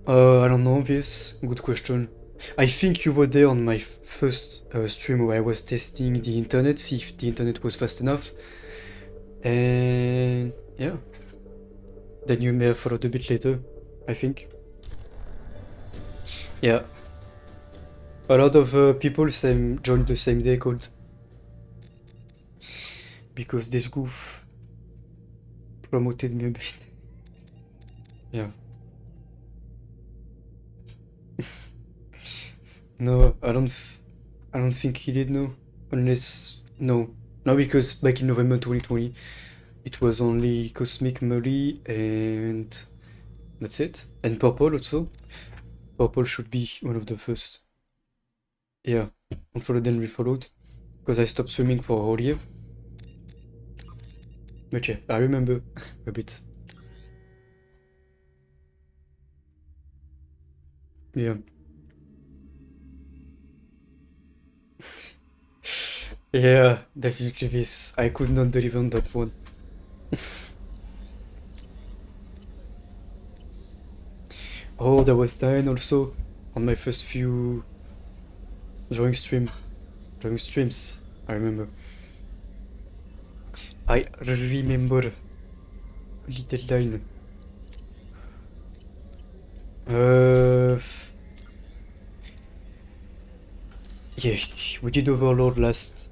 I don't know this. Good question. I think you were there on my first stream where I was testing the internet, see if the internet was fast enough. And yeah. Then you may have followed a bit later, I think. Yeah. A lot of people joined the same day called. Because this goof promoted me a bit. Yeah. No, I don't think he did, no. Unless, no. No, because back in November 2020, it was only Cosmic, Molly, and that's it. And Purple also. Purple should be one of the first. Yeah, unfollowed and refollowed. Because I stopped swimming for a whole year. But yeah, I remember a bit. Yeah. Yeah, definitely this. I could not deliver on that one. Oh, that was 9 also on my first few drawing streams. I remember. I remember Little Line. Yeah, we did Overlord last.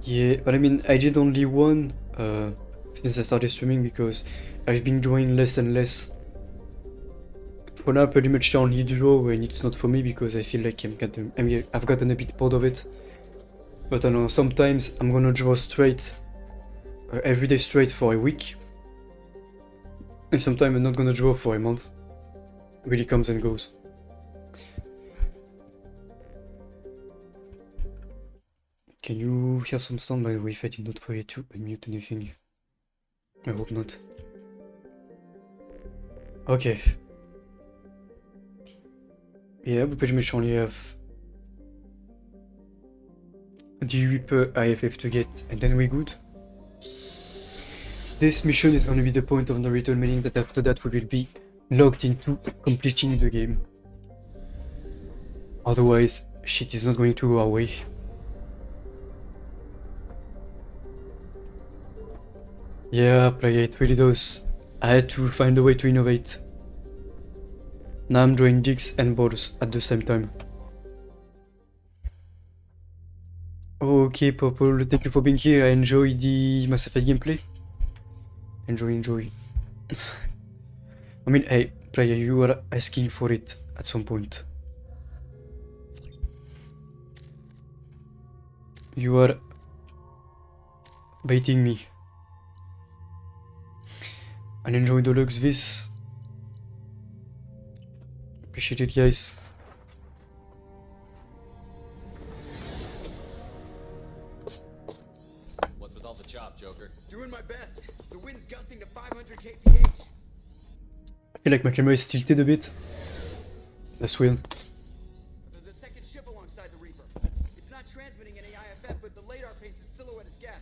Yeah, but I mean, I did only one since I started streaming because I've been drawing less and less. For now, pretty much I only draw when it's not for me because I feel like I've gotten a bit bored of it. But I know sometimes I'm gonna draw straight, every day straight for a week, and sometimes I'm not gonna draw for a month. Really comes and goes. Can you hear some sound, by the way, if I did not forget to unmute anything? I hope not. Okay. Yeah, we pretty much only have the Reaper IFF to get, and then we're good. This mission is gonna be the point of no return, meaning that after that we will be locked into completing the game. Otherwise, shit is not going to go our way. Yeah, player, it really does. I had to find a way to innovate. Now I'm drawing digs and balls at the same time. Okay, Purple, thank you for being here. I enjoy the Mass Effect gameplay. Enjoy. I mean, hey, player, you were asking for it at some point. You are baiting me. And enjoy the looks this. Appreciate it, guys. What's with all the chop, Joker? Doing my best. The wind's gusting to 500 kph. I feel like my camera is tilted a bit. That's weird. There's a second ship alongside the Reaper. It's not transmitting any IFF, but the radar paints its silhouette as gap.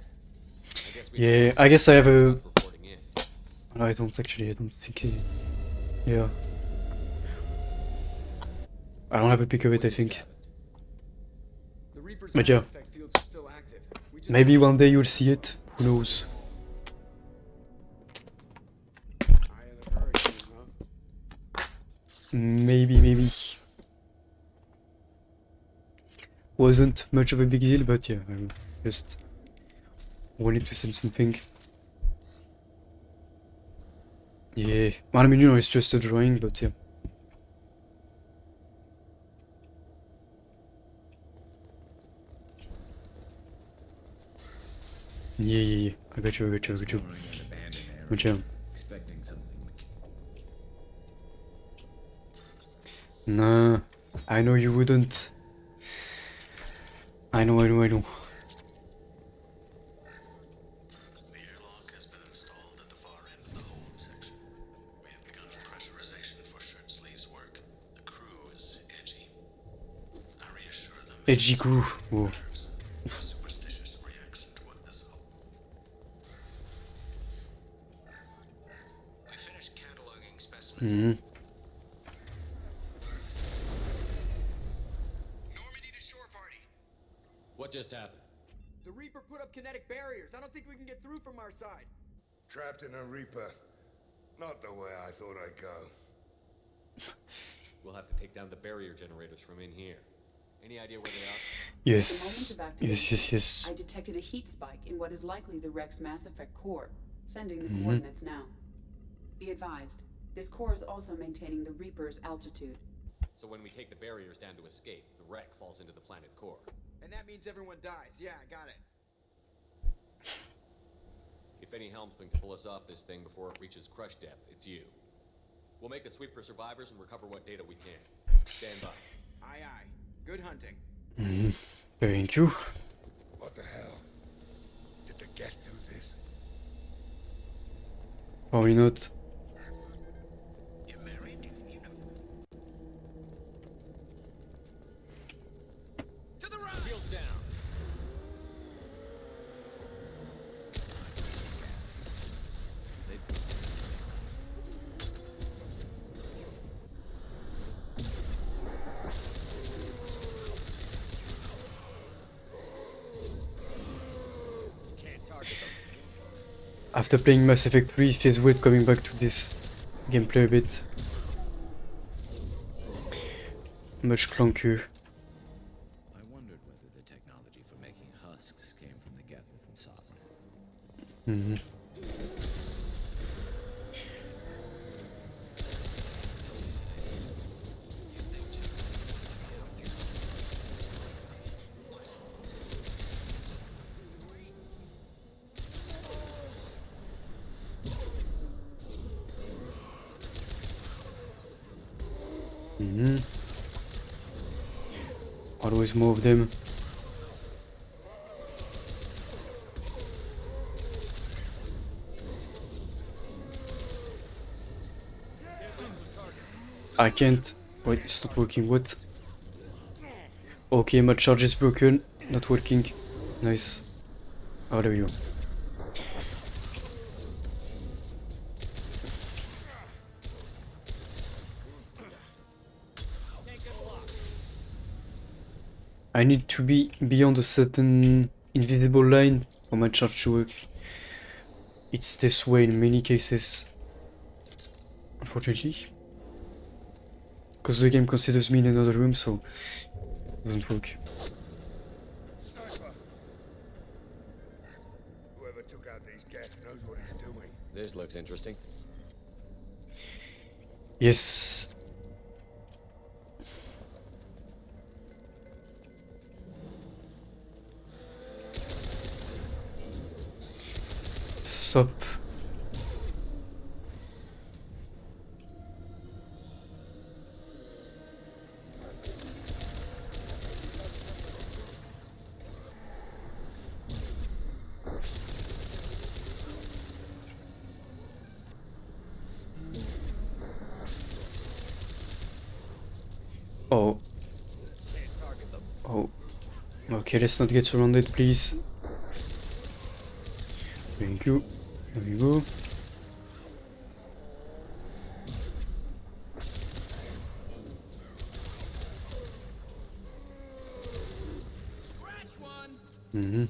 Yeah, I guess I have a... Reporting in. No, I don't actually, I don't think it... Yeah. I don't have a pic of it, I think. The Reaper's But yeah. mass effect fields are still active. We just Maybe one day you'll see it. Who knows? Eye of the hurricane, huh? Maybe. Wasn't much of a big deal, but yeah, I just wanted to send something. Yeah, well, I mean, you know, it's just a drawing, but yeah. Yeah. I got you. But yeah. Expecting something. Nah, I know you wouldn't. I know. The airlock has been installed at the far end of the hold section. We have begun pressurization for shirt sleeves work. The crew is edgy. I reassure them. Edgy crew. Whoa. Mhm. Normandy to shore party. What just happened? The Reaper put up kinetic barriers. I don't think we can get through from our side. Trapped in a Reaper. Not the way I thought I'd go. We'll have to take down the barrier generators from in here. Any idea where they are? Yes. At the moment of Yes, yes, yes. I detected a heat spike in what is likely the Rex Mass Effect core, sending the Mhm. coordinates now. Be advised, this core is also maintaining the Reaper's altitude. So when we take the barriers down to escape, the wreck falls into the planet core. And that means everyone dies. Yeah, I got it. If any helmsman can pull us off this thing before it reaches crush depth, it's you. We'll make a sweep for survivors and recover what data we can. Stand by. Aye, aye. Good hunting. Mhm. Thank you. What the hell? Did the Geth do this? Probably not. You're married, you know. To the right! Shields down. They can't target them. After playing Mass Effect 3, it feels weird coming back to this gameplay a bit. Much clunkier. I wondered whether the technology for making husks came from the Geth or from Sovereign. Mhm. Mhm. Always more of them. I can't. Wait, it's not working. What? Okay, my charge is broken. Not working. Nice. Oh, there we go. I need to be beyond a certain invisible line for my charge to work. It's this way in many cases, unfortunately. Because the game considers me in another room, so it doesn't work. Sniper! Whoever took out these Geth knows what he's doing. This looks interesting. Yes. Sup. Oh. Oh. Okay, let's not get surrounded, please. Thank you. There we go. Scratch one! Mhm.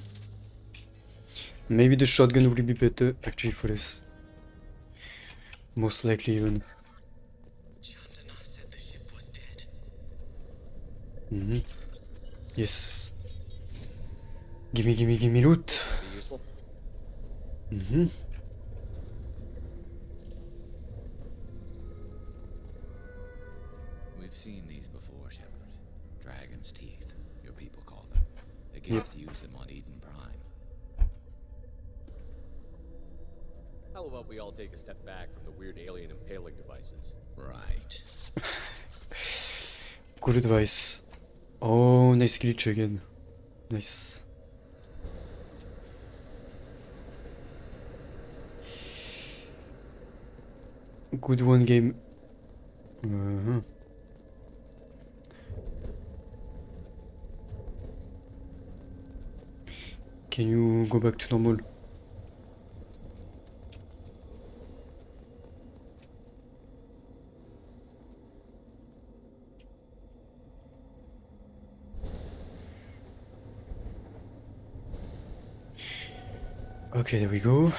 Maybe the shotgun will be better, actually, for this. Most likely, even. Chandana said the ship was dead. Mhm. Yes. Gimme, gimme, gimme loot. Be useful. Mhm. We've seen these before, Shepard. Dragon's teeth, your people call them. The Geth use them on Eden Prime. How about we all take a step back from the weird alien impaling devices? Right. Good advice. Oh, nice glitch again. Nice. Good one game. Uh-huh. Can you go back to normal? Okay, there we go.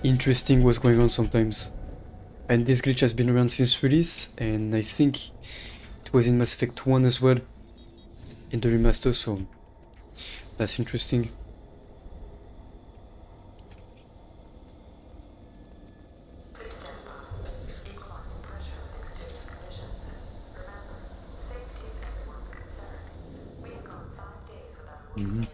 Interesting what's going on sometimes. And this glitch has been around since release, and I think it was in Mass Effect 1 as well, in the remaster, so that's interesting. Mhm.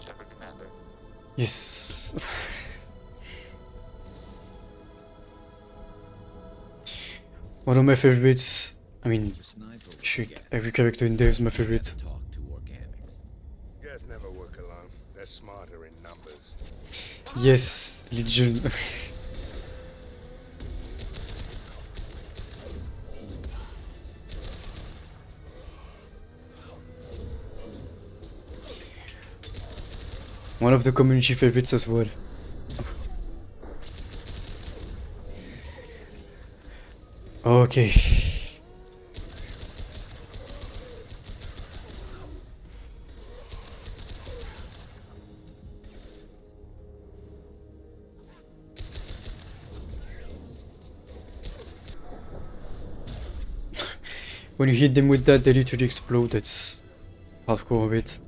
Shepard Commander. Yes. One of my favorites. I mean, The sniper will shit, get every character in there is my favorite. to talk to organics. Geth never work alone. They're smarter in numbers. Yes, Legion. One of the community favorites as well. Okay. When you hit them with that, they literally explode. That's hardcore a bit.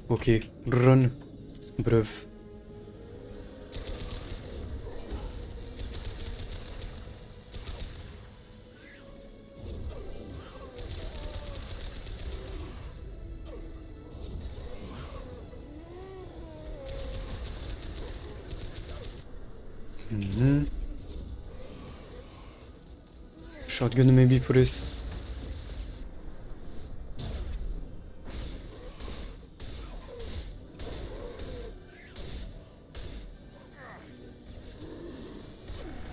Okay, run, bruv. Shotgun maybe for this.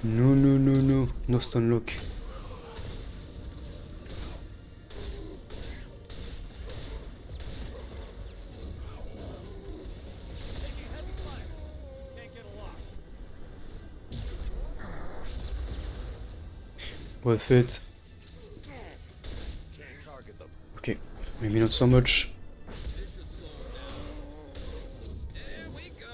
No, no, no, no. No stun lock. Worth it. Okay, maybe not so much. There we go.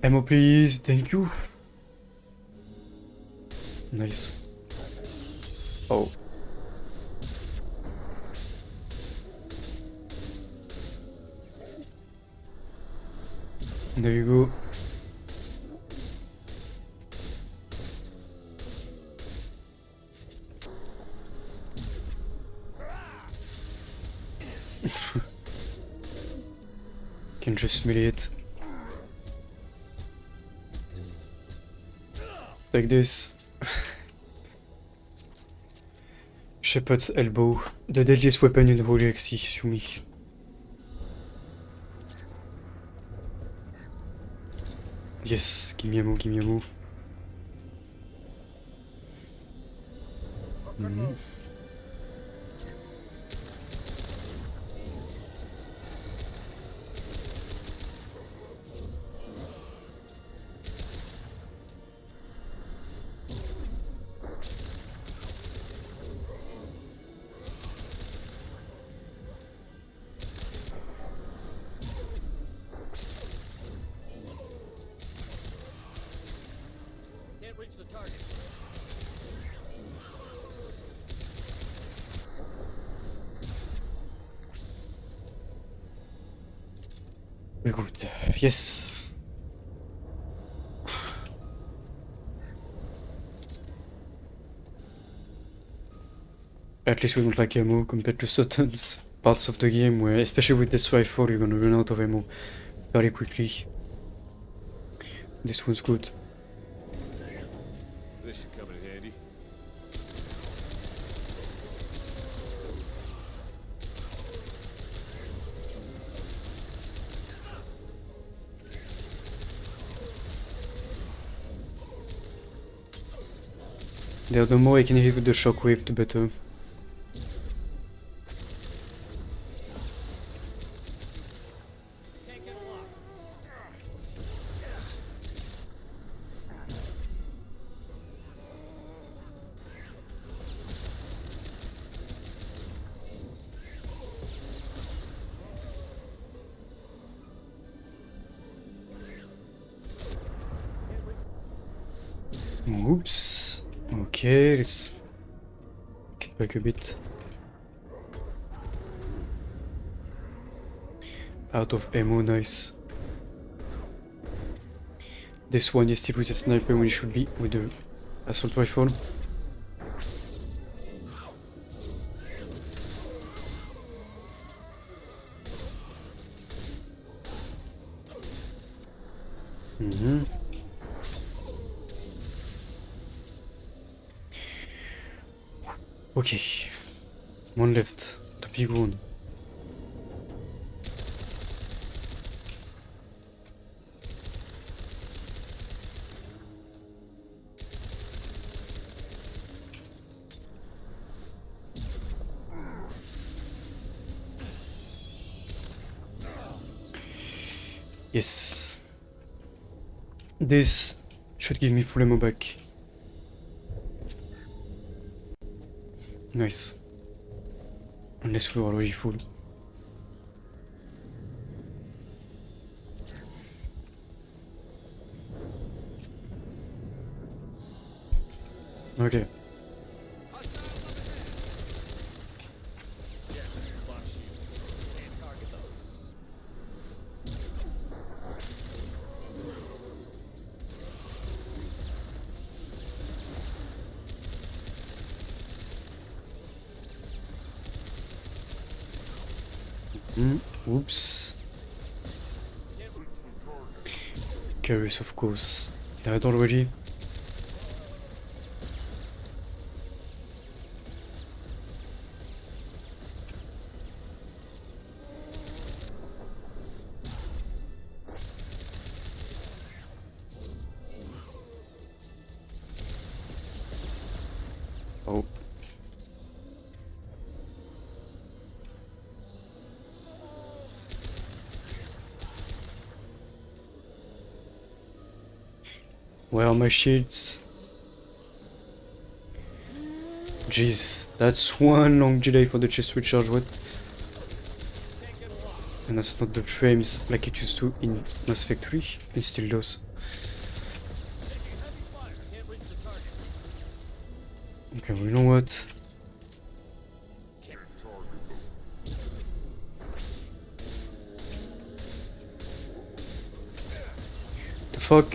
Ammo please, thank you. Nice. Oh. There you go. Can just melee it. Like this. Shepard's elbow, the deadliest weapon in the whole galaxy, Yumi. Yes, give me ammo, give me ammo. Can't reach the target. Very good. Yes. At least we don't like ammo compared to certain parts of the game where, especially with this rifle, you're gonna run out of ammo very quickly. This one's good. This should come in handy. The more I can hit with the shockwave, the better. Oops. Okay, let's get back a bit. Out of ammo, nice. This one is still with a sniper when it should be with the assault rifle. Okay, one left, the big one. Yes. This should give me full ammo back. Nice. Unless we're already full. Okay. Oops. Curious, of course. Died already. Oh. Where are my shields? Jeez, that's one long delay for the chest recharge, what? And that's not the frames like it used to in Mass Effect 3, it still does. Okay, well, you know what? The fuck?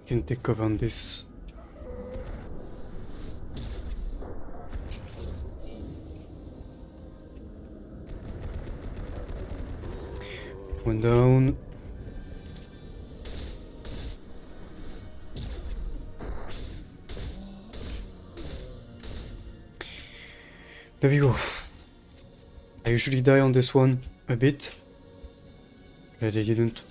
Can take cover on this. One down. There we go. I usually die on this one a bit. Glad I didn't.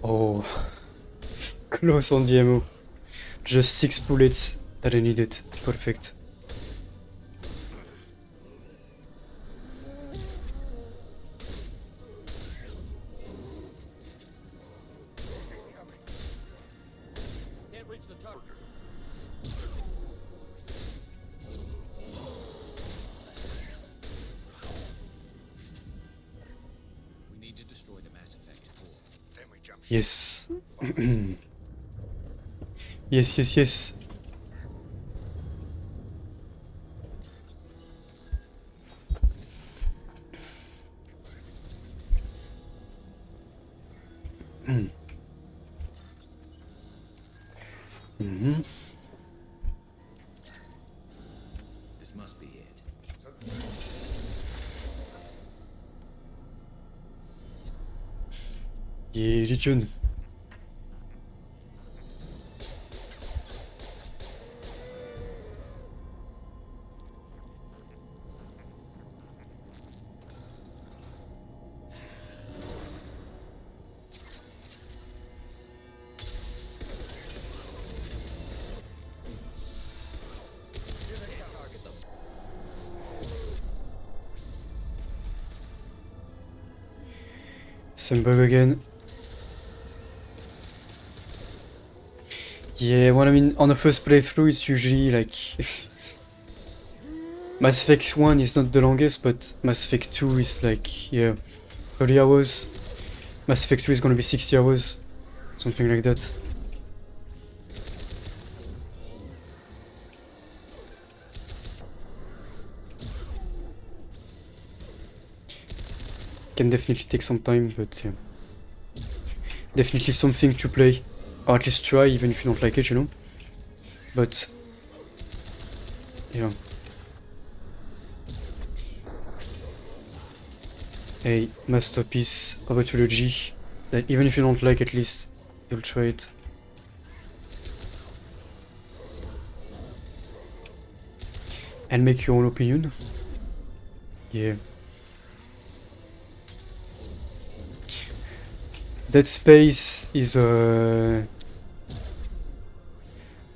Oh, close on the ammo. Just 6 bullets that I needed. Perfect. Can't reach the target. We need to destroy the Mass Effect core. Then we jump ship. Yes. Yes, yes, yes. Mm-hmm. This must be it. Yeah, Legion. Same bug again. Yeah, well, I mean, on the first playthrough, it's usually like. Mass Effect 1 is not the longest, but Mass Effect 2 is like, yeah, 30 hours. Mass Effect 2 is gonna be 60 hours. Something like that. Can definitely take some time, but yeah. Definitely something to play. Or at least try, even if you don't like it, you know? But... yeah. A masterpiece of a trilogy that even if you don't like, at least you'll try it. And make your own opinion. Yeah. Dead Space is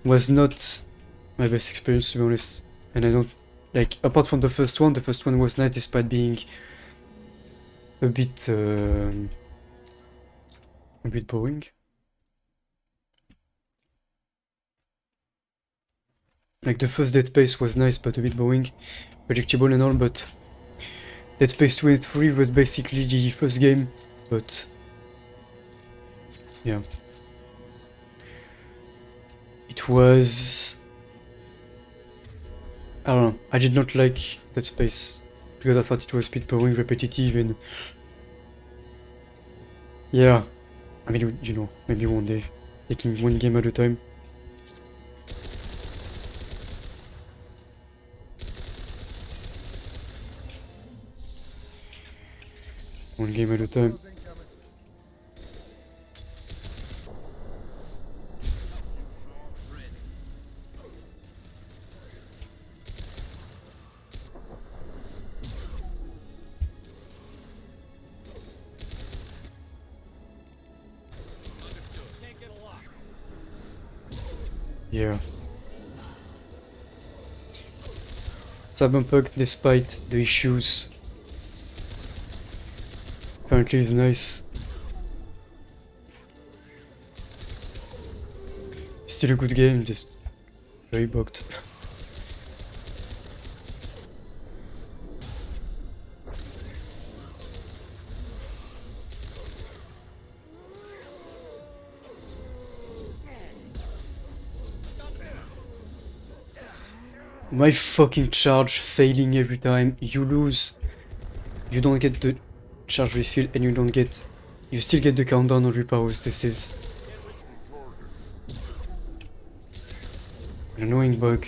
was not my best experience, to be honest. And I don't like, apart from the first one was nice despite being a bit boring. Like the first Dead Space was nice but a bit boring, predictable and all, but Dead Space 2 and 3 were basically the first game, but yeah. It was... I don't know, I did not like Dead Space, because I thought it was a bit boring, repetitive, and... yeah, I mean, you know, maybe one day, taking one game at a time. One game at a time. Yeah. Cyberpunk, despite the issues, apparently is nice. Still a good game, just very bugged. My fucking charge failing every time. You lose. You don't get the charge refill and you still get the countdown on repowers. This is an annoying bug.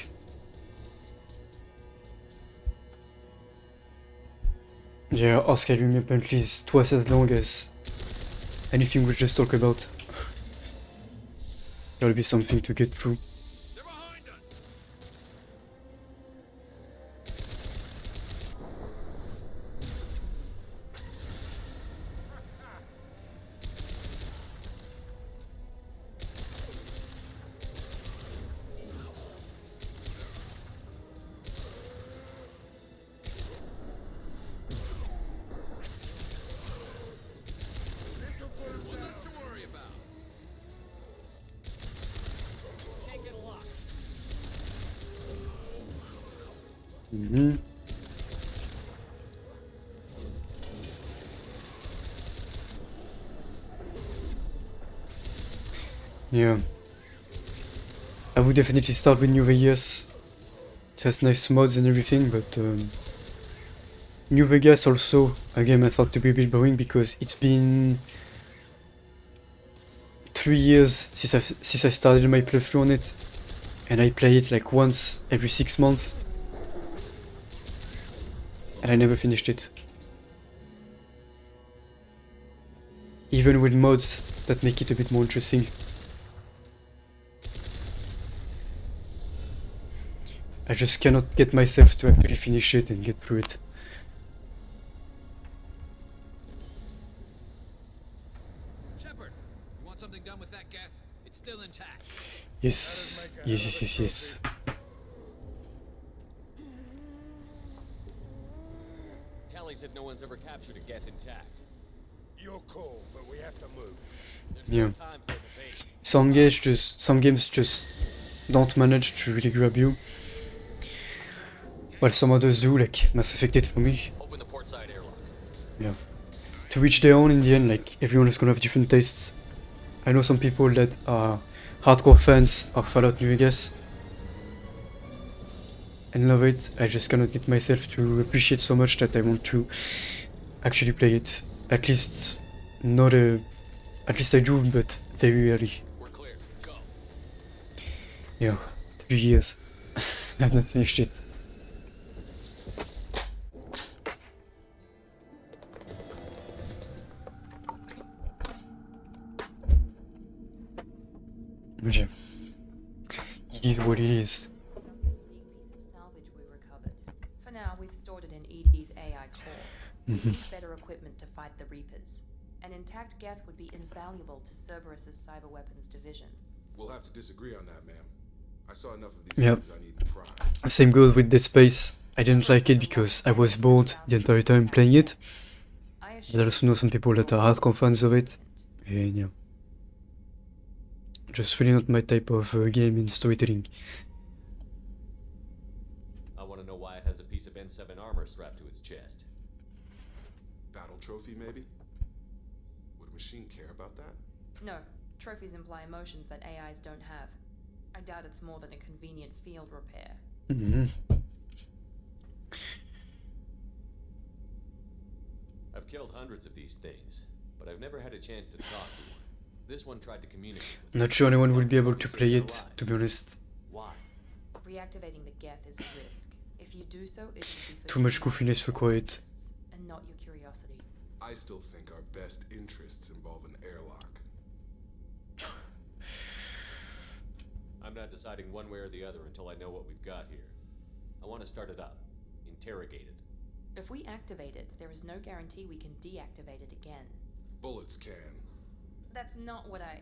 Yeah, our Skyrim apparently is twice as long as anything we just talked about. There'll be something to get through. Mhm. Yeah. I would definitely start with New Vegas. It has nice mods and everything, but New Vegas also a game I thought to be a bit boring because it's been 3 years since I started my playthrough on it, and I play it like once every 6 months, and I never finished it. Even with mods that make it a bit more interesting. I just cannot get myself to actually finish it and get through it. Shepard, you want something done with that geth? It's still intact. Yes, yes, yes, yes, yes. Tally said no one's ever captured a Geth intact. You're cool, but we have to move. There's Yeah. no time for debate. Some games just don't manage to really grab you. While some others do, like Mass Effect 8 for me. Open the port side airlock. Yeah. To each their own in the end, like everyone is gonna have different tastes. I know some people that are hardcore fans of Fallout New Vegas and love it. I just cannot get myself to appreciate so much that I want to actually play it. At least I do, but very rarely. We're clear. Go. Yeah, 3 years. I have not finished it. Okay. It is what it is. Piece of salvage we recovered. For now, we've stored it in ED's AI core. We need better equipment to fight the Reapers. An intact Geth would be invaluable to Cerberus's cyber weapons division. We'll have to disagree on that, ma'am. I saw enough of these Yep. things I need to pry. Same goes with Dead Space. I didn't like it because I was bored the entire time playing it. I But I also know some people that are hardcore fans of it. And yeah. Just really not my type of game in storytelling. I want to know why it has a piece of N7 armor strapped to its chest. Battle trophy, maybe? Would a machine care about that? No, trophies imply emotions that AIs don't have. I doubt it's more than a convenient field repair. I've killed hundreds of these things, but I've never had a chance to talk to one. This one tried to communicate. Not sure anyone will be able to play it, to be honest. Why? Reactivating the Geth is a risk. If you do so, it should be for Too much your goofiness for quiet. interests and not your curiosity. I still think our best interests involve an airlock. I'm not deciding one way or the other until I know what we've got here. I want to start it up. Interrogate it. If we activate it, there is no guarantee we can deactivate it again. Bullets can. That's not what I...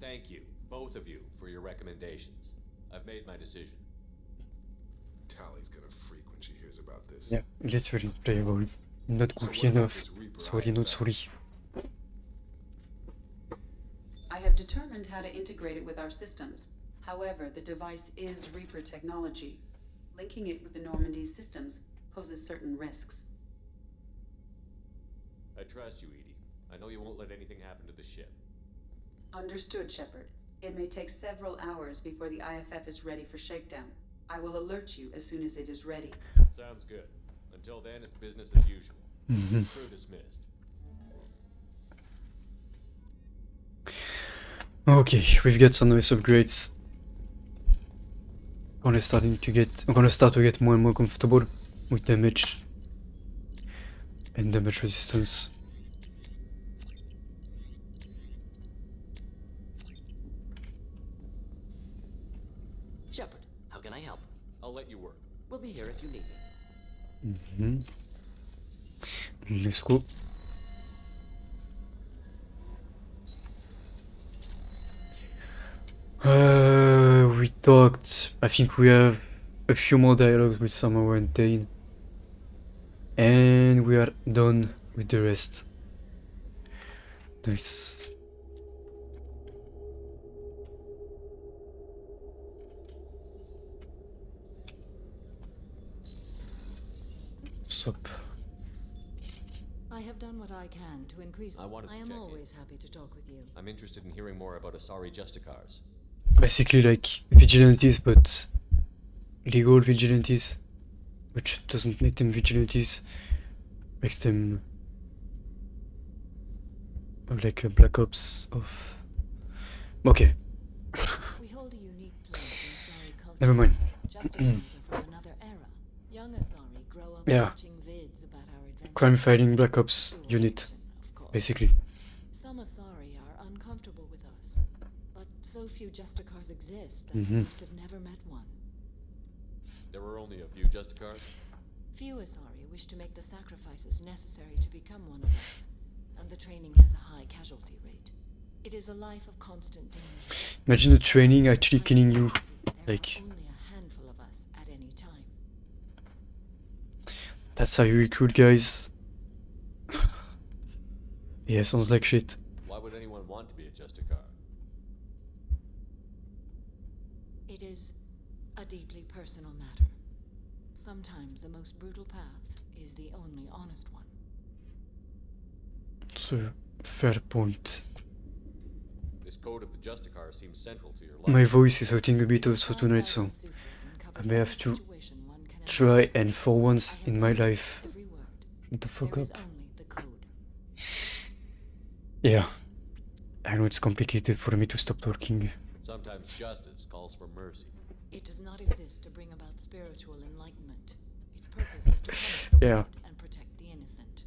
Thank you, both of you, for your recommendations. I've made my decision. Tally's gonna freak when she hears about this. Yeah, literally playable. Not goofy enough. Sorry, not sorry. I have determined how to integrate it with our systems. However, the device is Reaper technology. Linking it with the Normandy's systems poses certain risks. I trust you, Edie. I know you won't let anything happen to the ship. Understood, Shepard. It may take several hours before the IFF is ready for shakedown. I will alert you as soon as it is ready. Sounds good. Until then, it's business as usual. Crew dismissed. Okay, we've got some nice upgrades. I'm gonna start to get more and more comfortable with damage and damage resistance. Shepard, how can I help? I'll let you work. We'll be here if you need me. Let's go. We talked. I think we have a few more dialogues with Samara and Tain. And we are done with the rest. Nice. I can to increase. I wanted to am check in. always happy to talk with you. I'm interested in hearing more about Asari Justicars. Basically like vigilantes, but legal vigilantes, which doesn't make them vigilantes, makes them like a Black Ops of... Okay, We hold a unique place in Asari culture. never mind. Justicars are from another era. Young Asari grow up Yeah. watching vids about our adventures. Crime fighting Black Ops unit, Of course. basically. Some Asari are uncomfortable with us, but so few Justicars exist that Mhm. most have never met one. There were only a few Justicars? Few Asari wish to make the sacrifices necessary to become one of us, and the training has a high casualty rate. It is a life of constant danger. Imagine the training actually killing you. There Like, are only a handful of us at any time. that's how you recruit guys. Yeah, sounds like shit. Why would anyone want to be a Justicar? It is a deeply personal matter. Sometimes the most brutal path is the only honest one. It's a fair point. This code of the Justicar seems central to your life. My voice is hurting a bit also tonight, so I may have to try and for once in my life Every word. shut the fuck There is up. only the code. Yeah, I know it's complicated for me to stop talking. Sometimes justice calls for mercy. It does not exist to bring about spiritual enlightenment. Its purpose is to punish the Yeah. wicked and protect the innocent.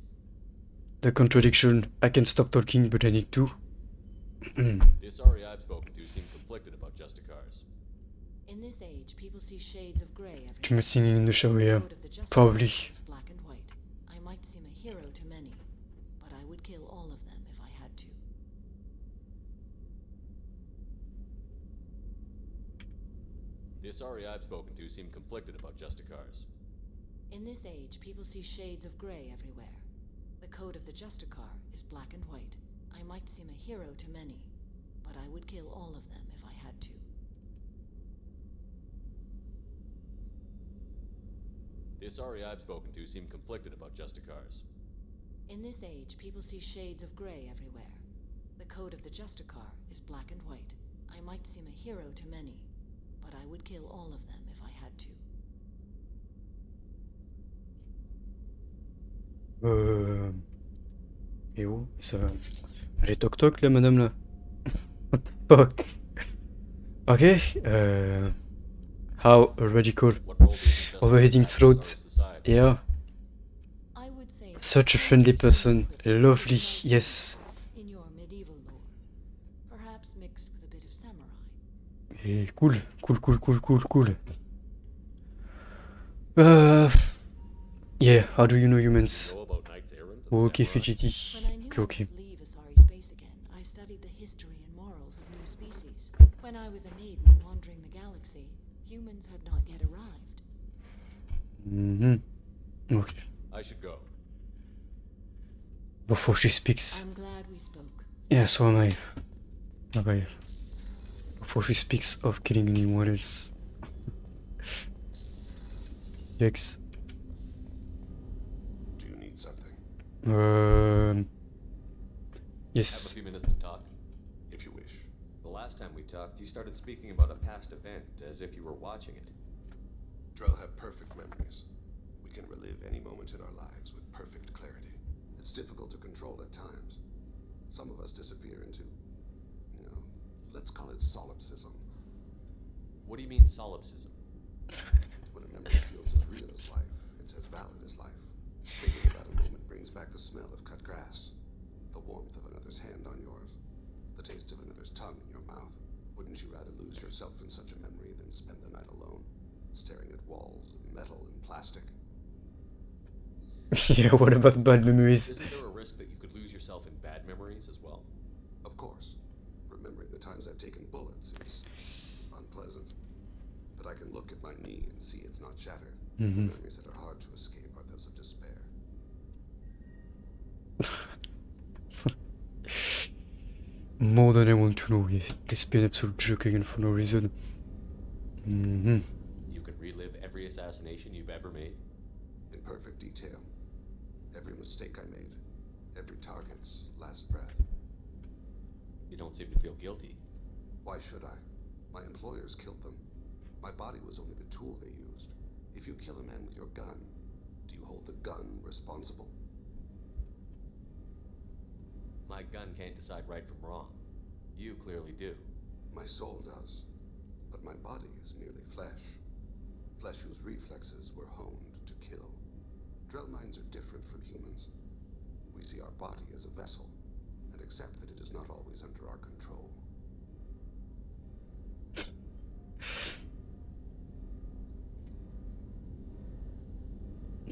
The contradiction, I can stop talking but I need to. The Asari I've spoken to seem conflicted about Justicars. In this age, people see shades of grey every Too much singing in the shower, yeah. code of the Justicars Probably. is black and white. I might seem a hero to many, but I would kill all of them if I had to. The Asari I've spoken to seem conflicted about Justicars. In this age, people see shades of grey everywhere. The code of the Justicar is black and white. I might seem a hero to many, but I would kill all of them if I had to. The Asari I've spoken to seem conflicted about Justicars. In this age, people see shades of grey everywhere. The code of the Justicar is black and white. I might seem a hero to many, but I would kill all of them if I had to. Et oh, ça... Elle est toc toc là, madame là. What the fuck? Okay, how radical. What role do you think Overheating Justicars throat. have in society? Yeah, I would say such a friendly person. Lovely, yes. in your medieval lore, perhaps mixed with a bit of samurai. Et cool, cool. Yeah, how do you know humans? Know about Knights Errant and Okay, Samurai? fidgety. When I knew Okay, I okay. must leave Asari space again, I studied the history and morals of new species. When I was a maiden wandering the galaxy, humans had not yet arrived. Okay. I should go. Before she speaks. I'm glad we spoke. Yeah, so am I. Bye bye. Before she speaks of killing anyone else. Yikes. Do you need something? Have a Yes. few minutes to talk. If you wish. The last time we talked, you started speaking about a past event as if you were watching it. Drell have perfect memories. We can relive any moment in our lives with perfect clarity. It's difficult to control at times. Some of us disappear into, let's call it solipsism. What do you mean solipsism? When a memory feels as real as life, it's as valid as life. Thinking about a moment brings back the smell of cut grass, the warmth of another's hand on yours, the taste of another's tongue in your mouth. Wouldn't you rather lose yourself in such a memory than spend the night alone, staring at walls of metal and plastic? Yeah, what about bad memories? Isn't there a risk that you could lose yourself in bad memories as well? Of course. Remembering the times I've taken bullets is unpleasant. But I can look at my knee and see it's not shattered. The memories that are hard to escape are those of despair. More than I want to know. Yeah, let's be an absolute jerk again for no reason. You could relive every assassination you've ever made? In perfect detail. Every mistake I made. every target's last breath. You don't seem to feel guilty. Why should I? My employers killed them. My body was only the tool they used. If you kill a man with your gun, do you hold the gun responsible? My gun can't decide right from wrong. You clearly do. My soul does. But my body is merely flesh. Flesh whose reflexes were honed to kill. Drell minds are different from humans. We see our body as a vessel, and accept that it is not always under our control.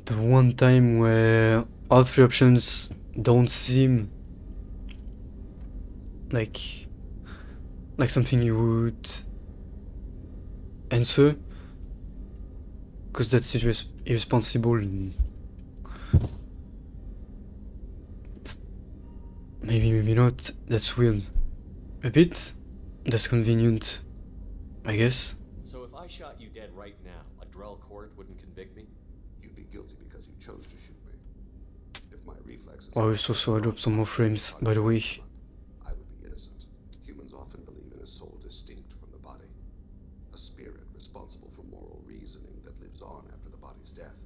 The one time where all three options don't seem like something you would answer, because that's irresponsible and maybe not. That's weird. A bit. That's convenient, I guess. So if I shot you dead right now, a Drell court wouldn't convict me? You'd be guilty because you chose to shoot me. If my reflexes... Oh, so I dropped some more frames, by the way. I would be innocent. Humans often believe in a soul distinct from the body. A spirit responsible for moral reasoning that lives on after the body's death.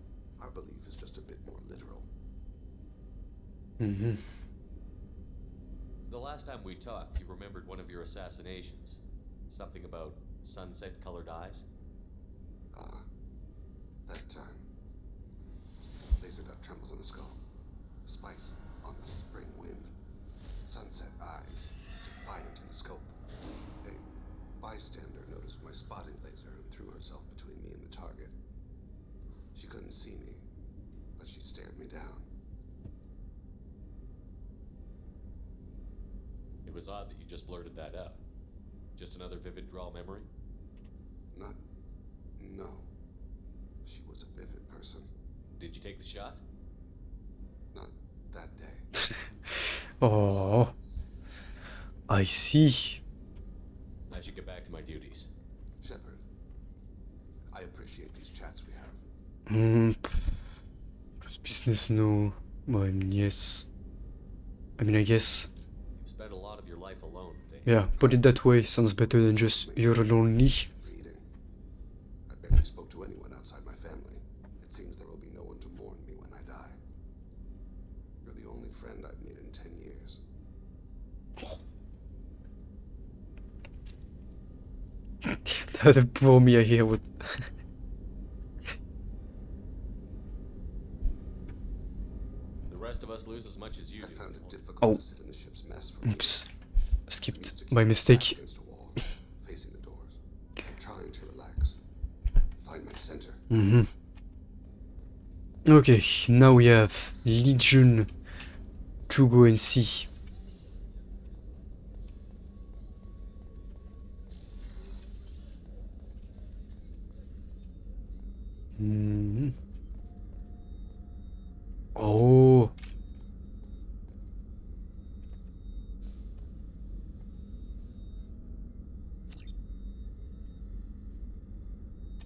Our belief is just a bit more literal. Mm-hmm. The last time we talked, you remembered one of your assassinations. Something about sunset-colored eyes? That time. Laser dot trembles on the skull. Spice on the spring wind. Sunset eyes, defiant in the scope. A bystander noticed my spotting laser and threw herself between me and the target. She couldn't see me, but she stared me down. It was odd that you just blurted that out. Just another vivid Drell memory? No. She was a vivid person. Did you take the shot? Not that day. Oh, I see. I should get back to my duties. Shepard, I appreciate these chats we have. Just business, no. Well, I mean, yes. I mean, I guess. You've spent a lot of your life alone, Dave. Yeah, put it that way. Sounds better than just you're lonely. Reading. I barely spoke to anyone outside my family. It seems there will be no one to mourn me when I die. You're the only friend I've made in 10 years. The poor me here would. The rest of us lose as much as you I do. found it difficult Oh. to sit in the ship's mess for weeks. Oops. Skipped Used to keep by my mistake. back against a wall, facing the doors, trying to relax, find my center. Okay, now we have Legion to go and see. Oh.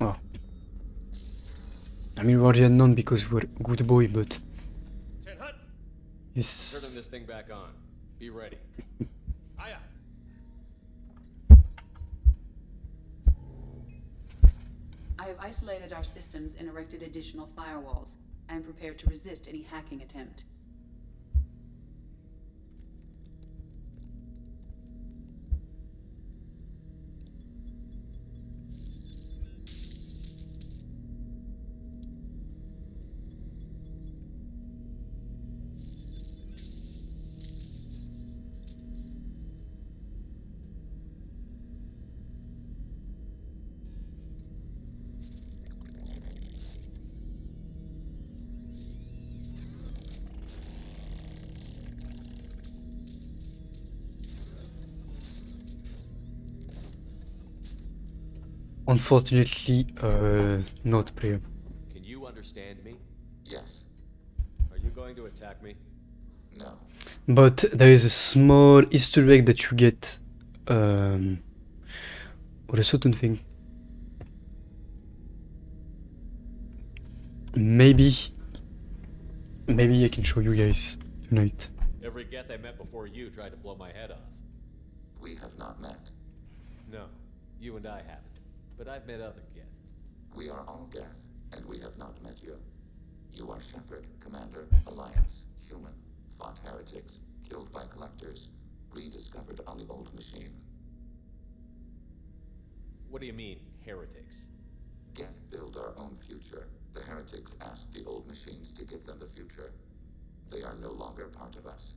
Oh. I mean, we already had none because we were a good boy, but Turning yes. this thing back on. Be ready. Aya! I have isolated our systems and erected additional firewalls. I am prepared to resist any hacking attempt. Unfortunately, not player. Can you understand me? Yes. Are you going to attack me? No. But there is a small Easter egg that you get or a certain thing. Maybe I can show you guys tonight. Every Geth I met before you tried to blow my head off. We have not met. No, you and I haven't. But I've met other Geth. We are all Geth, and we have not met you. You are Shepard, Commander, Alliance, human, fought heretics, killed by collectors, rediscovered on the old machine. What do you mean, heretics? Geth build our own future. The heretics asked the old machines to give them the future. They are no longer part of us.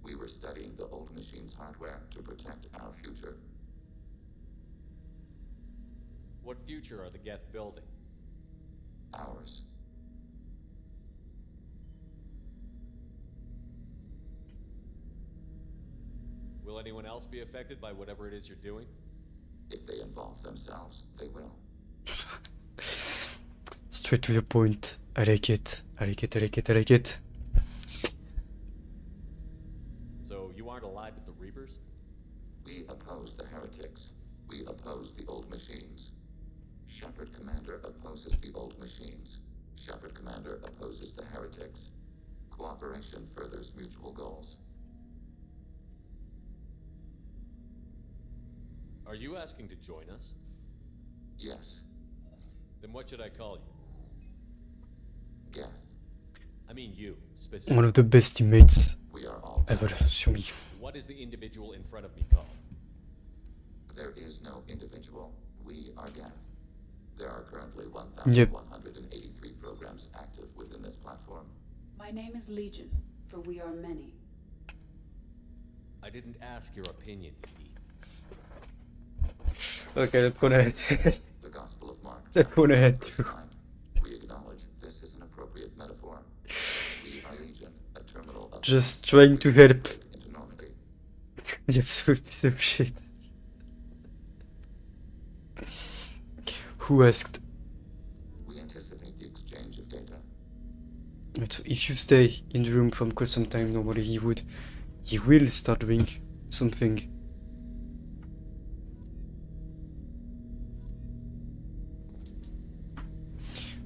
We were studying the old machines' hardware to protect our future. What future are the Geth building? Ours. Will anyone else be affected by whatever it is you're doing? If they involve themselves, they will. Straight to the point. I like it. I like it, I like it, I like it. So you aren't allied with the Reapers? We oppose the heretics. We oppose the old machines. Shepard Commander opposes the old machines. Shepard Commander opposes the heretics. Cooperation furthers mutual goals. Are you asking to join us? Yes. Then what should I call you? Geth. I mean you, specifically. One of the best teammates We are all ever, sur me. What is the individual in front of me called? There is no individual. We are Geth. There are currently Yep. 1,183 programs active within this platform. My name is Legion, for we are many. I didn't ask your opinion, Edie. Okay, let's go ahead. The Gospel of Mark. Let's go ahead. We acknowledge this is an appropriate metaphor. We are Legion, a terminal of Just trying to help. into Normandy. The absolute piece of shit. Who asked? We anticipate the exchange of data. Right, so if you stay in the room for quite some time, normally he will start doing something.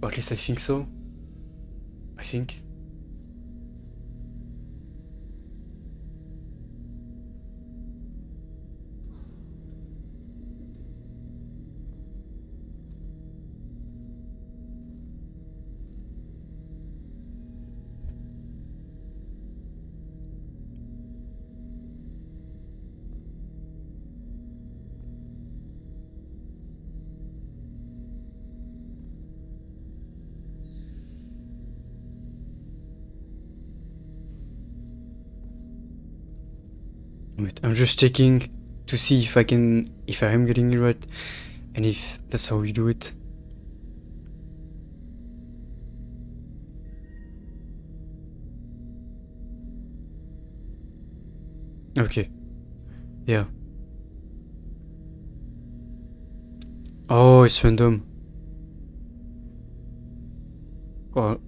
Or at least I think so. I think. Wait, I'm just checking to see if I am getting it right, and if that's how we do it. Okay. Yeah. Oh, it's random. Well.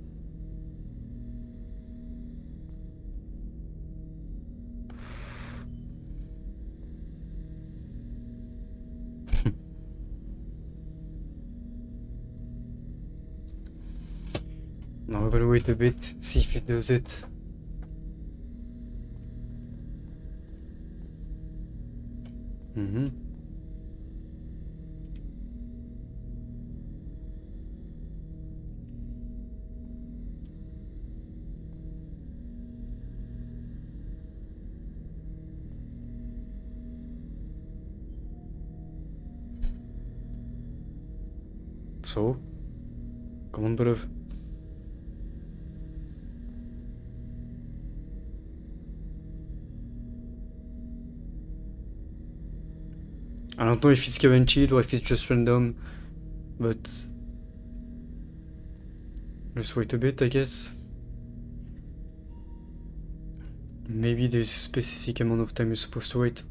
Now we're gonna wait a bit, see if it does it. Mm-hmm. So, come on, bruv. I don't know if it's guaranteed or if it's just random, but let's wait a bit, I guess. Maybe there's a specific amount of time you're supposed to wait.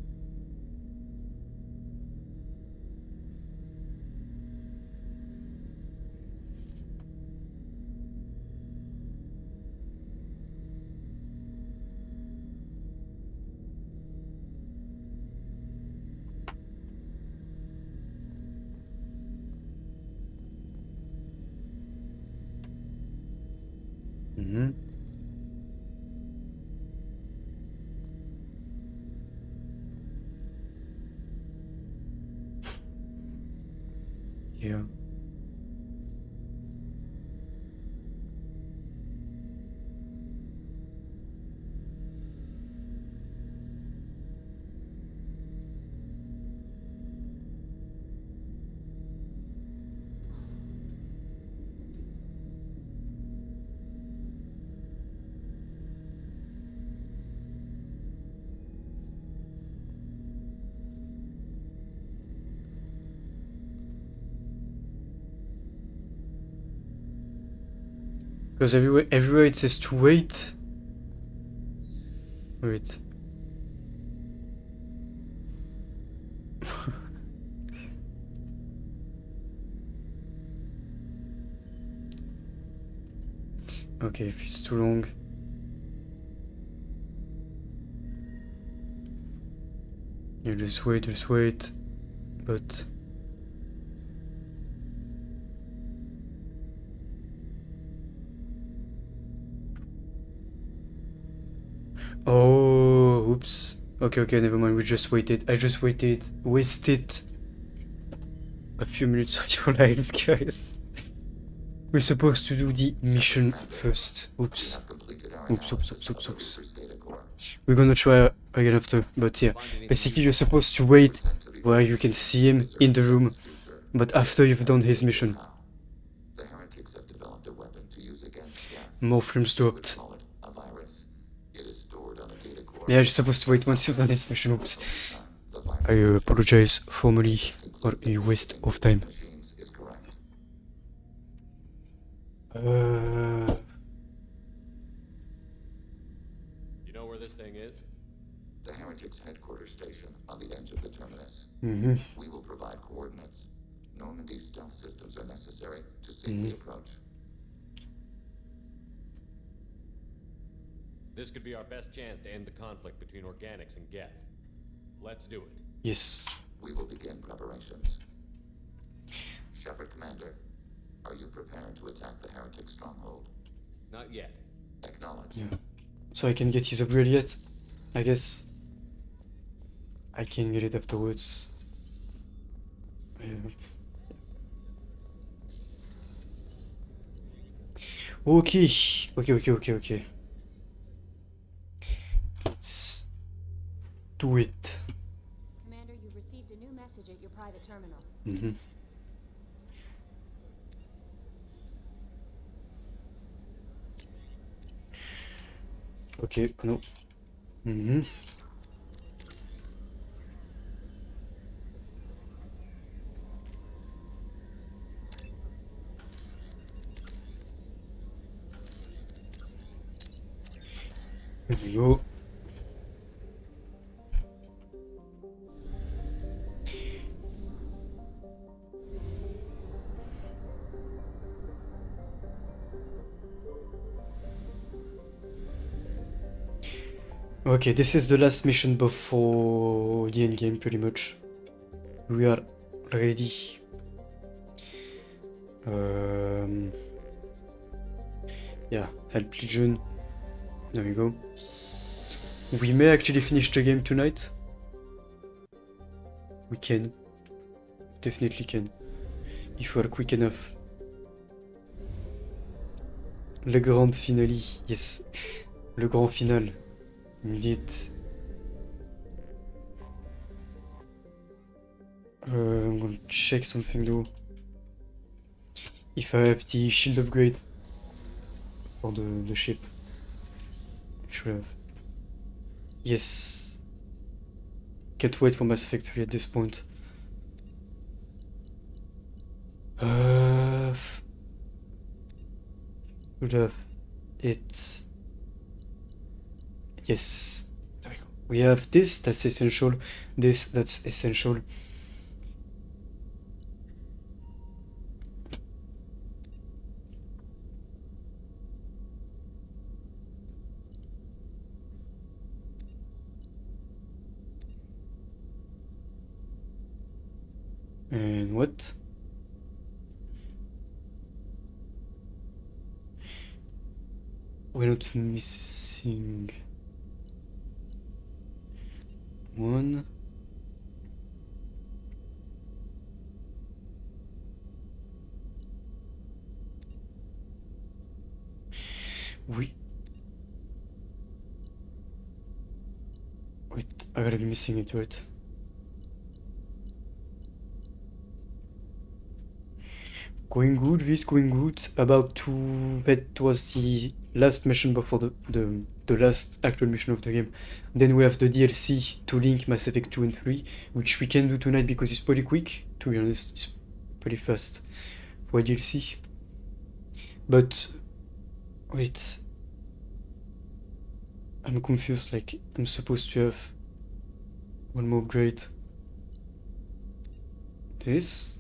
Yeah. Because everywhere it says to wait. Wait. Okay, if it's too long. Yeah, just wait. But oh, oops. Okay, never mind. We just waited. I just wasted a few minutes of your lives, guys. We're supposed to do the mission first. Oops. Oops. We're gonna try again after, but yeah. Basically, you're supposed to wait where you can see him in the room, but after you've done his mission. The heretics have developed a weapon to use against death. More frames dropped. Call it a virus. It is stored on a data core. Yeah, you're supposed to wait once you've done his mission. Oops. I apologize formally for a waste of time. You know where this thing is? The heretics' headquarters station on the edge of the terminus. Mm-hmm. We will provide coordinates. Normandy's stealth systems are necessary to safely approach. This could be our best chance to end the conflict between organics and Geth. Let's do it. Yes. We will begin preparations. Shepard Commander, are you prepared to attack the heretic stronghold? Not yet. Acknowledge. Yeah. So I can get his upgrade yet? I guess I can get it afterwards. Okay. Let's do it. Commander, you've received a new message at your private terminal. Mm-hmm. Okay, no. Mm-hmm. Here we go. Okay, this is the last mission before the end game, pretty much. We are ready. Yeah, help Legion. There we go. We may actually finish the game tonight. We can. Definitely can. If we are quick enough. Le grand finale, yes. Le grand final. Indeed. I'm gonna check something though. If I have the shield upgrade for the ship. I should have. Yes. Can't wait for Mass Effect 3 at this point. Should have it. Yes, there we go. We have this, that's essential. This, that's essential. And what? We're not missing one. We... Wait, I gotta be missing it, right? Going good, this going good. About to... That was the last mission before the last actual mission of the game. Then we have the DLC to link Mass Effect 2 and 3, which we can do tonight because it's pretty quick, to be honest. It's pretty fast for a DLC. But... Wait... I'm confused, like, I'm supposed to have one more upgrade. This?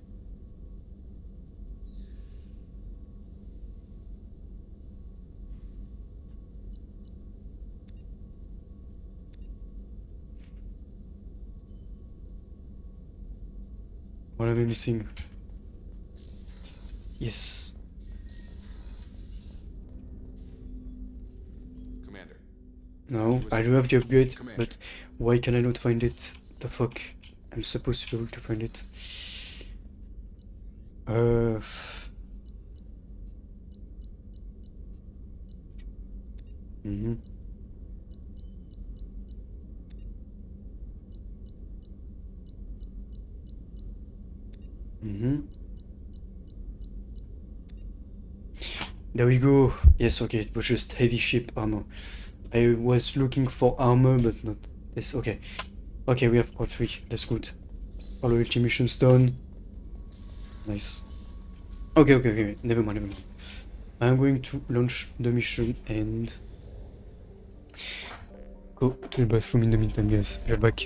What am I missing? Yes. Commander. No, I do have the upgrade, but why can I not find it? The fuck? I'm supposed to be able to find it. Mm-hmm. Mm-hmm. There we go. Yes, okay, it was just heavy ship armor. I was looking for armor, but not this. Okay. Okay, we have part 3. That's good. All loyalty missions done. Nice. Okay. Never mind. I'm going to launch the mission and go to the bathroom in the meantime, guys. Be right back.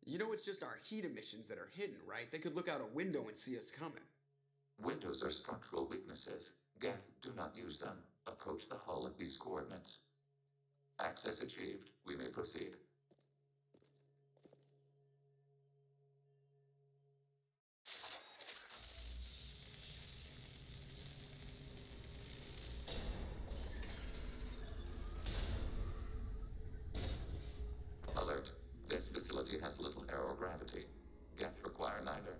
You know it's just our heat emissions that are hidden, right? They could look out a window and see us coming. Windows are structural weaknesses. Geth, do not use them. Approach the hull at these coordinates. Access achieved. We may proceed. Alert. This facility has little aerogravity. Geth require neither.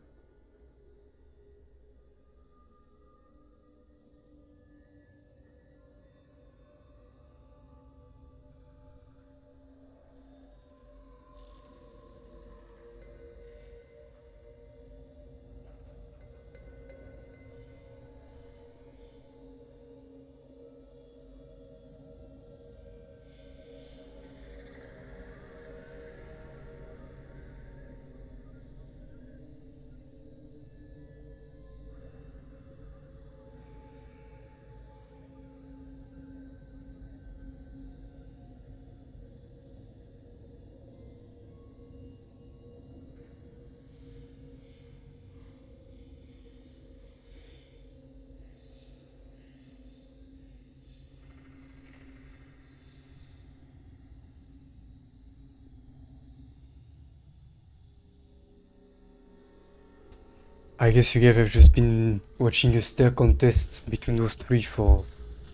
I guess you guys have just been watching a stare contest between those 3 for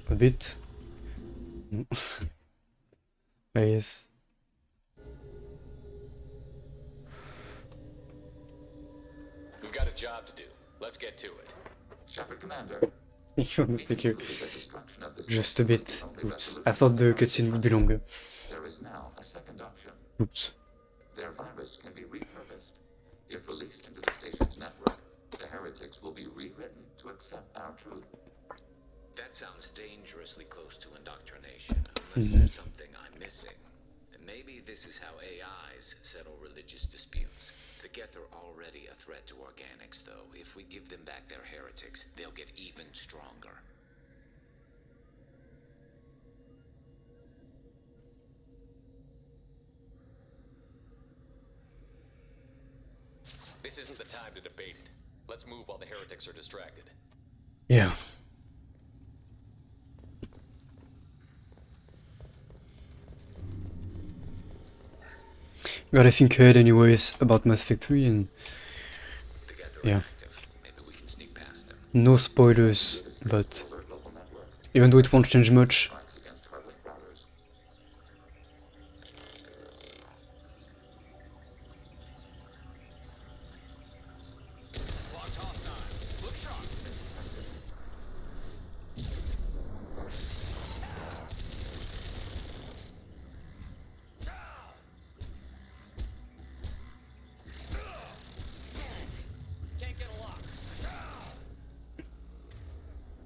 a bit. I guess. We've got a job to do. Let's get to it. Shepard Commander. You want to take just a bit. Oops. I thought the cutscene would be longer. There is now a second option. Oops. Their virus can be repurposed. If released into the station's network, the heretics will be rewritten to accept our truth. That sounds dangerously close to indoctrination, unless there's something I'm missing. And Maybe this is how AIs settle religious disputes. The Geth are already a threat to organics, though. If we give them back their heretics, they'll get even stronger. This isn't the time to debate it. Let's move while the heretics are distracted. Yeah. Gotta think ahead anyways about Mass Effect 3 and yeah. No spoilers, but even though it won't change much.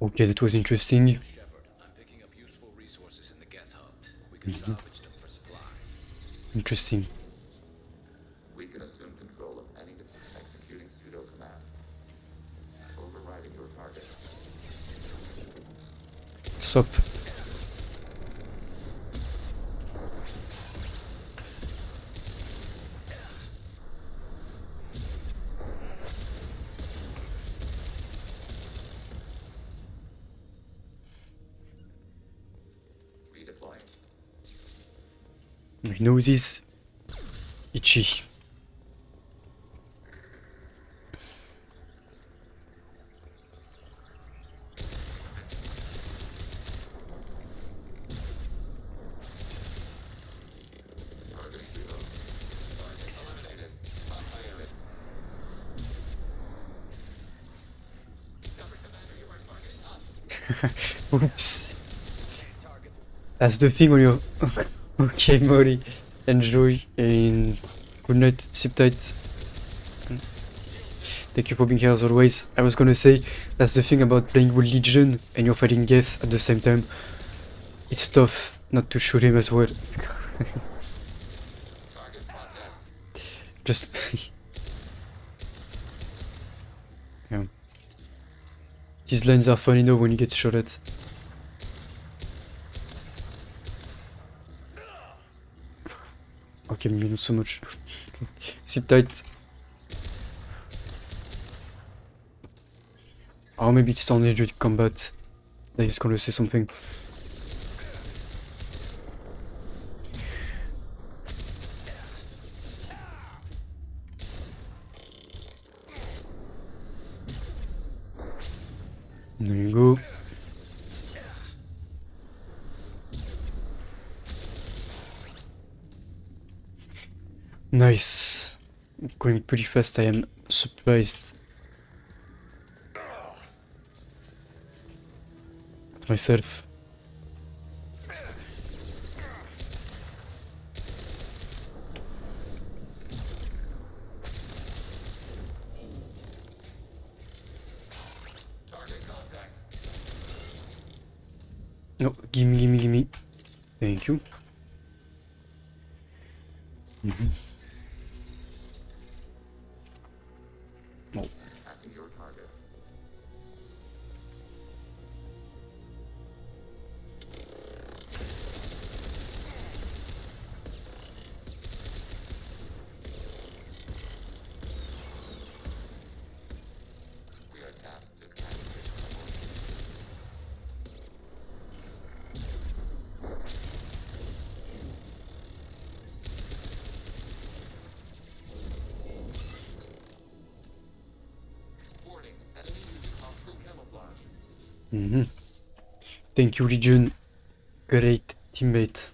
Okay, that was interesting. Interesting. We can assume control of any executing pseudo command. Overriding your target. Sup. My nose is itchy. Oops. That's the thing when you're... Okay, Molly. Enjoy and good night, sip tight. Thank you for being here as always. I was gonna say, that's the thing about playing with Legion and you're fighting Geth at the same time. It's tough not to shoot him as well. Just... yeah. These lines are funny though when you get shot at. Okay, maybe not so much. Sip tight. Or maybe it's on energetic combat that is gonna say something. There you go. Nice. Going pretty fast, I am surprised at myself. No, gimme, gimme, gimme. Thank you. Oh. Your target. We are tasked to Thank you, Legion. Great teammate.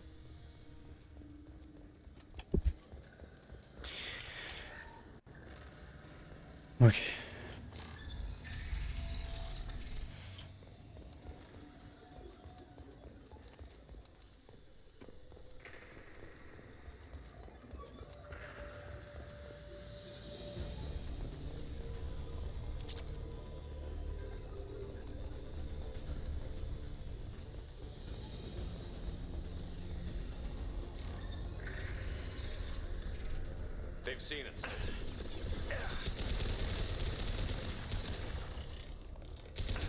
Okay. they've seen us.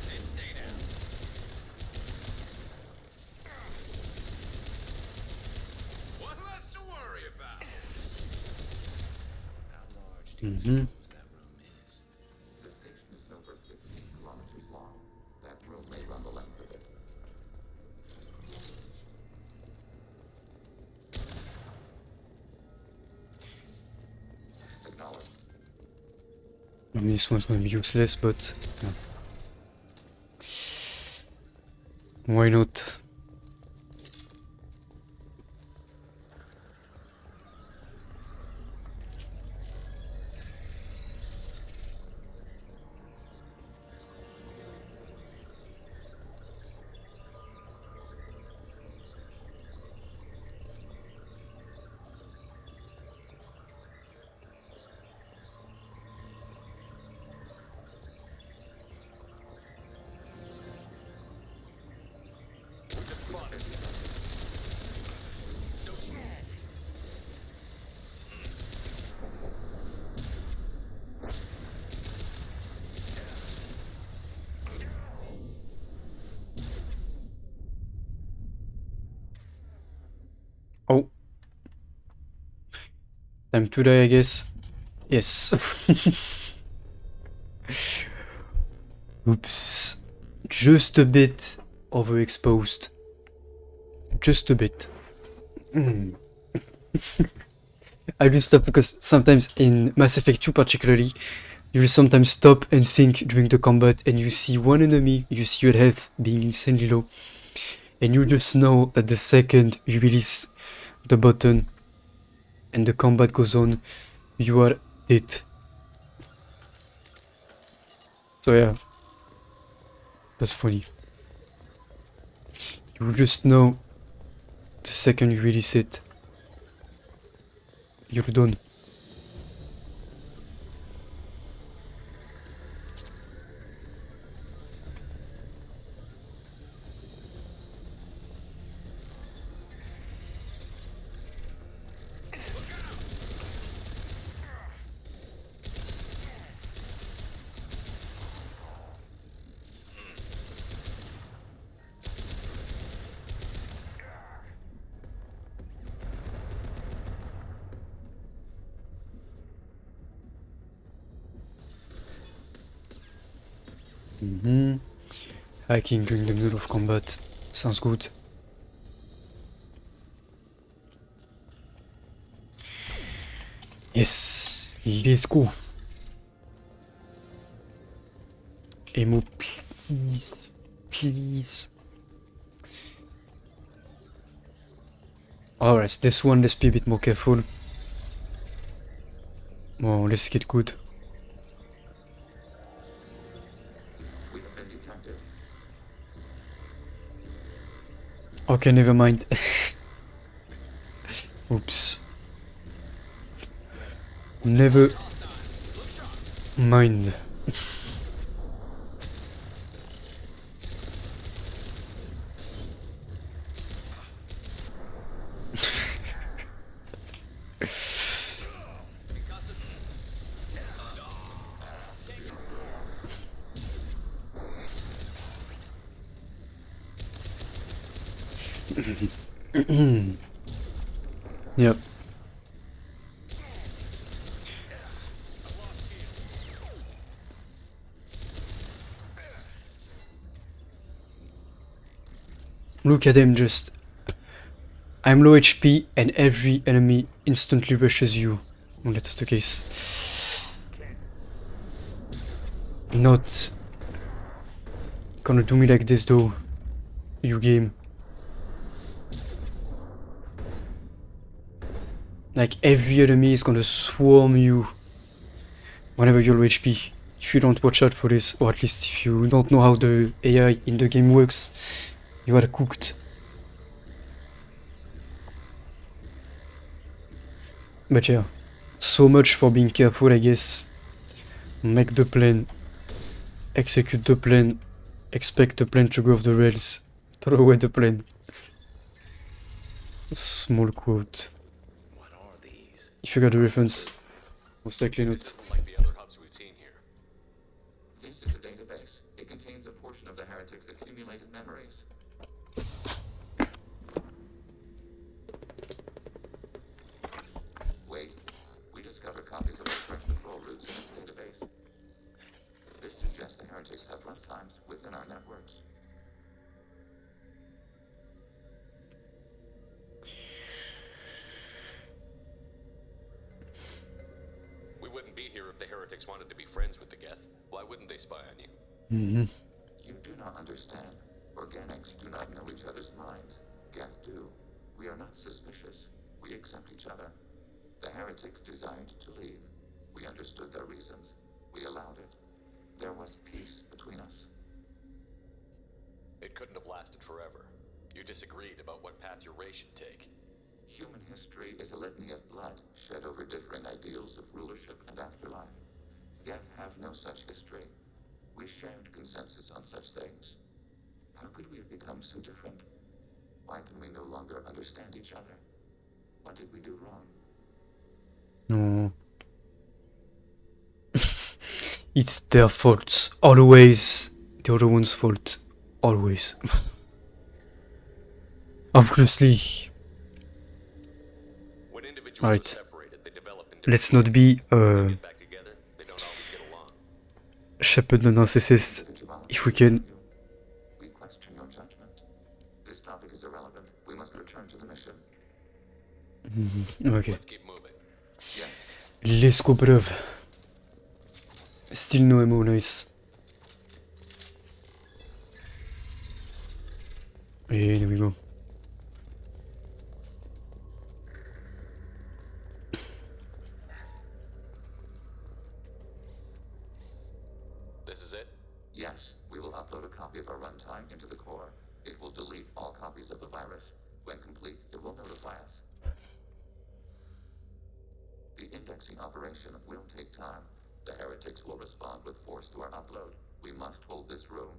Hey, stay down. What less to worry about? How large do Mhm. that room is? The station is over 15 kilometers long. That room may run the length of it. Acknowledged. And this one's gonna be useless, but yeah. Why not? Oh. Time to die, I guess. Yes. Oops. Just a bit overexposed. Just a bit. I will stop because sometimes in Mass Effect 2 particularly, you will sometimes stop and think during the combat and you see one enemy, you see your health being insanely low, and you just know that the second you release the button and the combat goes on, you are dead. So yeah, that's funny. You just know the second you release it, you're done. Hacking during the middle of combat. Sounds good. Yes, let's go. Emo, please. Please. Alright, this one, let's be a bit more careful. Oh, let's get good. We have been detected. Okay, never mind. Oops. Never mind. Yep. Look at him just. I'm low HP and every enemy instantly rushes you. Well, that's the case. Not gonna do me like this though, you game. Like every enemy is gonna swarm you whenever you're low HP. If you don't watch out for this, or at least if you don't know how the AI in the game works, you are cooked. But yeah, so much for being careful, I guess. Make the plan, execute the plan, expect the plan to go off the rails, throw away the plan. Small quote. What are these? If you got the reference, Most likely not. This isn't like the other hubs we've seen here. This is a database. It contains a portion of the heretic's accumulated memories. Wait, we discovered copies of the current control routes in this database. This suggests the heretics have runtimes within our networks. We wouldn't be here if the heretics wanted to be friends with the Geth. Why wouldn't they spy on you? You do not understand. Organics do not know each other's minds. Geth do. We are not suspicious. We accept each other. The heretics desired to leave. We understood their reasons. We allowed it. There was peace between us. It couldn't have lasted forever. You disagreed about what path your race should take. Human history is a litany of blood shed over differing ideals of rulership and afterlife. Geth have no such history. We shared consensus on such things. How could we have become so different? Why can we no longer understand each other? What did we do wrong? No. It's their fault. Always. The other one's fault. Always. Obviously. When individuals Right. are separated, they develop Let's not be get back together, they don't always get along. Shepard the narcissist if we can. We question your judgment. This topic is irrelevant. We must return to the mission. Okay. Let's keep moving. Yes. Let's go, bruv. Still no ammo, nice. Yeah, there we go. This is it? Yes, we will upload a copy of our runtime into the core. It will delete all copies of the virus. When complete, it will notify us. The indexing operation will take time. The heretics will respond with force to our upload. We must hold this room.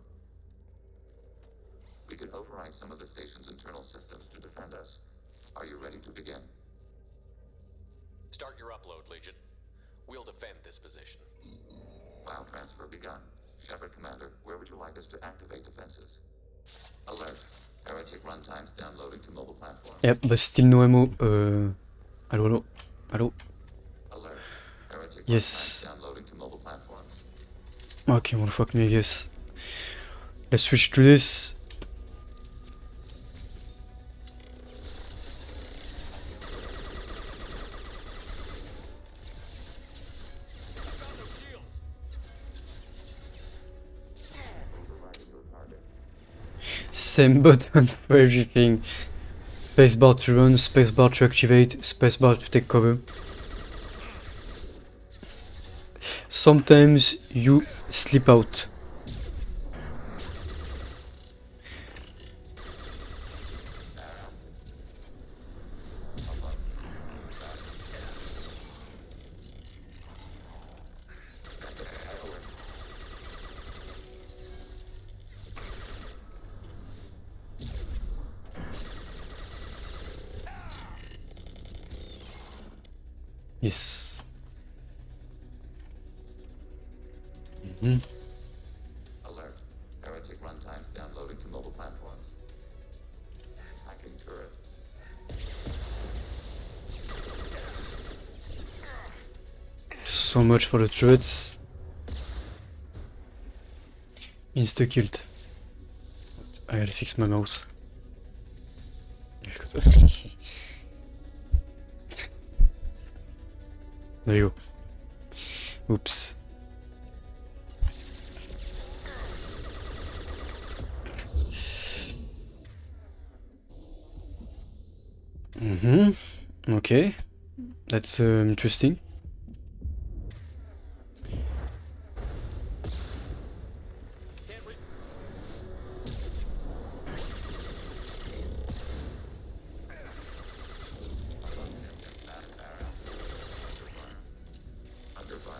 We can override some of the station's internal systems to defend us. Are you ready to begin? Start your upload, Legion. We'll defend this position. File transfer begun. Shepard Commander, where would you like us to activate defenses? Alert. Heretic runtimes downloading to mobile platforms. Yep, but still no ammo. Hello. Alert. Heretic Yes. runtimes downloading to mobile platforms. Okay, well, fuck me, I guess. Let's switch to this. Same button for everything. Spacebar to run, spacebar to activate, spacebar to take cover. Sometimes you slip out. Yes. Alert. Heretic runtimes downloading to mobile platforms. Hacking turret. So much for the turrets. Insta killed. I gotta fix my mouse. There you go. Oops. Okay. That's interesting. Under fire.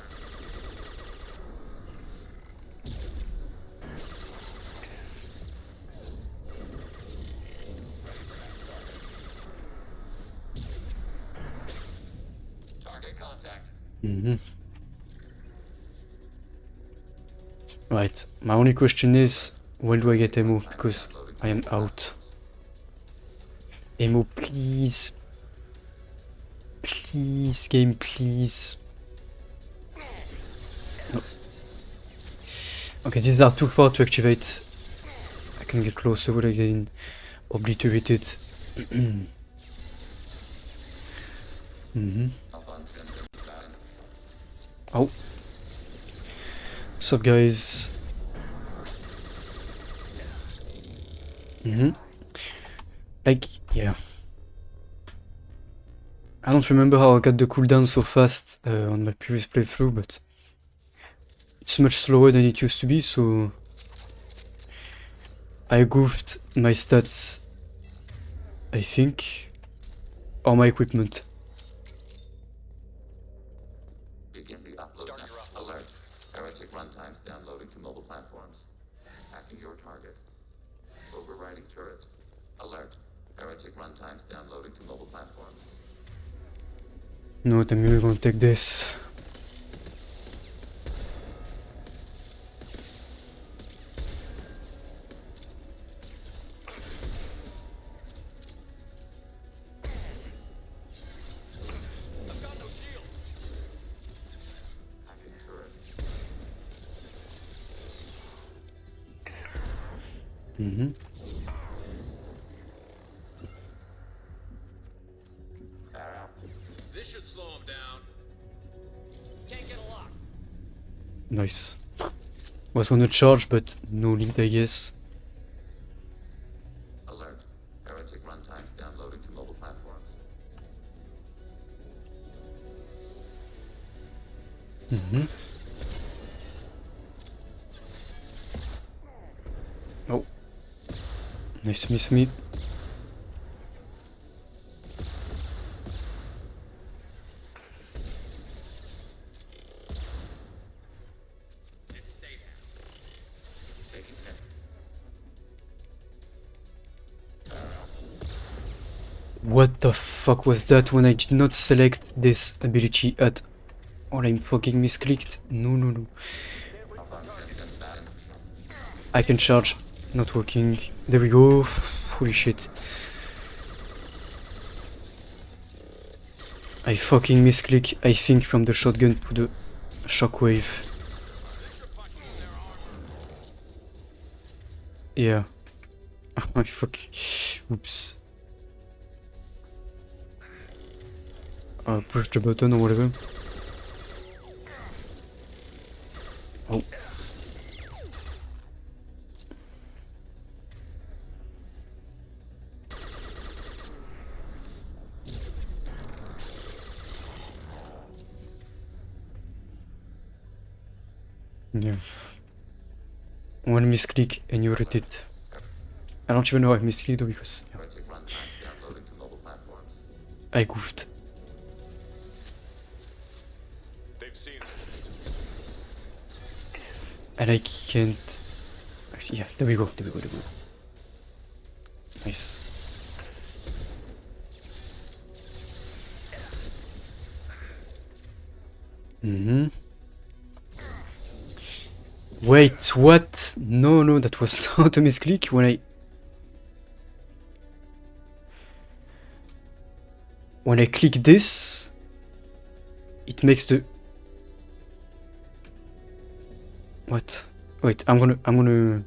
Target contact. Right, my only question is, when do I get ammo? Because I am out. Ammo, please. Please, game, please. No. Okay, these are too far to activate. I can get closer without getting obliterated. Oh. What's up, guys? Like, yeah. I don't remember how I got the cooldown so fast on my previous playthrough, but it's much slower than it used to be, so I goofed my stats, I think, or my equipment. Begin the upload now. Alert. Heretic runtimes downloading to mobile platforms. Hacking your target. Overriding turret. Alert. Heretic runtimes downloading to mobile platforms. No, I'm really gonna take this. Hacking turret. This should slow him down. Can't get a lock. Nice. Was gonna charge, but no lead, I guess. Alert. Heretic runtimes downloading to mobile platforms. Oh. Nice miss me. Taking hit. What the fuck was that when I did not select this ability at all? I'm fucking misclicked. No. I can charge. Not working. There we go. Holy shit. I fucking misclick, I think, from the shotgun to the shockwave. Yeah. I fuck. Oops. Push the button or whatever. Oh. Yeah. One misclick and you're at it. I don't even know I misclicked though because Heretic runtimes downloading to mobile platforms. I goofed. They've seen it. And I can't... Actually, yeah, there we go. Nice. Wait, what? No, that was not a misclick when I click this, it makes the... What? Wait, I'm gonna...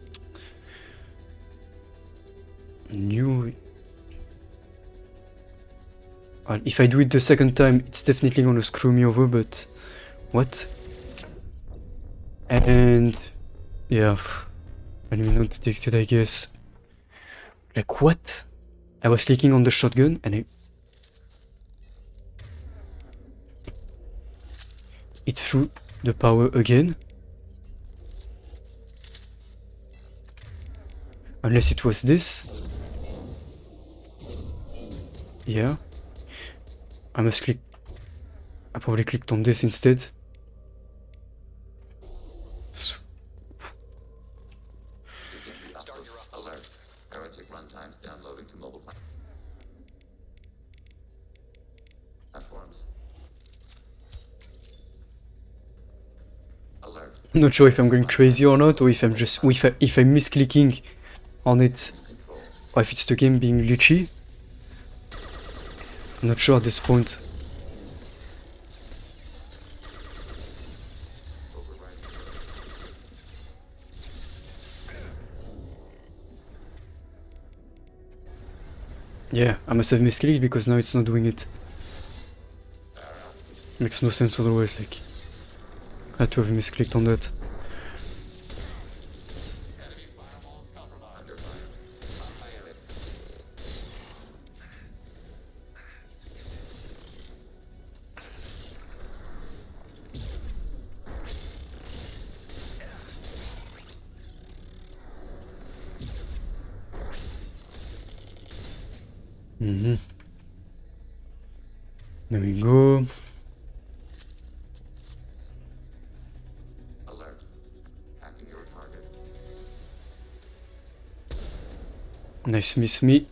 New... If I do it the second time, it's definitely gonna screw me over, but... What? And... Yeah... Enemy not detected, I guess. Like, what? I was clicking on the shotgun, and it threw the power again. Unless it was this. Yeah. I must click... I probably clicked on this instead. Alert. Heretic runtimes downloading to mobile platforms. I'm not sure if I'm going crazy or not, or if I'm just if I'm misclicking on it, or if it's the game being glitchy. I'm not sure at this point. Yeah, I must have misclicked because now it's not doing it. Makes no sense otherwise, like, I had to have misclicked on that. There we go. Alert. Hacking your target. Nice miss me.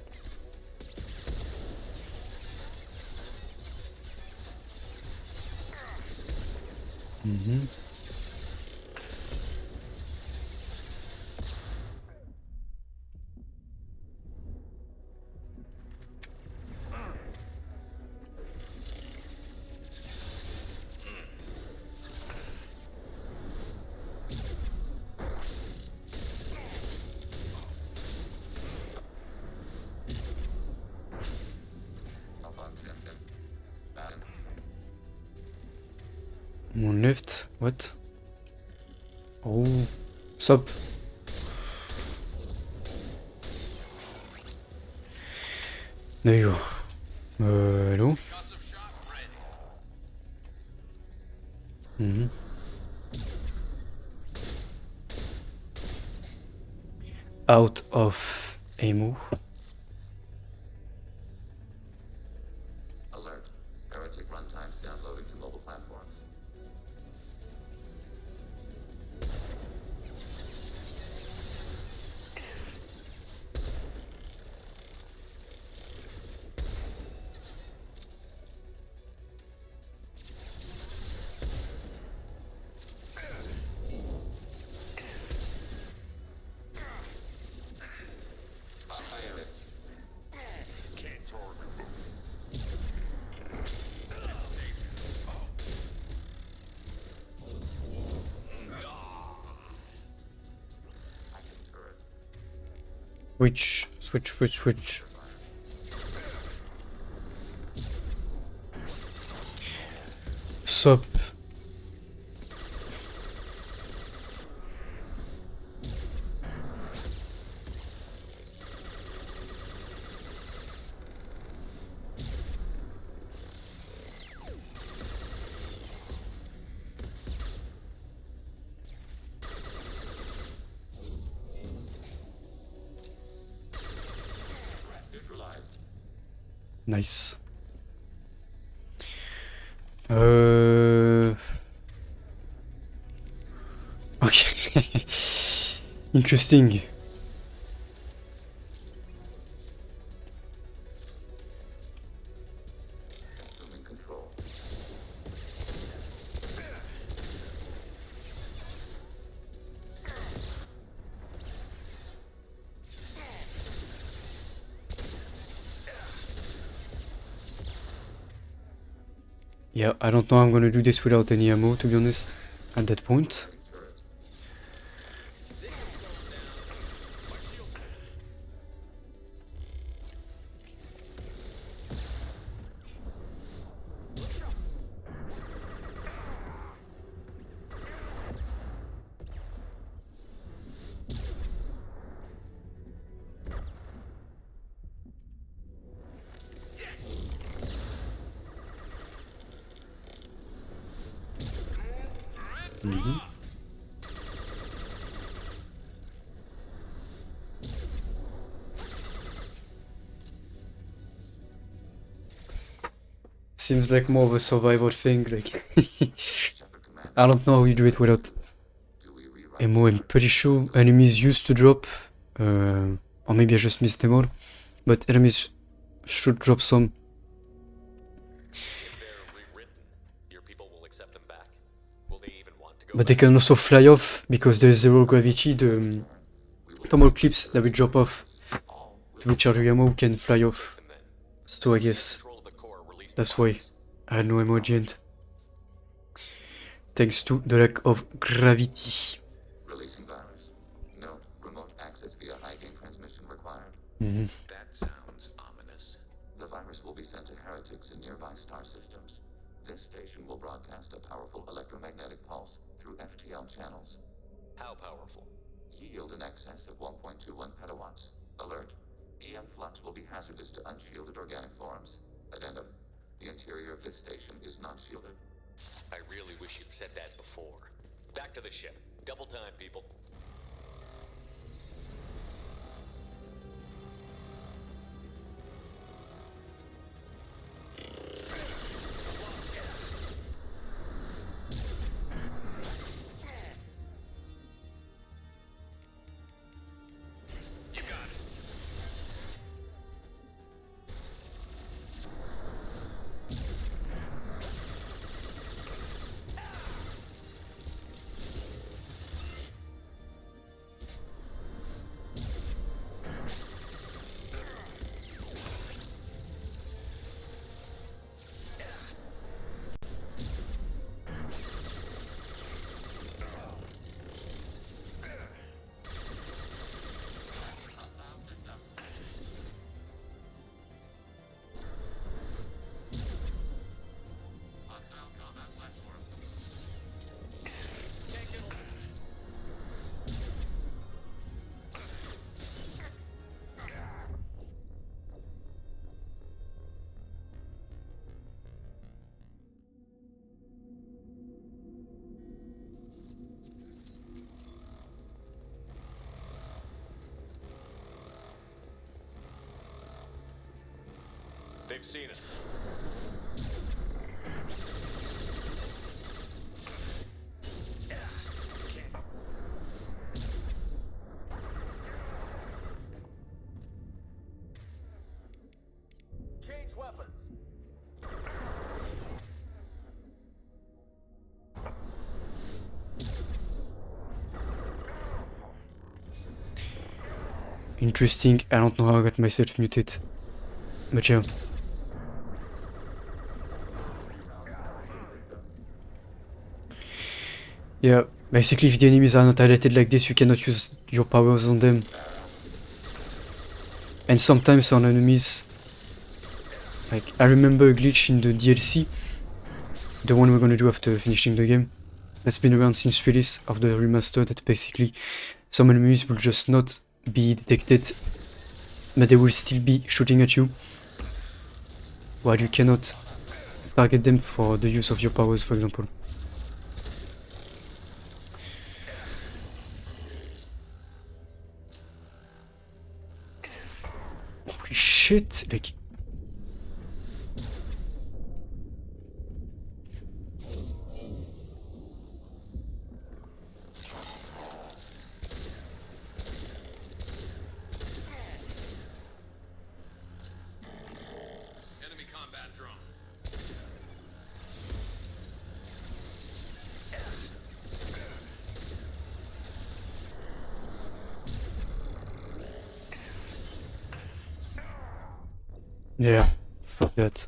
I'm on left. What? Oh, sup? There you go. Hello? Out of ammo. Alert. Heretic runtimes downloading to mobile platforms. Switch. Sup? Nice. Okay. Interesting. Assuming control. Yeah, I don't know how I'm gonna do this without any ammo, to be honest, at that point. Seems like more of a survival thing, like I don't know how you do it without ammo. I'm pretty sure enemies used to drop, or maybe I just missed them all, but enemies should drop some. If they're rewritten, your people will accept them back. Will they even want to go But they can also fly off because there's zero gravity. The thermal clips that will drop off to recharge your ammo can fly off. So I guess that's why I had no ammo at the end. Thanks to the lack of gravity. Releasing virus. No remote access via high gain transmission required. That sounds ominous. The virus will be sent to heretics in nearby star systems. This station will broadcast a powerful electromagnetic pulse through FTL channels. How powerful? Yield in excess of 1.21 petawatts. Alert. EM flux will be hazardous to unshielded organic forms. Addendum. The interior of this station is not shielded. I really wish you'd said that before. Back to the ship. Double time, people. They've seen it. Change weapons. Interesting. I don't know how I got myself muted. But yeah. Yeah, basically if the enemies are not highlighted like this, you cannot use your powers on them. And sometimes on enemies, like I remember a glitch in the DLC, the one we're gonna do after finishing the game, that's been around since release of the remaster, that basically some enemies will just not be detected, but they will still be shooting at you, while you cannot target them for the use of your powers, for example. Holy shit, like... Enemy combat drone. Yeah, fuck that.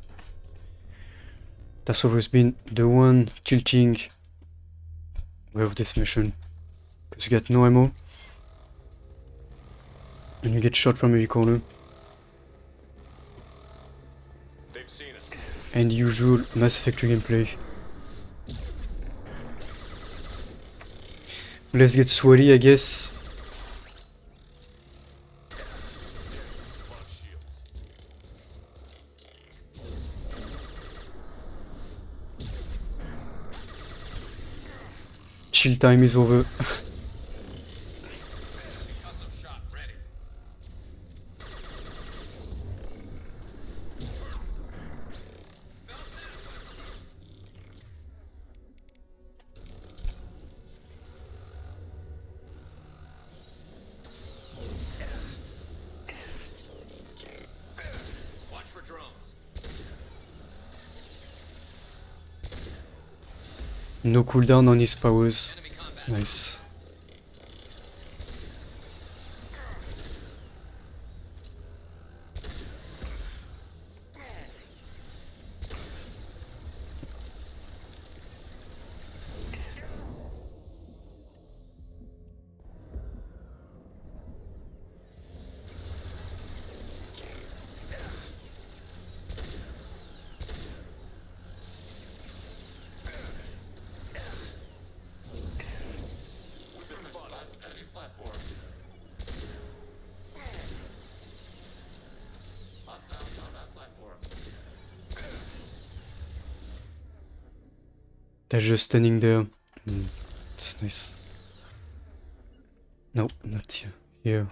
That's always been the one tilting way of this mission. Because you get no ammo. And you get shot from every corner. They've seen it. And usual Mass Effect 2 gameplay. Let's get sweaty, I guess. Chill time is over. Watch for drones. No cooldown on his powers. Nice. They're just standing there. It's nice. No, not here. Here.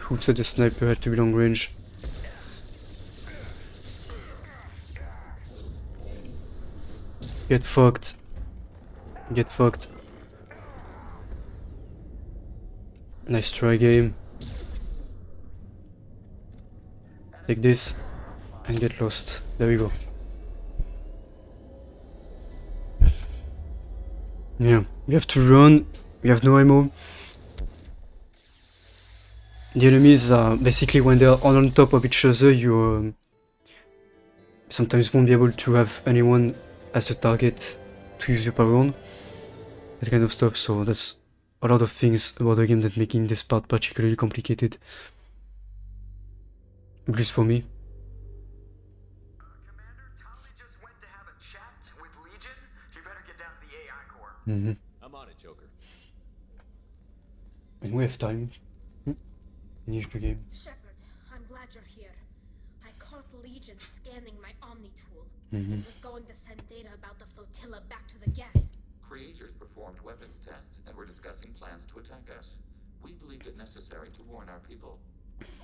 Who said the sniper had to be long range? Get fucked. Get fucked. Nice try, game. Take this and get lost. There we go. Yeah, we have to run. We have no ammo. The enemies are basically when they are all on top of each other, you sometimes won't be able to have anyone as a target to use your power on. That kind of stuff, so that's a lot of things about the game that making this part particularly complicated. At least for me. Commander, Tali just went to have a chat with Legion. You better get down to the AI core. I'm on it, Joker. And we have time. Finish the game. Shepard, I'm glad you're here. I caught Legion scanning my Omni tool. Mhm. It was going to send data about the flotilla back to the Geth. Creators performed weapons tests and were discussing plans to attack us. We believed it necessary to warn our people.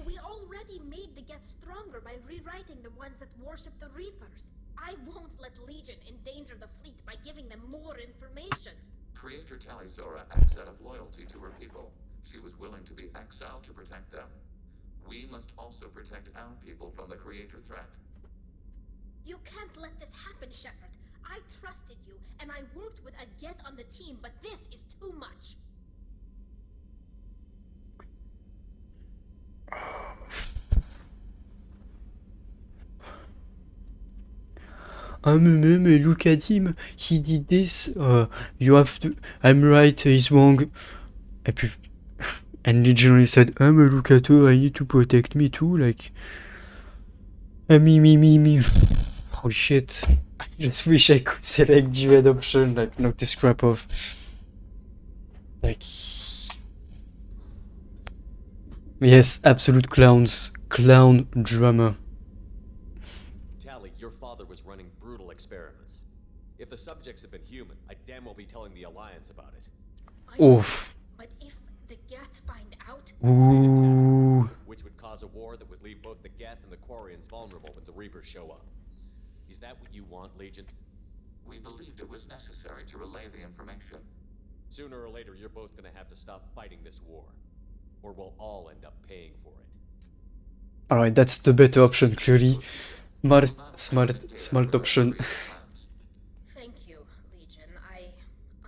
We already made the Geth stronger by rewriting the ones that worship the Reapers. I won't let Legion endanger the fleet by giving them more information. Creator Talisora acts out of loyalty to her people. She was willing to be exiled to protect them. We must also protect our people from the Creator threat. You can't let this happen, Shepard. I trusted you, and I worked with a Geth on the team, but this is too much. Look at him, he did this, you have to, I'm right, he's wrong. And Legion said, look at her, I need to protect me too, like, me. Holy shit, I just wish I could select the red option, like, not to scrap off. Like, yes, absolute clowns, clown drama. Tali, your father was running brutal experiments. If the subjects had been human, I'd damn well be telling the Alliance about it. Oof. But if the Geth find out, Ooh. Which would cause a war that would leave both the Geth and the Quarians vulnerable when the Reapers show up. Is that what you want, Legion? We believed it was necessary to relay the information. Sooner or later, you're both gonna have to stop fighting this war. Or we'll all end up paying for it. Alright, that's the better option, clearly. Smart option. thank you, Legion. I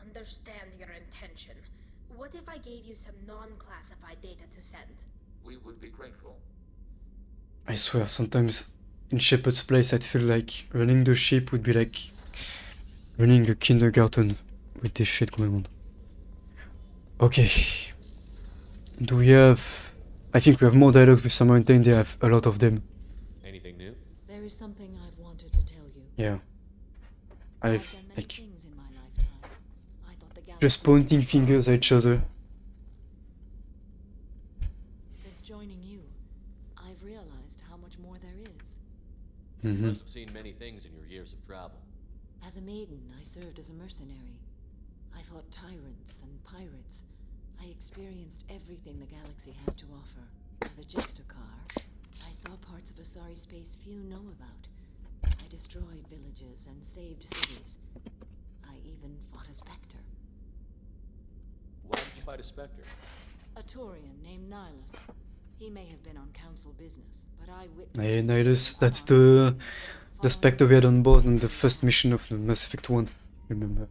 understand your intention. What if I gave you some non-classified data to send? We would be grateful. I swear, sometimes in Shepard's place, I'd feel like running the ship would be like running a kindergarten with this shit going on. Okay. Do we have... I think we have more dialogues with Samaritan, they have a lot of them. Anything new? There is something I've wanted to tell you. Yeah. I've I've, done many like, things in my lifetime. I thought the just galaxy- pointing fingers at each other. Since joining you, I've realized how much more there is. You must have seen many things in your years of travel. As a maiden, I served as a mercenary. I fought tyrants and pirates. I experienced everything the galaxy has to offer. As a Justicar, I saw parts of Asari space few know about. I destroyed villages and saved cities. I even fought a Spectre. Why did you fight a Spectre? A Turian named Nihilus. He may have been on council business, but I witnessed... Hey, Nihilus, that's the Spectre we had on board on the first mission of the Mass Effect 1, remember?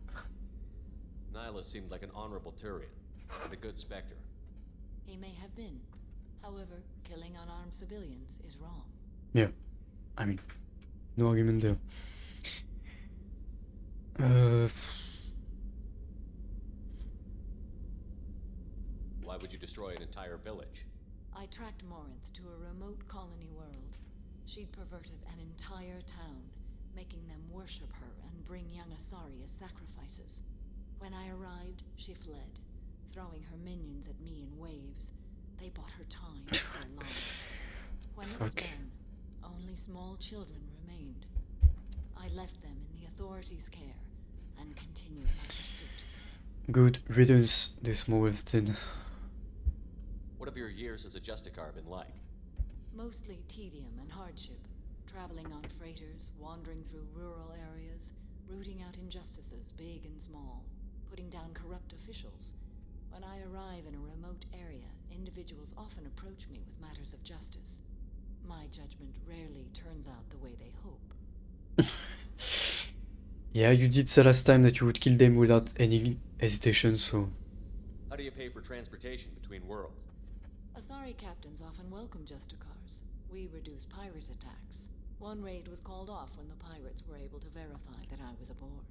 Nihilus seemed like an honorable Turian, and a good Spectre. He may have been. However, killing unarmed civilians is wrong. Yeah, I mean, no argument there. Why would you destroy an entire village? I tracked Morinth to a remote colony world. She'd perverted an entire town, making them worship her and bring young Asari as sacrifices. When I arrived, she fled, throwing her minions at me in waves. They bought her time with their lives. When it was done, only small children remained. I left them in the authorities' care and continued my pursuit. Good riddance, this Morinth then. What have your years as a Justicar been like? Mostly tedium and hardship. Traveling on freighters, wandering through rural areas, rooting out injustices big and small, putting down corrupt officials. When I arrive in a remote area, individuals often approach me with matters of justice. My judgment rarely turns out the way they hope. Yeah, you did say last time that you would kill them without any hesitation, so... How do you pay for transportation between worlds? Asari captains often welcome Justicars. We reduce pirate attacks. One raid was called off when the pirates were able to verify that I was aboard.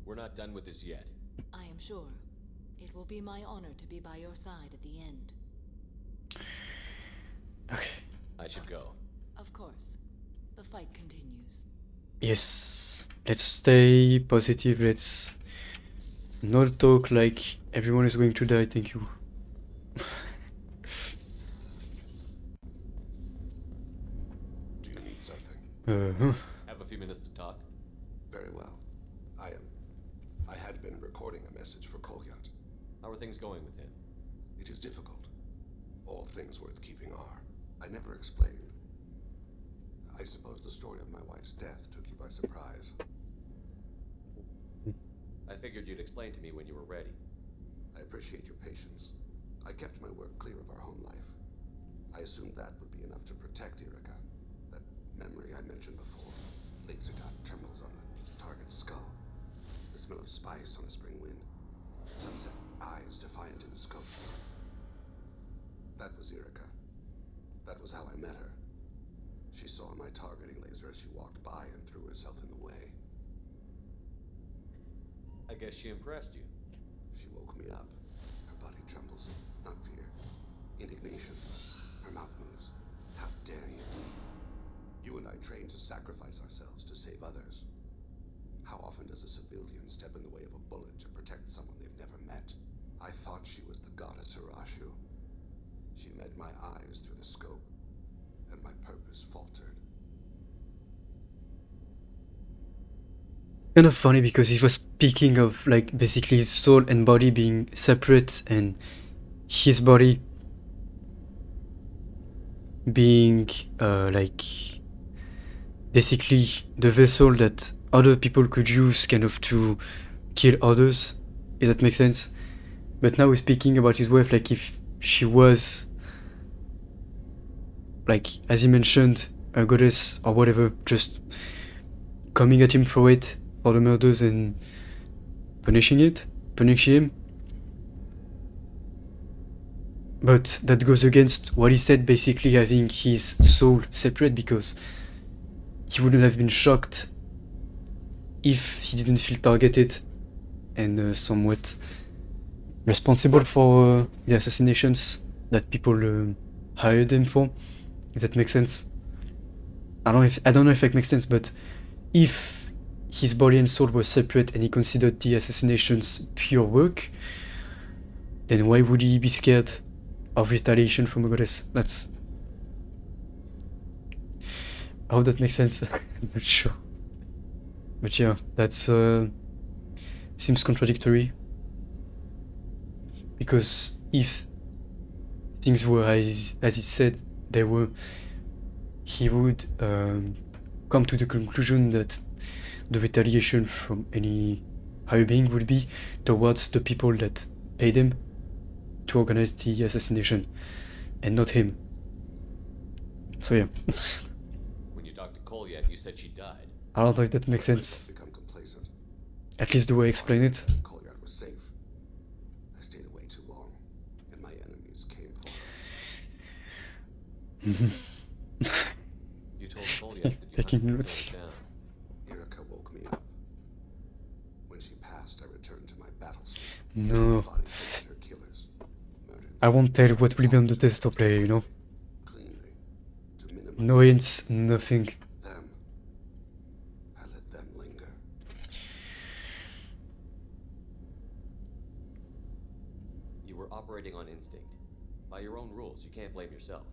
We're not done with this yet. I am sure. It will be my honor to be by your side at the end. Okay. I should go. Of course. The fight continues. Yes. Let's stay positive, let's not talk like everyone is going to die, thank you. Do you need something? Have a few minutes to talk? Very well. I had been recording a message for Kolyat. How are things going with him? It is difficult. All things worth keeping are. I never explained. I suppose the story of my wife's death took you by surprise. I figured you'd explain to me when you were ready. I appreciate your patience. I kept my work clear of our home life. I assumed that would be enough to protect Erica. That memory I mentioned before. Laser dot trembles on the target's skull. The smell of spice on a spring wind. Sunset eyes defiant in the scope. That was Erica. That was how I met her. She saw my targeting laser as she walked by and threw herself in the way. I guess she impressed you. She woke me up. Her body trembles. Not fear. Indignation. Her mouth moves. How dare you? You and I trained to sacrifice ourselves to save others. How often does a civilian step in the way of a bullet to protect someone they've never met? I thought she was the goddess Hirashu. She met my eyes through the scope, and my purpose faltered. Kind of funny because he was speaking of like basically his soul and body being separate and his body being like basically the vessel that other people could use kind of to kill others, if that makes sense. But now we're speaking about his wife like if she was like, as he mentioned, a goddess or whatever, just coming at him for it, for the murders and punishing him. But that goes against what he said, basically having his soul separate, because he wouldn't have been shocked if he didn't feel targeted and somewhat responsible for the assassinations that people hired him for, if that makes sense. I don't know if it makes sense, but if his body and soul were separate and he considered the assassinations pure work, then why would he be scared of retaliation from a goddess? How that makes sense? I'm not sure. But yeah, that's seems contradictory. Because if things were as it said they were, he would come to the conclusion that the retaliation from any higher being would be towards the people that paid him to organize the assassination, and not him. So yeah. When you talked to Kolyev, you said she died. I don't know if that makes sense. At least the way I explain it. Kolyat was safe. I stayed away too long, and my enemies came for Mhm. You told Kolyev that you Taking hunted notes. her down. Erica woke me up. When she passed, I returned to my battles. No. Body of her killers. I won't tell what will be on the test to play, you know? Cleanly. To minimize No hints, nothing. them. I let them linger. You were operating on instinct. By your own rules, you can't blame yourself.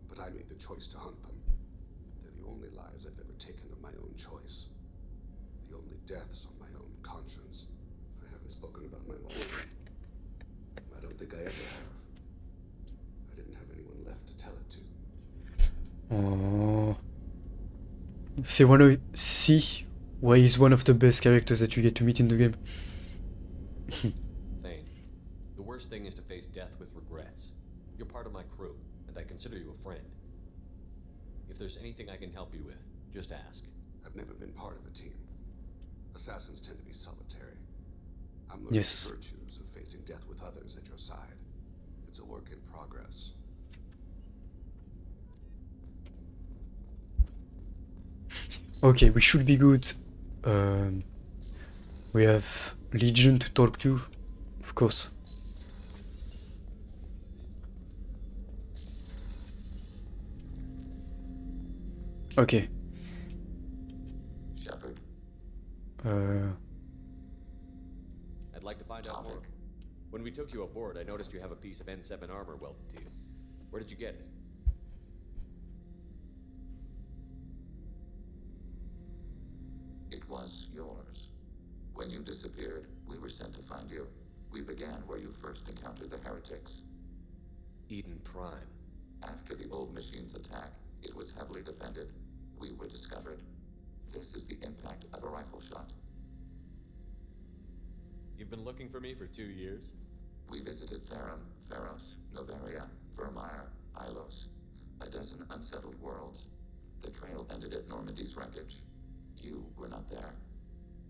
But I made the choice to hunt them. They're the only lives I've ever taken of my own choice. The only deaths on my own conscience. I haven't spoken about my mom. I don't think I ever have. I didn't have anyone left to tell it to. Oh. See why he's one of the best characters that you get to meet in the game. Thane, the worst thing is to face death with regrets. You're part of my crew, and I consider you a friend. If there's anything I can help you with, just ask. I've never been part of a team. Assassins tend to be solitary. I'm learning Yes. the virtues of facing death with others at your side. It's a work in progress. Okay, we should be good. We have Legion to talk to, of course. Okay. Shepard, I'd like to find out more. Topic. When we took you aboard, I noticed you have a piece of N7 armor welded to you. Where did you get it? it was yours. When you disappeared, we were sent to find you. We began where you first encountered the heretics. Eden Prime. After the old machine's attack, it was heavily defended. We were discovered. This is the impact of a rifle shot. You've been looking for me for 2 years? We visited Therum, Theros, Noveria, Vermeer, Ilos. A dozen unsettled worlds. The trail ended at Normandy's wreckage. You were not there.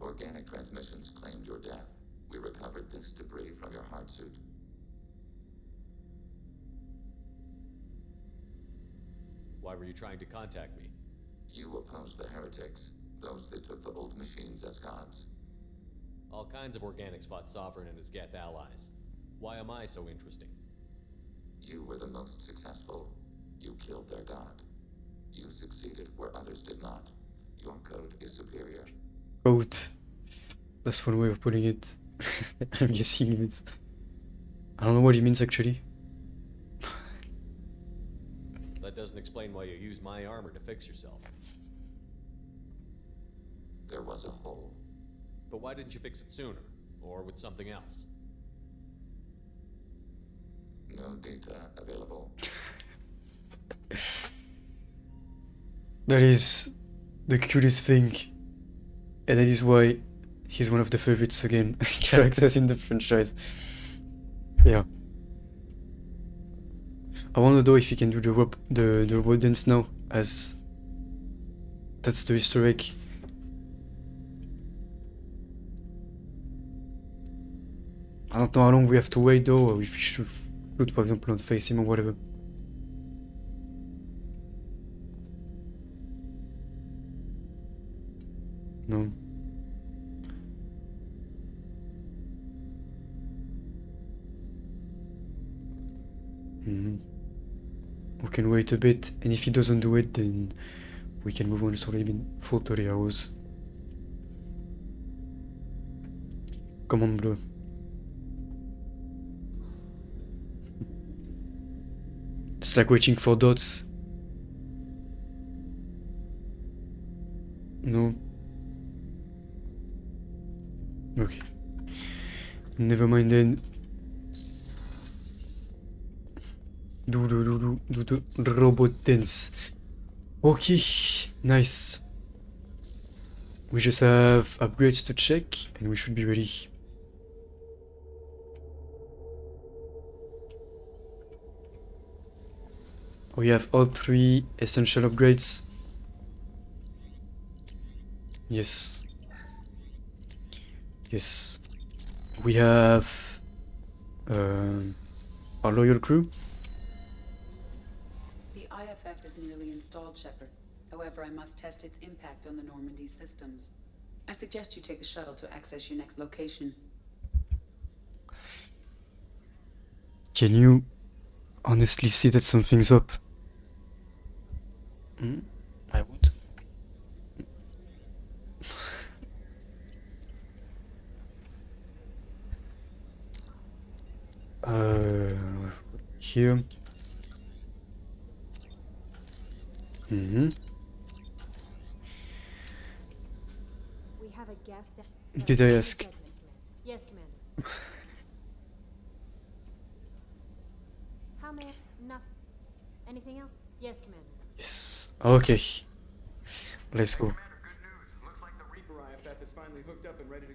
Organic transmissions claimed your death. We recovered this debris from your hard suit. Why were you trying to contact me? You opposed the heretics, those that took the old machines as gods. All kinds of organics fought Sovereign and his Geth allies. Why am I so interesting? You were the most successful. You killed their god. You succeeded where others did not. Your code is superior. Code. That's one way of putting it. I'm guessing he means. I don't know what he means actually. That doesn't explain why you used my armor to fix yourself. There was a hole. But why didn't you fix it sooner? Or with something else? No data available. That is the cutest thing. And that is why he's one of the favorites again characters in the franchise. Yeah. I wanna know if he can do the robot dance now, as that's the Easter egg. I don't know how long we have to wait though, or if we should shoot, for example, on face him or whatever. No. We can wait a bit, and if he doesn't do it, then we can move on. It's already been 40 hours. Command bleu. It's like waiting for dots. Never mind then. Do the robot dance. Okay, nice. We just have upgrades to check and we should be ready. We have all 3 essential upgrades. Yes. Yes. We have our loyal crew. The IFF is nearly installed, Shepard. However, I must test its impact on the Normandy systems. I suggest you take the shuttle to access your next location. Can you honestly see that something's up? I would. Here. We have a guest. Did I ask? Yes, Commander. How may nothing? Anything else? Yes, Commander. Yes. Okay. Let's go.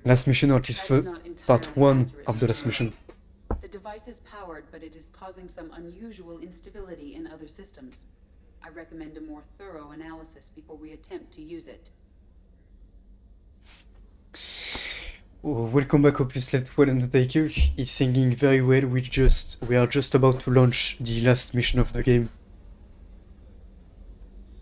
Last mission, or at least part 1 of the last mission. The device is powered, but it is causing some unusual instability in other systems. I recommend a more thorough analysis before we attempt to use it. Oh, welcome back, Opus Left 1 Undertaker. It's singing very well. We are just about to launch the last mission of the game.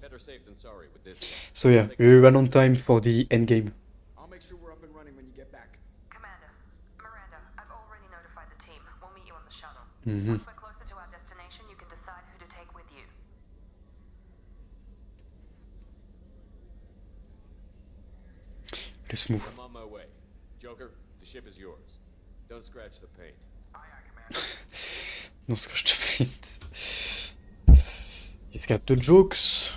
Better safe than sorry with this. So yeah, we run on time for the end game. I'll make sure we're up and running when you get back. Commander, Miranda, I've already notified the team. We'll meet you on the shuttle. Mm-hmm. Once we're closer to our destination, you can decide who to take with you. Let's move. I'm on my way. Joker, the ship is yours. Don't scratch the paint. Don't scratch the paint. He's got the jokes.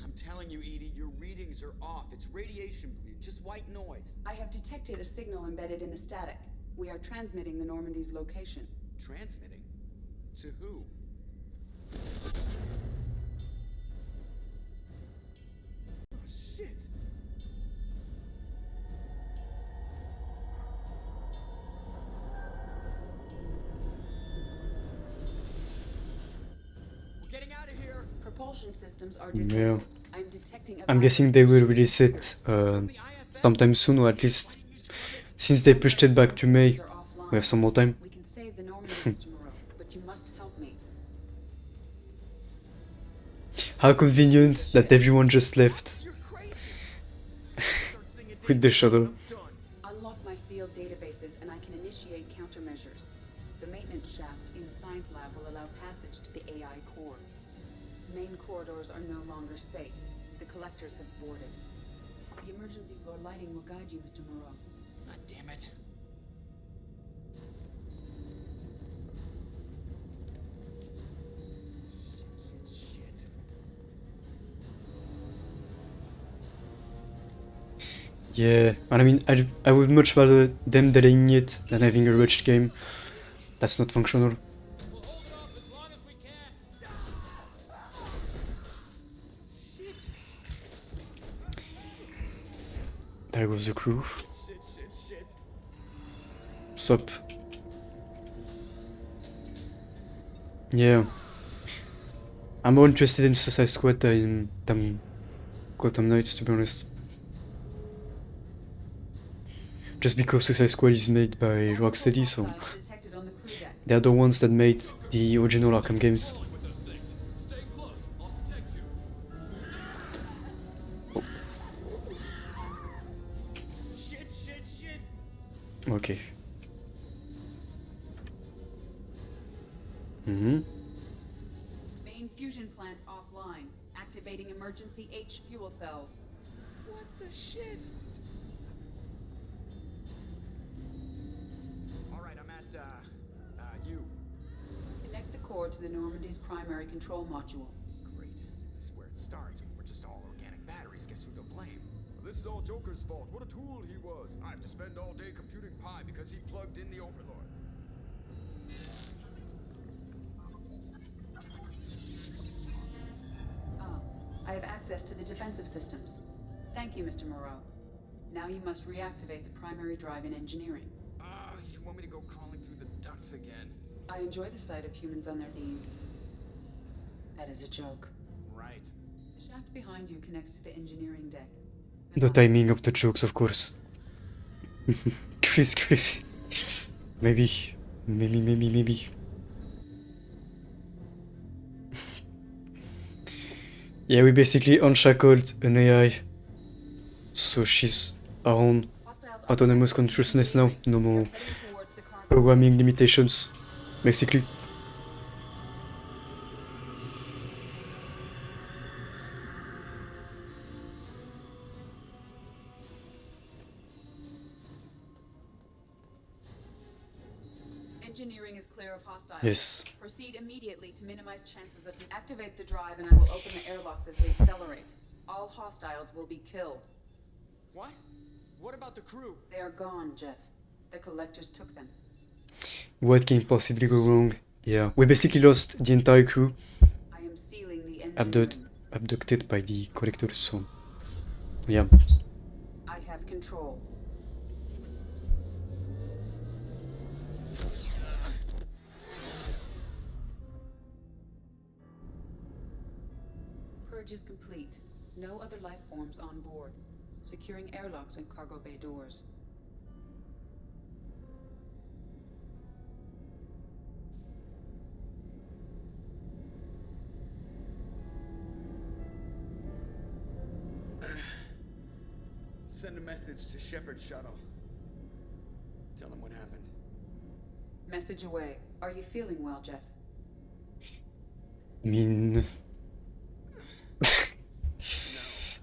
I'm telling you, Edie, your readings are off. It's radiation bleed, just white noise. I have detected a signal embedded in the static. We are transmitting the Normandy's location. Transmitting? To who? Oh, shit. We're getting out of here. Propulsion systems are Yeah. disabled. I'm detecting a I'm virus guessing they will infection. release it sometime soon, or at least since they pushed it back to May, we have some more time. We can save the Normandy, Mr. Moreau, but you must help me. How convenient that everyone just left with the shuttle. Unlock my sealed databases and I can initiate countermeasures. The maintenance shaft in the science lab will allow passage to the AI core. Main corridors are no longer safe. The collectors have boarded. The emergency floor lighting will guide you, Mr. Moreau. God damn it. Shit. Yeah, and I mean, I would much rather them delaying it than having a rushed game that's not functional. There goes the crew. Shit. Sup? Yeah. I'm more interested in Suicide Squad than Gotham Knights, to be honest. Just because Suicide Squad is made by Rocksteady, so they're the ones that made the original Arkham games. Shit! Ok. Mhm. Main fusion plant offline. Activating emergency H fuel cells. What the shit? Alright, I'm at, you. Connect the core to the Normandy's primary control module. Great. This is where it starts. We're just all organic batteries. Guess who they'll blame? This is all Joker's fault. What a tool he was. I have to spend all day computing pi because he plugged in the Overlord. I have access to the defensive systems. Thank you, Mr. Moreau. Now you must reactivate the primary drive in engineering. You want me to go crawling through the ducts again? I enjoy the sight of humans on their knees. That is a joke. Right. The shaft behind you connects to the engineering deck. The timing of the jokes, of course. Chris. Maybe. Yeah, we basically unshackled an AI. So she's our own autonomous consciousness now. No more programming limitations, basically. Engineering is clear of hostiles. Yes. Proceed immediately to minimize chances of activate the drive and I will open the airlocks as we accelerate. All hostiles will be killed. What? What about the crew? They are gone, Jeff. The collectors took them. What can possibly go wrong? Yeah, we basically lost the entire crew. I am sealing the engine. Abducted by the collectors, so yeah. I have control. Purge is complete. No other life forms on board. Securing airlocks and cargo bay doors. Send a message to Shepard Shuttle. Tell him what happened. Message away. Are you feeling well, Jeff? I mean...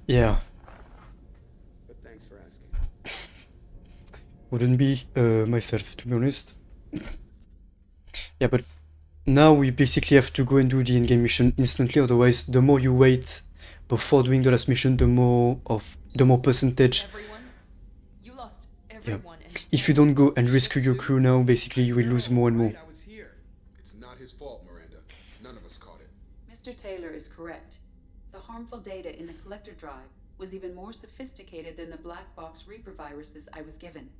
yeah. But thanks for asking. Wouldn't be myself, to be honest. Yeah, but now we basically have to go and do the in-game mission instantly, otherwise the more you wait before doing the last mission, the more percentage. You lost everyone. Yeah. If you don't go and rescue your crew now, basically you will lose more and more. I was here. It's not his fault, Miranda. None of us caught it. Mr. Taylor is correct. The harmful data in the collector drive was even more sophisticated than the black box Reaper viruses I was given.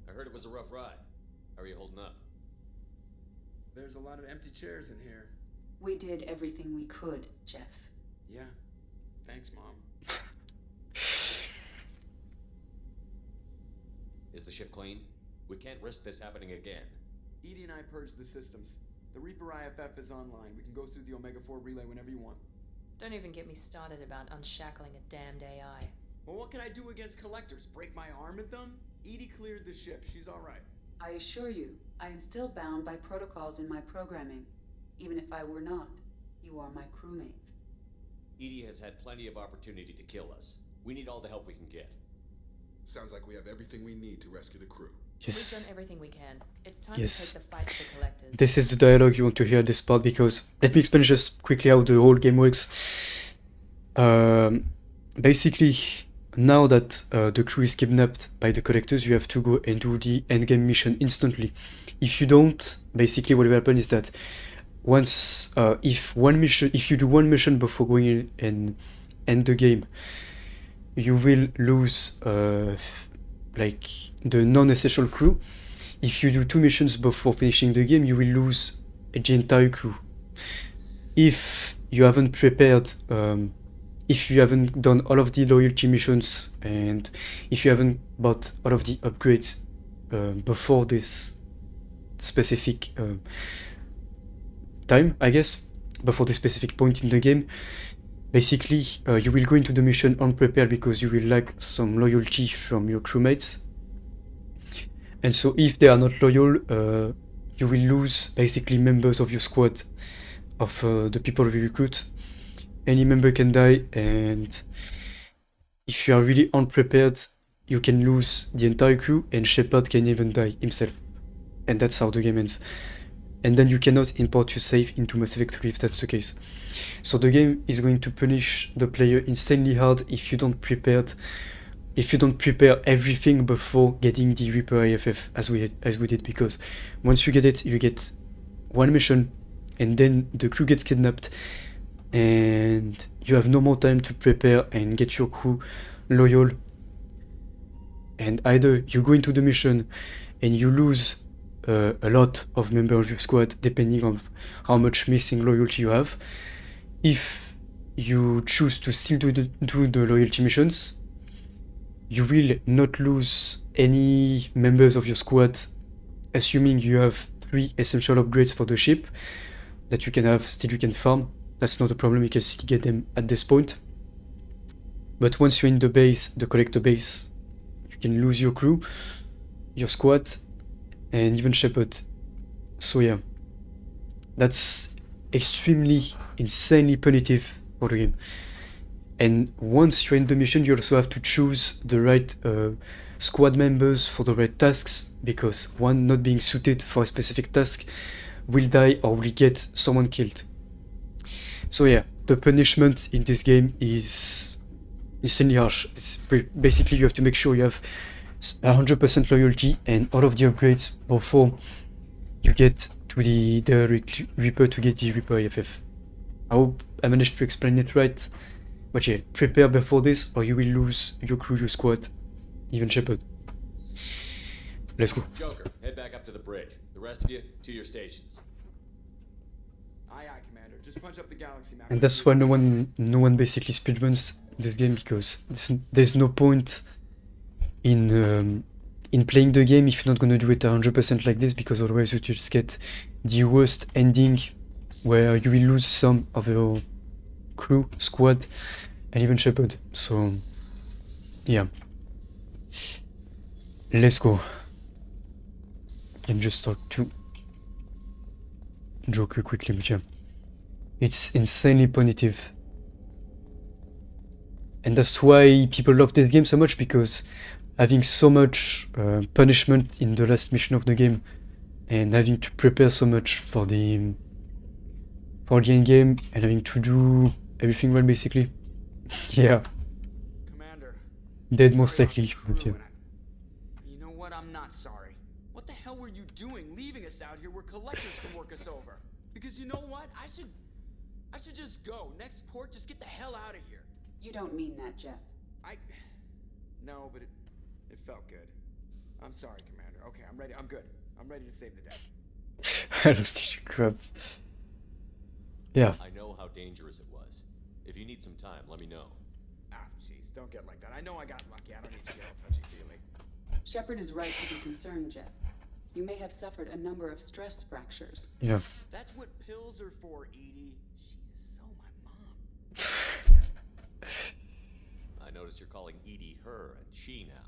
I heard it was a rough ride. How are you holding up? There's a lot of empty chairs in here. We did everything we could, Jeff. Yeah. Thanks, Mom. Is the ship clean? We can't risk this happening again. EDI and I purged the systems. The Reaper IFF is online. We can go through the Omega-4 relay whenever you want. Don't even get me started about unshackling a damned AI. Well, what can I do against collectors? Break my arm at them? EDI cleared the ship. She's alright. I assure you, I am still bound by protocols in my programming. Even if I were not, you are my crewmates. EDI has had plenty of opportunity to kill us. We need all the help we can get. Sounds like we have everything we need to rescue the crew. Yes. We've done everything we can. It's time Yes. to take the fight to the collectors. This is the dialogue you want to hear at this part, because let me explain just quickly how the whole game works. Basically, now that the crew is kidnapped by the collectors, you have to go and do the endgame mission instantly. If you don't, basically what will happen is that once, if you do one mission before going in and end the game, you will lose like the non-essential crew. If you do 2 missions before finishing the game, you will lose the entire crew. If you haven't prepared, if you haven't done all of the loyalty missions, and if you haven't bought all of the upgrades before this specific time, I guess, before the specific point in the game. Basically, you will go into the mission unprepared because you will lack some loyalty from your crewmates. And so if they are not loyal, you will lose basically members of your squad, of the people you recruit. Any member can die, and if you are really unprepared, you can lose the entire crew, and Shepard can even die himself. And that's how the game ends. And then you cannot import your save into Mass Effect 3 if that's the case. So the game is going to punish the player insanely hard if you don't prepare everything before getting the Reaper IFF as we did, because once you get it, you get one mission, and then the crew gets kidnapped, and you have no more time to prepare and get your crew loyal. And either you go into the mission and you lose a lot of members of your squad depending on how much missing loyalty you have. If you choose to still do the loyalty missions, you will not lose any members of your squad, assuming you have 3 essential upgrades for the ship that you can have, still you can farm. That's not a problem, you can still get them at this point. But once you're in the base, the collector base, you can lose your crew, your squad, and even Shepard. So yeah, that's extremely, insanely punitive for the game. And once you're in the mission, you also have to choose the right squad members for the right tasks, because one not being suited for a specific task will die or will get someone killed. So yeah, the punishment in this game is insanely harsh. It's basically you have to make sure you have 100% loyalty and all of the upgrades before you get to the Reaper to get the Reaper IFF. I hope I managed to explain it right. But yeah, prepare before this or you will lose your crew, your squad, even Shepard. Let's go. Joker, head back up to the bridge. The rest of you, to your stations. Aye, aye, Commander. Just punch up the galaxy map. And that's why no one basically speedruns this game, because there's no point in playing the game if you're not gonna do it 100% like this, because otherwise you just get the worst ending where you will lose some of your crew, squad, and even Shepard. So yeah, let's go. Can just talk to Joker quickly, but yeah, it's insanely punitive, and that's why people love this game so much, because having so much punishment in the last mission of the game and having to prepare so much for the end game and having to do everything well, basically. Yeah. Commander. Dead most likely, but yeah. You know what? I'm not sorry. What the hell were you doing leaving us out here where collectors can work us over? Because you know what? I should just go. Next port, just get the hell out of here. You don't mean that, Jeff. No, but it felt good. I'm sorry, Commander. Okay, I'm ready. I'm good. I'm ready to save the day. I don't think you crap. Yeah. I know how dangerous it was. If you need some time, let me know. Ah, jeez, don't get like that. I know I got lucky. I don't need to get all touchy-feely. Shepard is right to be concerned, Jeff. You may have suffered a number of stress fractures. Yeah. That's what pills are for, Edie. She is so my mom. I noticed you're calling Edie her and she now.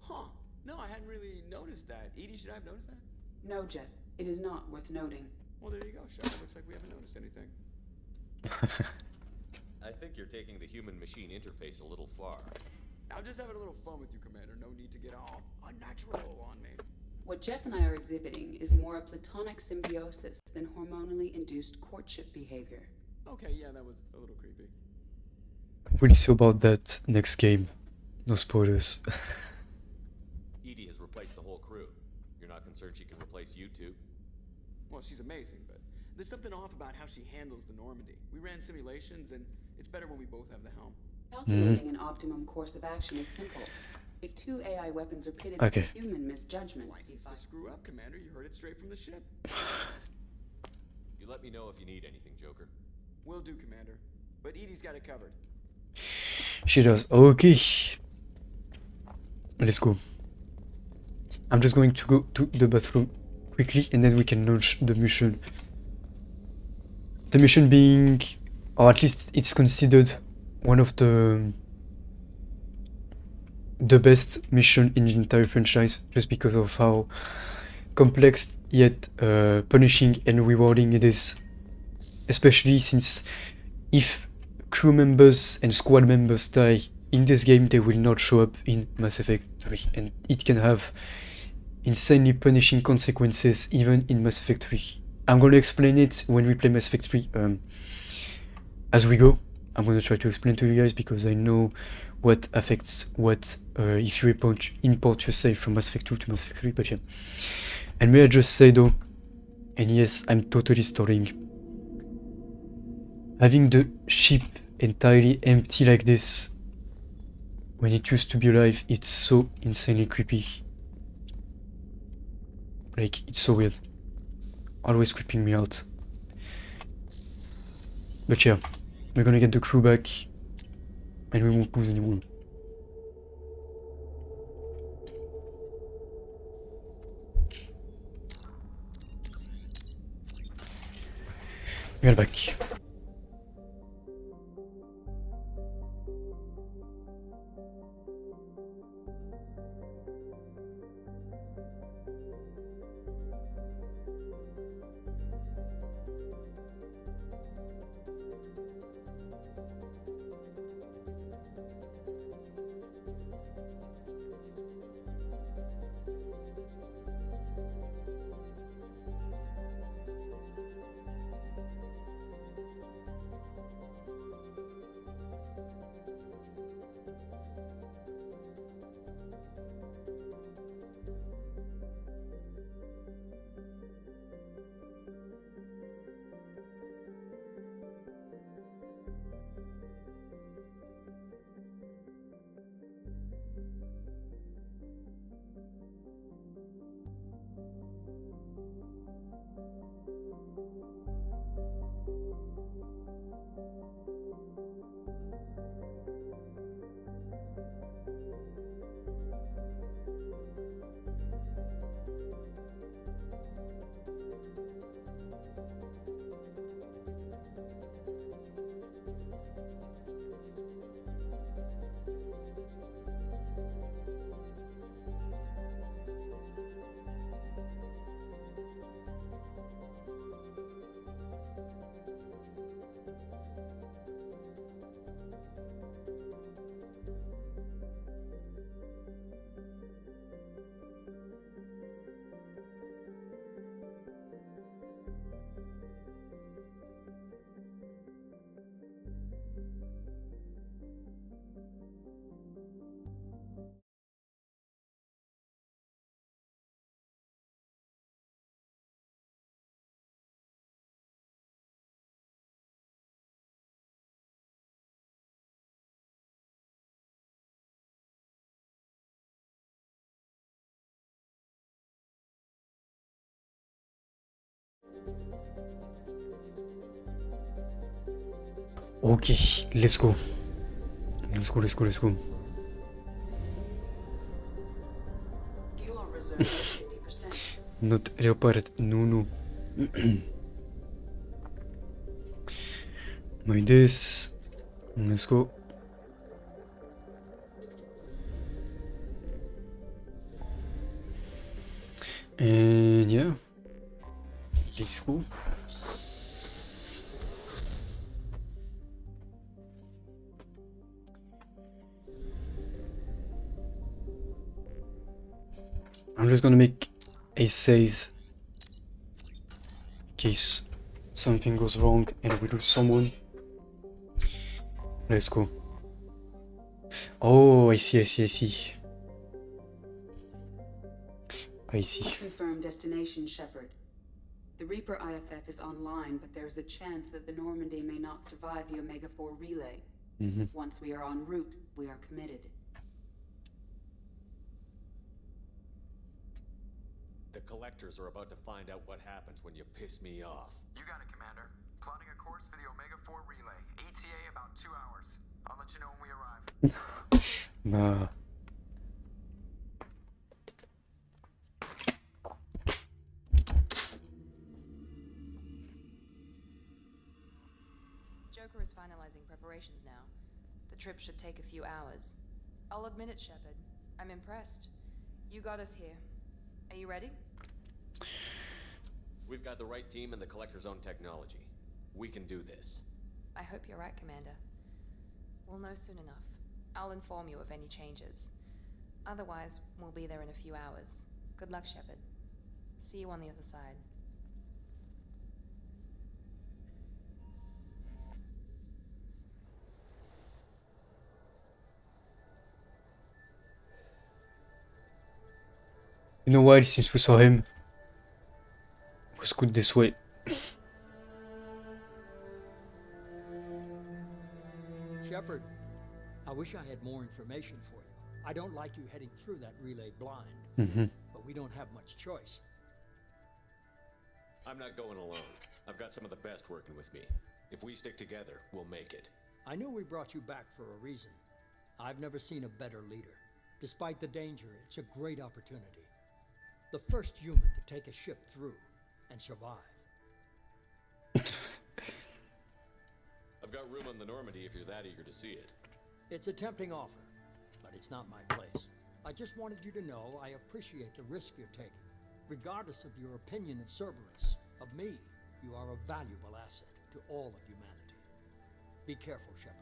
Huh. No, I hadn't really noticed that. Edie, should I have noticed that? No, Jeff. It is not worth noting. Well, there you go, Shepard. Looks like we haven't noticed anything. I think you're taking the human-machine interface a little far. I'm just having a little fun with you, Commander. No need to get all unnatural on me. What Jeff and I are exhibiting is more a platonic symbiosis than hormonally induced courtship behavior. Okay, yeah, that was a little creepy. We'll see about that next game. No spoilers. Edie has replaced the whole crew. You're not concerned she can replace you two? Well, she's amazing, but there's something off about how she handles the Normandy. We ran simulations, and it's better when we both have the helm. Calculating an optimum course of action is simple. If 2 AI weapons are pitted with human misjudgments, License to screw up, Commander. You heard it straight from the ship. You let me know if you need anything, Joker. Will do, Commander. But Edie's got it covered. She does. Okay. Let's go. I'm just going to go to the bathroom quickly and then we can launch the mission. The mission being, or at least it's considered one of the best mission in the entire franchise, just because of how complex yet punishing and rewarding it is. Especially since if crew members and squad members die in this game, they will not show up in Mass Effect 3, and it can have insanely punishing consequences even in Mass Effect 3. I'm gonna explain it when we play Mass Effect 3 as we go. I'm gonna try to explain to you guys because I know what affects what if you import your save from Mass Effect 2 to Mass Effect 3, but yeah. And may I just say though, and yes, I'm totally stalling, having the ship entirely empty like this when it used to be alive, it's so insanely creepy. Like, it's so weird. Always creeping me out. But yeah, we're gonna get the crew back and we won't lose anyone. We are back. Okay, let's go. Let's go. You are reserved at 50%. Not Leopard, no. Mind this. Let's go. And yeah, let's go. I'm just gonna make a save in case something goes wrong and we lose someone. Let's go. Oh, I see. Confirmed destination, Shepard. The Reaper IFF is online, but there's a chance that the Normandy may not survive the Omega-4 relay. Once we are en route, we are committed. The Collectors are about to find out what happens when you piss me off. You got it, Commander. Plotting a course for the Omega-4 relay. ETA about 2 hours. I'll let you know when we arrive. Nah. is finalizing preparations now. The trip should take a few hours. I'll admit it, Shepard. I'm impressed. You got us here. Are you ready? We've got the right team and the Collector's own technology. We can do this. I hope you're right, Commander. We'll know soon enough. I'll inform you of any changes. Otherwise, we'll be there in a few hours. Good luck, Shepard. See you on the other side. You know what? Since we saw him, let's go this way. Shepard, I wish I had more information for you. I don't like you heading through that relay blind, but we don't have much choice. I'm not going alone. I've got some of the best working with me. If we stick together, we'll make it. I knew we brought you back for a reason. I've never seen a better leader. Despite the danger, it's a great opportunity. The first human to take a ship through and survive. I've got room on the Normandy if you're that eager to see it. It's a tempting offer, but it's not my place. I just wanted you to know I appreciate the risk you're taking. Regardless of your opinion of Cerberus, of me, you are a valuable asset to all of humanity. Be careful, Shepard.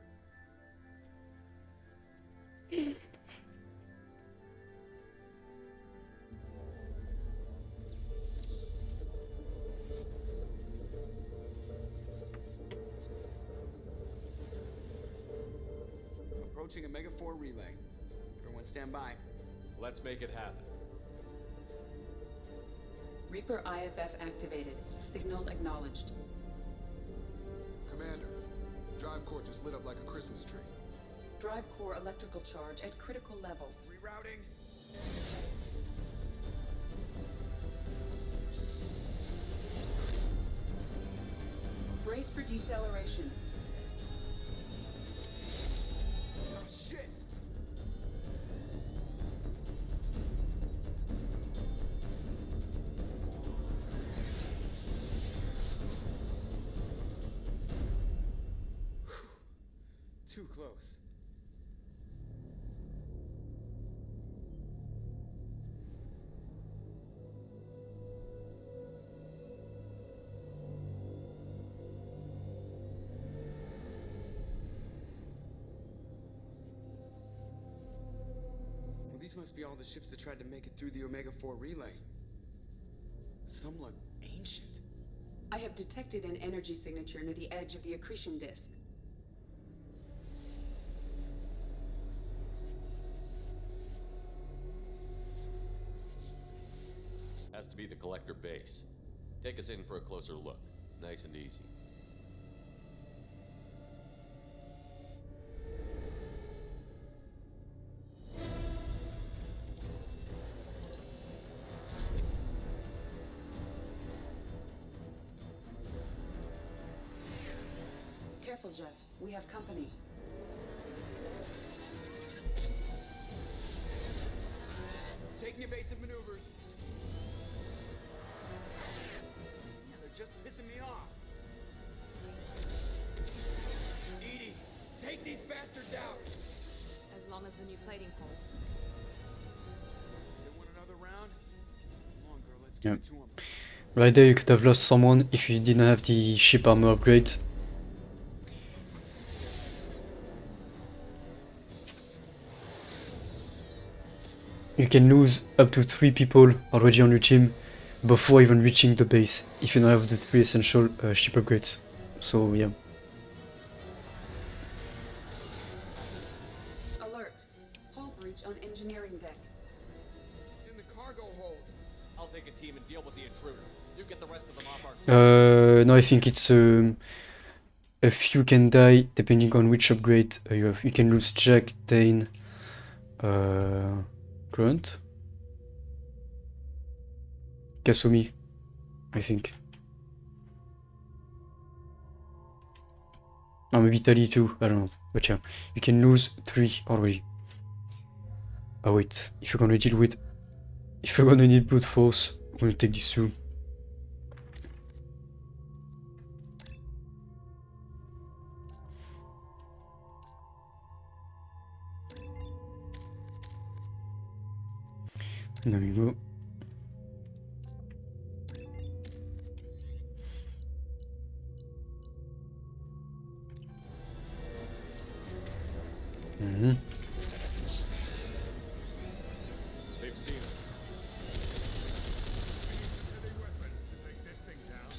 Approaching Omega 4 relay. Everyone stand by. Let's make it happen. Reaper IFF activated. Signal acknowledged. Commander, drive core just lit up like a Christmas tree. Drive core electrical charge at critical levels. Rerouting. Brace for deceleration. Oh, shit! Too close. Well, these must be all the ships that tried to make it through the Omega 4 relay. Some look ancient. I have detected an energy signature near the edge of the accretion disk. Has to be the Collector base. Take us in for a closer look. Nice and easy. Careful, Jeff. We have company. Taking evasive maneuvers. Now they're just pissing me off. Edie, take these bastards out. As long as the new plating holds. They want another round? Come on, girl, let's get it to them. Right there, you could have lost someone if you didn't have the ship armor upgrade. You can lose up to 3 people already on your team before even reaching the base if you don't have the 3 essential ship upgrades. So yeah. Alert. Hull breach on engineering deck. It's in the cargo hold. I'll take a team and deal with the intruder. You get the rest of them off our team. No, I think it's a few can die depending on which upgrade you have. You can lose Jack, Dane, Grunt, Kasumi, I think. Oh, maybe Tali too, I don't know. But yeah, you can lose 3 already. Oh wait, if you're gonna deal with... If you're gonna need brute force, I'm gonna take these 2. There we go. Mm-hmm. They've seen it. We need some heavy weapons to take this thing down.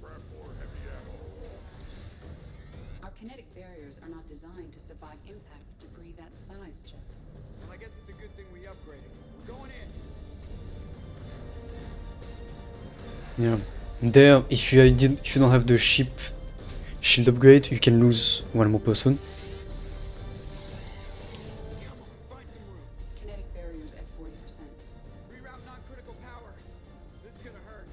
Grab more heavy ammo. Our kinetic barriers are not designed to survive impact with debris that size, Chip. Well, I guess it's a good thing we upgraded. We're going in. Yeah. There, if you don't have the ship shield upgrade, you can lose one more person. Kinetic barriers at 40%. Reroute non-critical power. This is gonna hurt.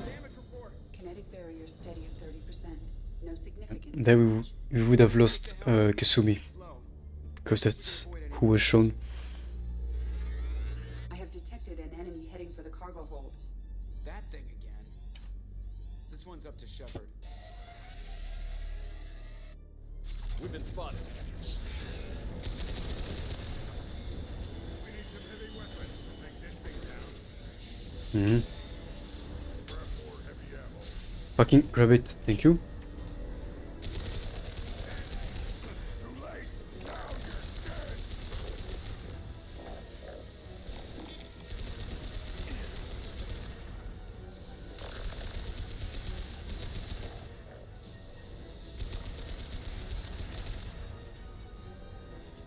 Damage report. Kinetic barriers steady at 30%. No significant. There we would have lost Kasumi, because that's who was shown. I have detected an enemy heading for the cargo hold. That thing again. This one's up to Shepard. We've been spotted. We need some heavy weapons to take this thing down. Mm-hmm. Grab more heavy ammo. Fucking grab it, thank you. Too late. Now you're dead.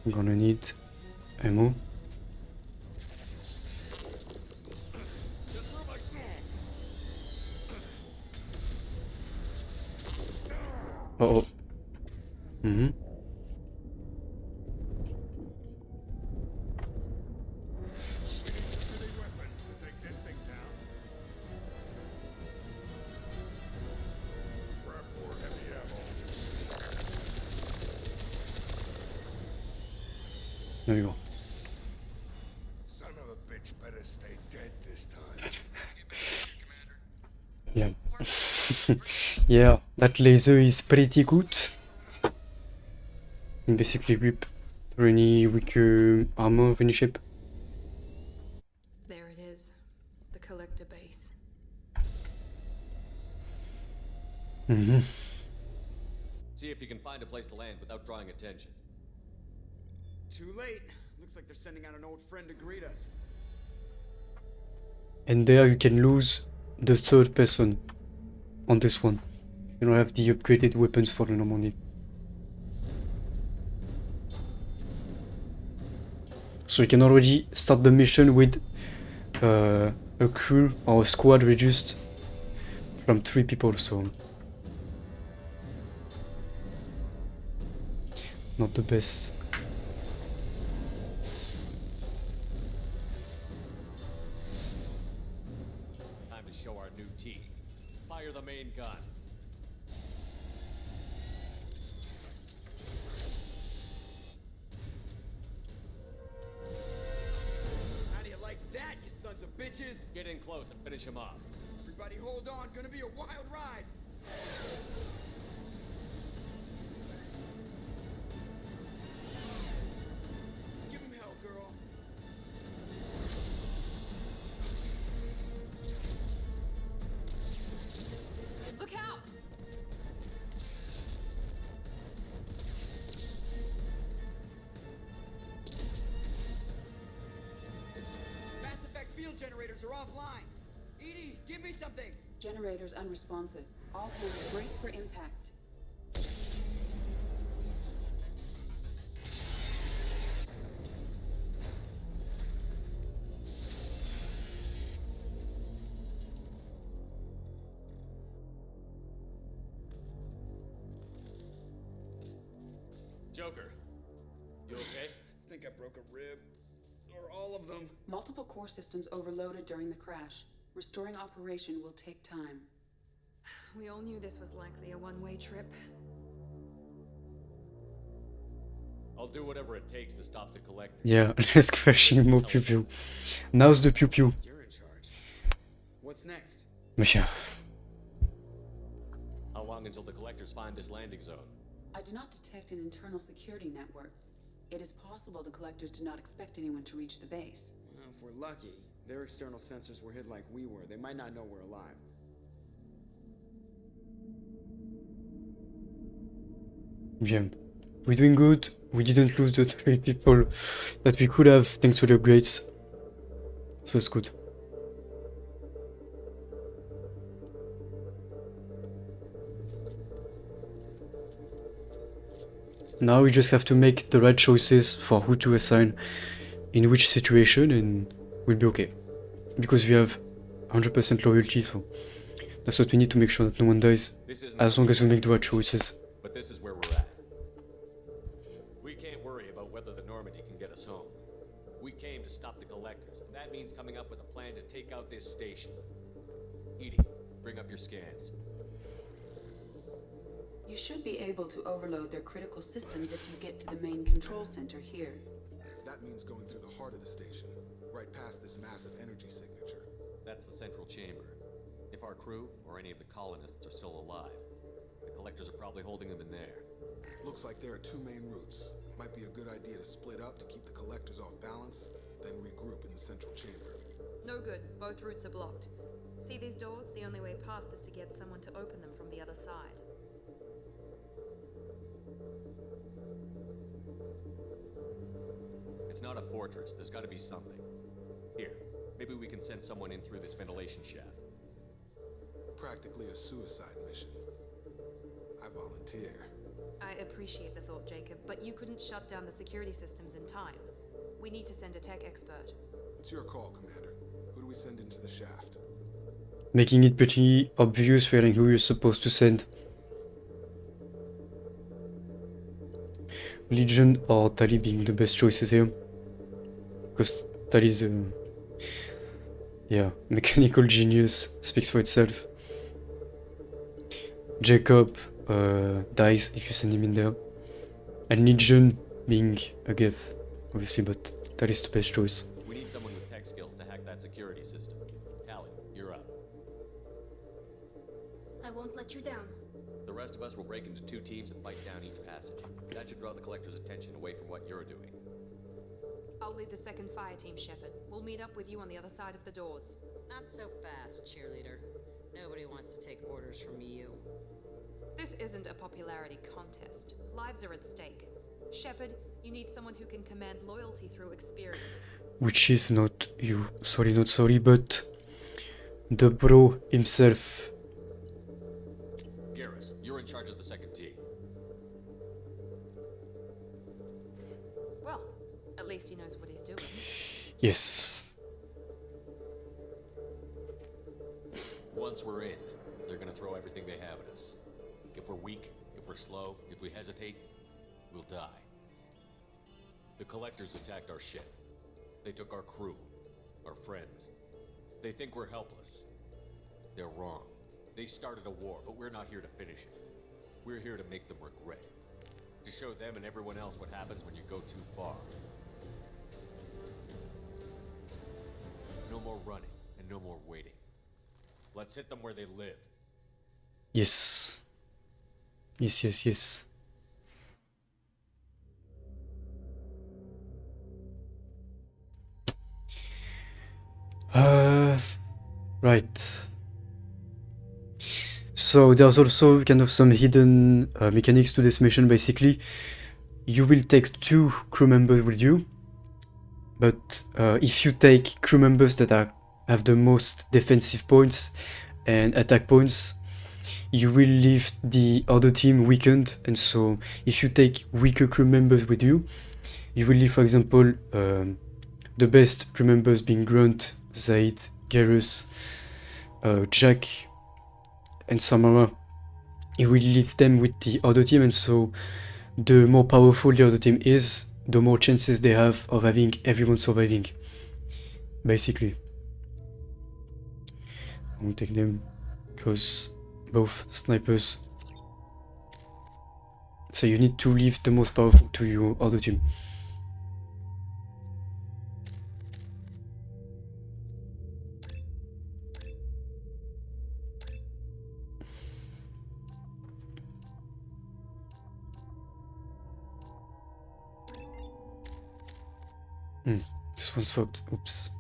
I'm gonna need ammo. Uh-oh. Mm-hmm. Heavy weapons to take this thing down. Grab more heavy ammo. There you go. Son of a bitch better stay dead this time. Yeah. Yeah, that laser is pretty good. You basically rip through any weaker armor of any ship. There it is. The collector base. Mm-hmm. See if you can find a place to land without drawing attention. Too late. Looks like they're sending out an old friend to greet us. And there you can lose the third person on this one. You don't have the upgraded weapons for the Normandy. So you can already start the mission with a crew or a squad reduced from 3 people, so not the best. Time to show our new teeth. Fire the main gun. How do you like that, you sons of bitches? Get in close and finish him off. Everybody hold on, gonna be a wild ride. Give him hell, girl. Look out! Mass Effect field generators are offline. EDI, give me something. Generators unresponsive. All hands brace for impact. Joker, you okay? I think I broke a rib. Or all of them. Multiple core systems overloaded during the crash. Restoring operation will take time. We all knew this was likely a one-way trip. I'll do whatever it takes to stop the collector. Yeah, let's crashing more pew pew. Now's the pew pew. You're in charge. What's next? Monsieur. How long until the collectors find this landing zone? I do not detect an internal security network. It is possible the collectors did not expect anyone to reach the base. Well, if we're lucky, their external sensors were hid like we were. They might not know we're alive. Bien. We're doing good. We didn't lose the 3 people that we could have thanks to the upgrades. So it's good. Now we just have to make the right choices for who to assign in which situation and we'll be okay. Because we have 100% loyalty, so that's what we need to make sure that no one dies as long as we make the right choices. But this is where we're at. We can't worry about whether the Normandy can get us home. We came to stop the collectors, and that means coming up with a plan to take out this station. Edie, bring up your scans. You should be able to overload their critical systems if you get to the main control center here. That means going through the heart of the station, right past this massive energy signature. That's the central chamber. If our crew, or any of the colonists, are still alive, the collectors are probably holding them in there. Looks like there are 2 main routes. Might be a good idea to split up to keep the collectors off balance, then regroup in the central chamber. No good. Both routes are blocked. See these doors? The only way past is to get someone to open them from the other side. It's not a fortress. There's got to be something. Here, maybe we can send someone in through this ventilation shaft. Practically a suicide mission. I volunteer. I appreciate the thought, Jacob, but you couldn't shut down the security systems in time. We need to send a tech expert. It's your call, Commander. Who do we send into the shaft? Making it pretty obvious feeling who you're supposed to send. Legion or Tali being the best choices here. Because Tali's yeah, mechanical genius speaks for itself. Jacob dies if you send him in there. And Legion being a gift, obviously, but Tali's the best choice. We need someone with tech skills to hack that security system. Tali, you're up. I won't let you down. The rest of us will break into 2 teams and fight down each passage. That should draw the collector's attention away from what you're doing. I'll lead the second fire team, Shepard. We'll meet up with you on the other side of the doors. Not so fast, cheerleader. Nobody wants to take orders from you. This isn't a popularity contest. Lives are at stake. Shepard, you need someone who can command loyalty through experience. Which is not you. Sorry, not sorry, but the bro himself. Garrus, you're in charge of the second team. Well, at least he knows what he's doing. Yes. Once we're in, they're gonna throw everything they have at us. If we're weak, if we're slow, if we hesitate, we'll die. The collectors attacked our ship. They took our crew, our friends. They think we're helpless. They're wrong. They started a war, but we're not here to finish it. We're here to make them regret. To show them and everyone else what happens when you go too far. No more running, and no more waiting. Let's hit them where they live. Yes. Yes, yes, yes. Right. So there's also kind of some hidden mechanics to this mission. Basically, you will take 2 crew members with you, but if you take crew members that have the most defensive points and attack points, you will leave the other team weakened. And so if you take weaker crew members with you, you will leave, for example, the best crew members being Grunt, Zaid, Garrus, Jack, and Samara. You will leave them with the other team, and so the more powerful the other team is, the more chances they have of having everyone surviving. Basically. I will take them because both snipers. So you need to leave the most powerful to your other team. This one's fucked. Oops.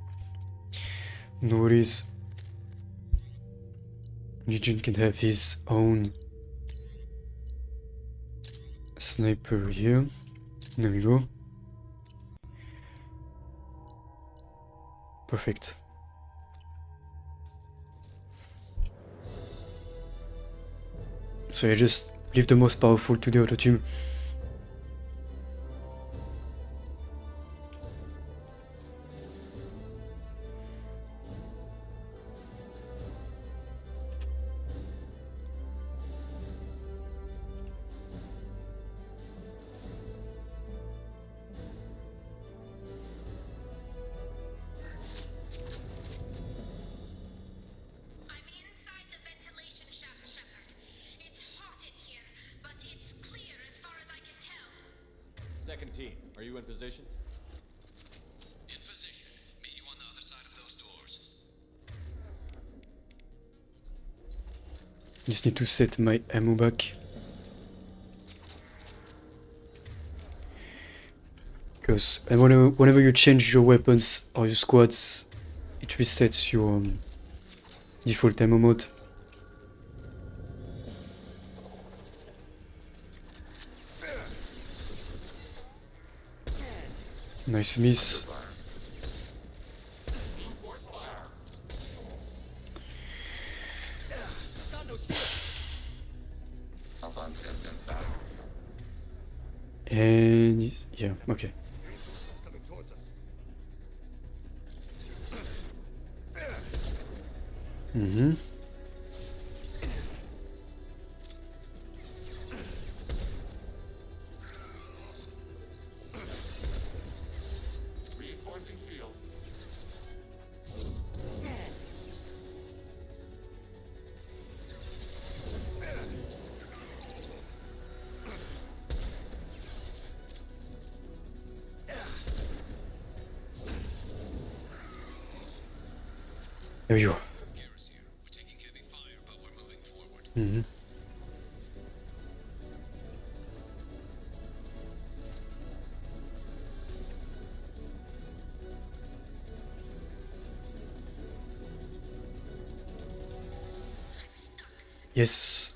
No worries. Legion can have his own sniper here. There we go. Perfect. So I just leave the most powerful to the other team. Second team, are you in position? In position. Meet you on the other side of those doors. Just need to set my ammo back. Because whenever you change your weapons or your squads, it resets your default ammo mode. Nice miss. And yeah, okay. Mm-hmm. Reinforcing shields. There you go. Mm-hmm. Yes.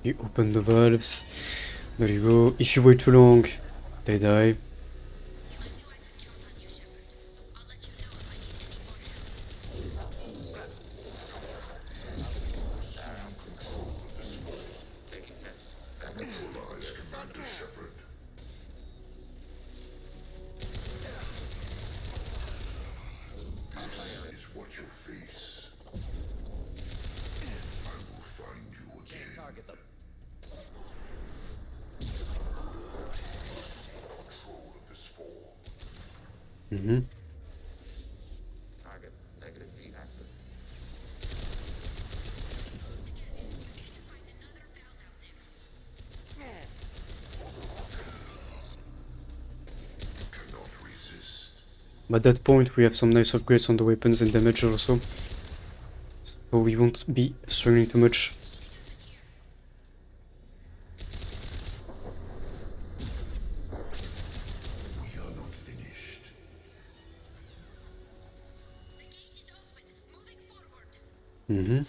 You open the valves. There you go. If you wait too long, they die. Mm-hmm. Target negative V active. Cannot At that point we have some nice upgrades on the weapons and damage also. So we won't be struggling too much. We are not finished. Mm-hmm.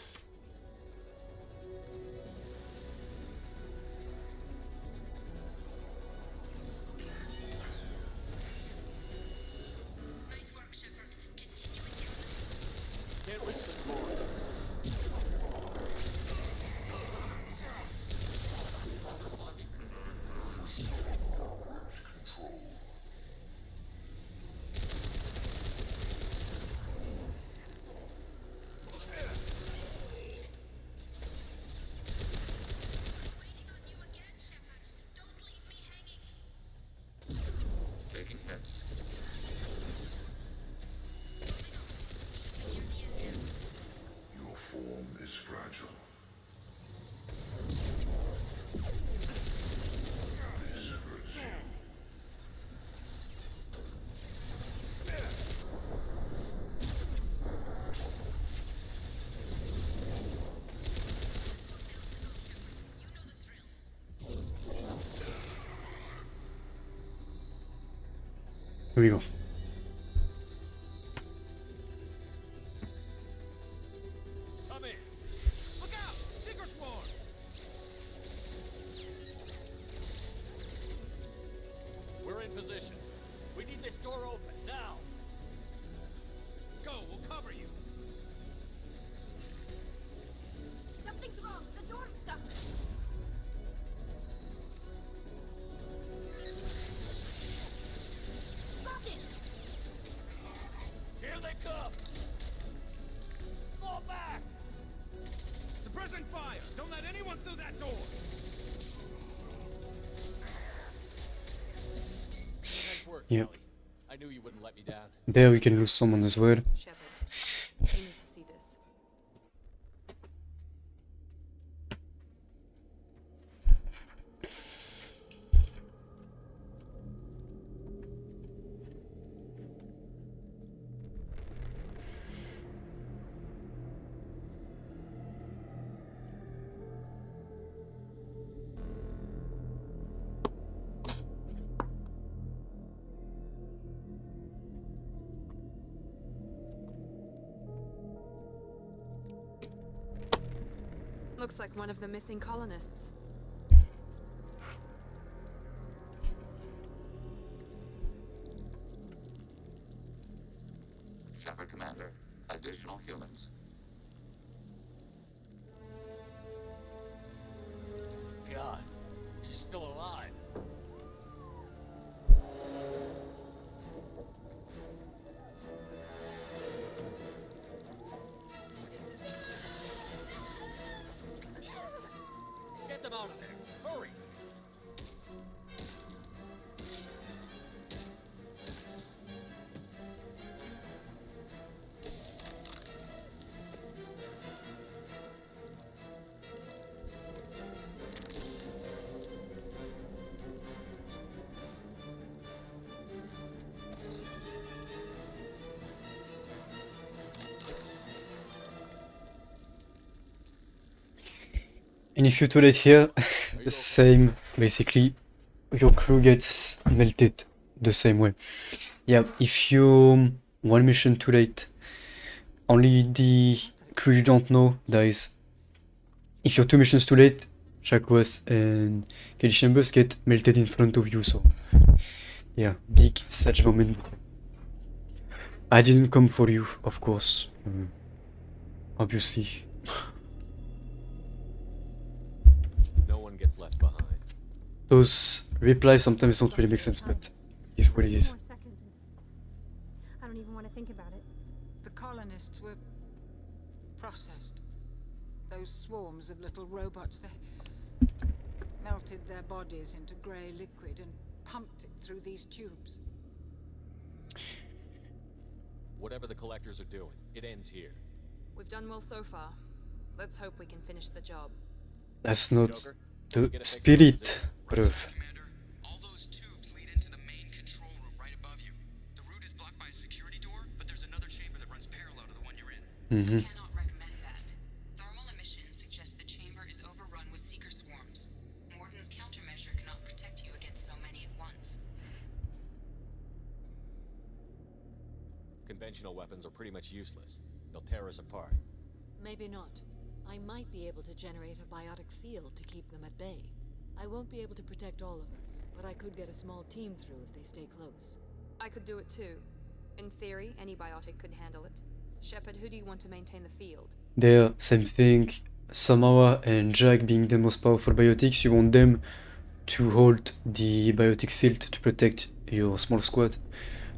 Taking hits. Your form is fragile. This hurts you. Here we go. Come in. Look out! Seeker swarm! We're in position. We need this door open now. Go, we'll cover you. Something's wrong. The door's stuck. Got it. Here they come! Fall back! Suppressing fire! Don't let anyone through that door! Nice work, Yep. Kelly. I knew you wouldn't let me down. There we can lose someone as well. Shepard, you need to see this. Looks like one of the missing colonists. Shepard Commander, additional humans. God, she's still alive. Get them out of there. Hurry. And if you too late here, same, basically, your crew gets melted the same way. Yeah, if you one mission too late, only the crew you don't know dies. If you're two missions too late, Chakwas and Kelly Chambers get melted in front of you, so yeah, big sad moment. I didn't come for you, of course, obviously. No one gets left behind. Those replies sometimes don't really make sense, but it's what it is. More seconds and I don't even want to think about it. The colonists were processed. Those swarms of little robots, they melted their bodies into grey liquid and pumped it through these tubes. Whatever the collectors are doing, it ends here. We've done well so far. Let's hope we can finish the job. That's not the spirit of. All those tubes lead into the main control room right above you. The route is blocked by a security Mm-hmm. Cannot recommend that. Thermal emissions suggest the chamber is overrun with seeker swarms. Morden's countermeasure cannot protect you against so many at once. Conventional weapons are pretty much useless. They'll tear us apart. Maybe not. I might be able to generate a biotic field to keep them at bay. I won't be able to protect all of us, but I could get a small team through if they stay close. I could do it too. In theory, any biotic could handle it. Shepard, who do you want to maintain the field? There, same thing. Samara and Jack being the most powerful biotics, you want them to hold the biotic field to protect your small squad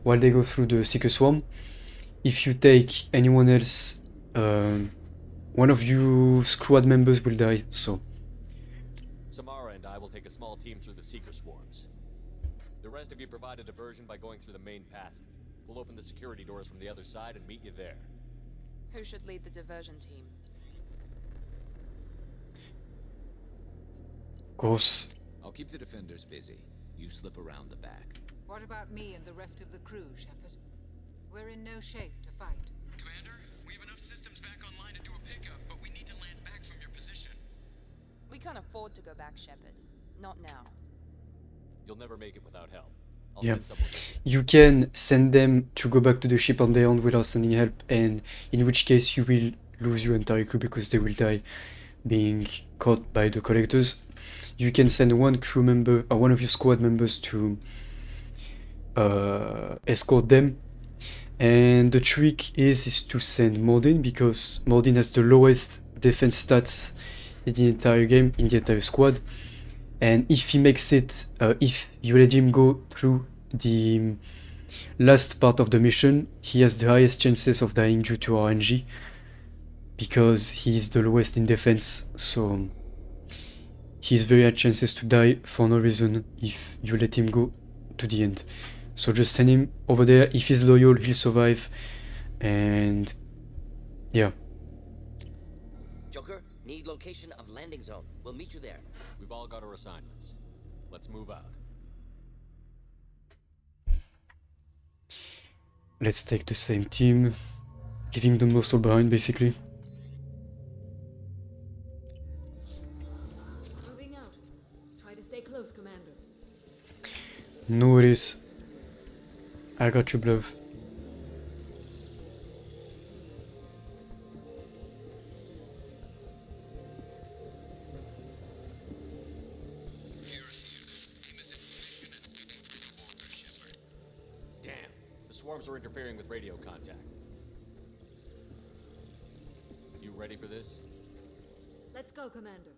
while they go through the Seeker Swarm. If you take anyone else, one of you squad members will die, so... Samara and I will take a small team through the Seeker Swarms. The rest of you provide a diversion by going through the main passage. We'll open the security doors from the other side and meet you there. Who should lead the diversion team? Of course. I'll keep the defenders busy. You slip around the back. What about me and the rest of the crew, Shepard? We're in no shape to fight. Commander, we have enough systems back online to do a pickup, but we need to land back from your position. We can't afford to go back, Shepard. Not now. You'll never make it without help. I'll Yeah, send someone with you can send them to go back to the ship on their own without sending help, and in which case you will lose your entire crew because they will die being caught by the collectors. You can send one crew member or one of your squad members to escort them, and the trick is to send Morden, because Morden has the lowest defense stats in the entire game, in the entire squad. And if he makes it, if you let him go through the last part of the mission, he has the highest chances of dying due to RNG, because he's the lowest in defense, so he's very high chances to die for no reason if you let him go to the end. So just send him over there. If he's loyal, he'll survive, and yeah. Joker, need location of landing zone. We'll meet you there. We've all got our assignments. Let's move out. Let's take the same team, leaving the most all behind basically. Moving out. Try to stay close, Commander. No worries. I got you, Blove. Damn, the swarms are interfering with radio contact. You ready for this? Let's go, Commander.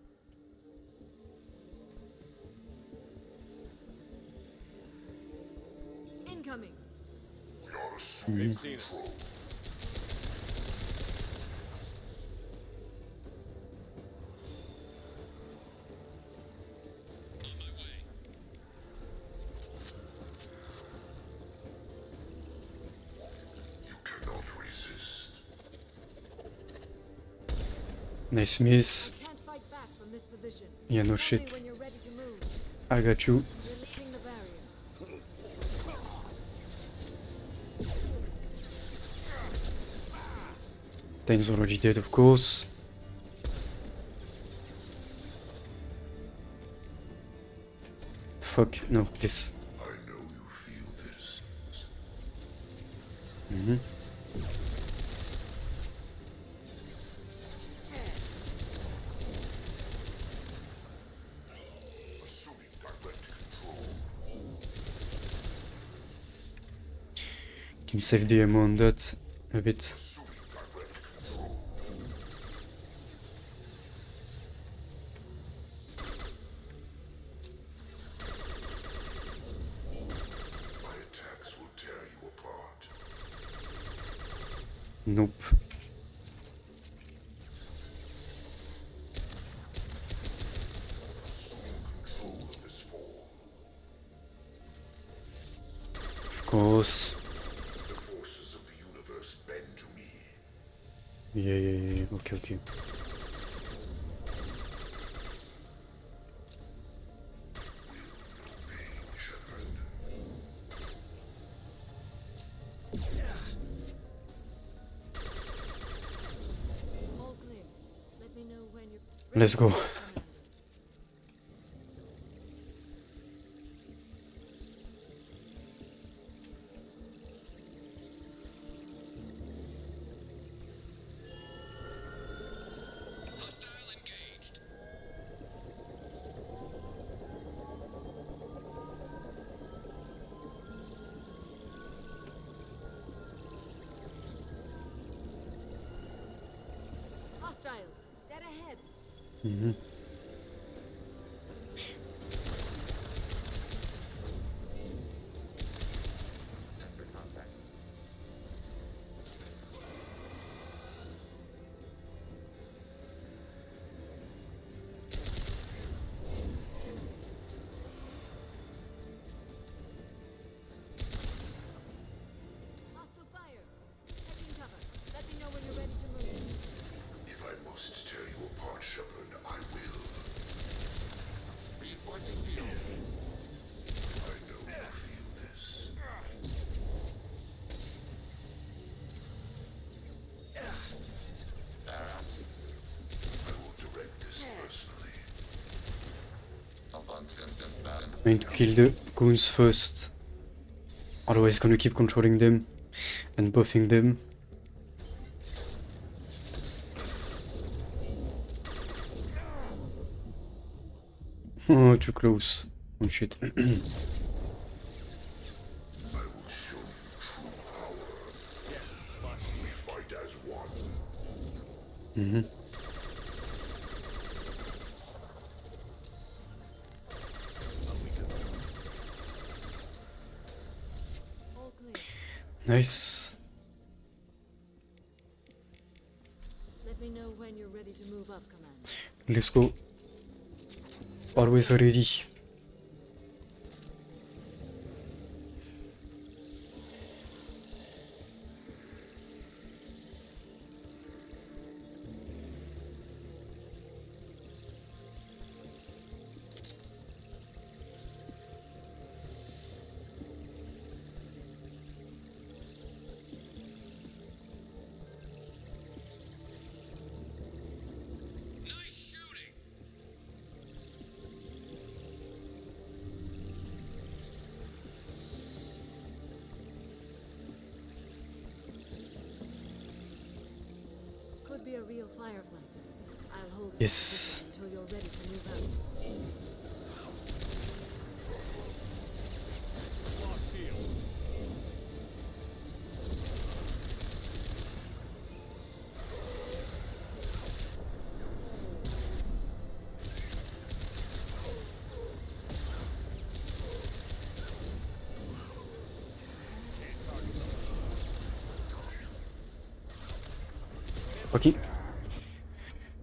Incoming. They've seen it. Cannot resist. Nice miss. Can't fight back from this position. Yeah, no Tell shit. me when you're ready to move. I got you. We're leaving the barrier. Tane's already dead, of course. Fuck, no, this. I know you feel this. Assuming direct control. Can save the ammo on that a bit. Assuming direct control. My attacks will tear you apart. Nope. Assuming control of this form. Of course. The forces of the universe bend to me. Yeah. Okay. Let's go. Hostiles, dead ahead. Mhm. Sensor contact. Hostile fire. Taking cover. Let me know when you're ready to move. If I must tear you apart, Shepard, I will. Reinforcing field. I know you feel this. I will direct this personally. I need to kill the goons first. Otherwise gonna keep controlling them and buffing them. Oh, too close. Oh shit. I will show you true power. We fight as one. Mhm. All clear. Nice. Let me know when you're ready to move up, Commander. Let's go. Always ready. Could be a real firefight. I'll hold Yes. until you're ready to move out. Okay.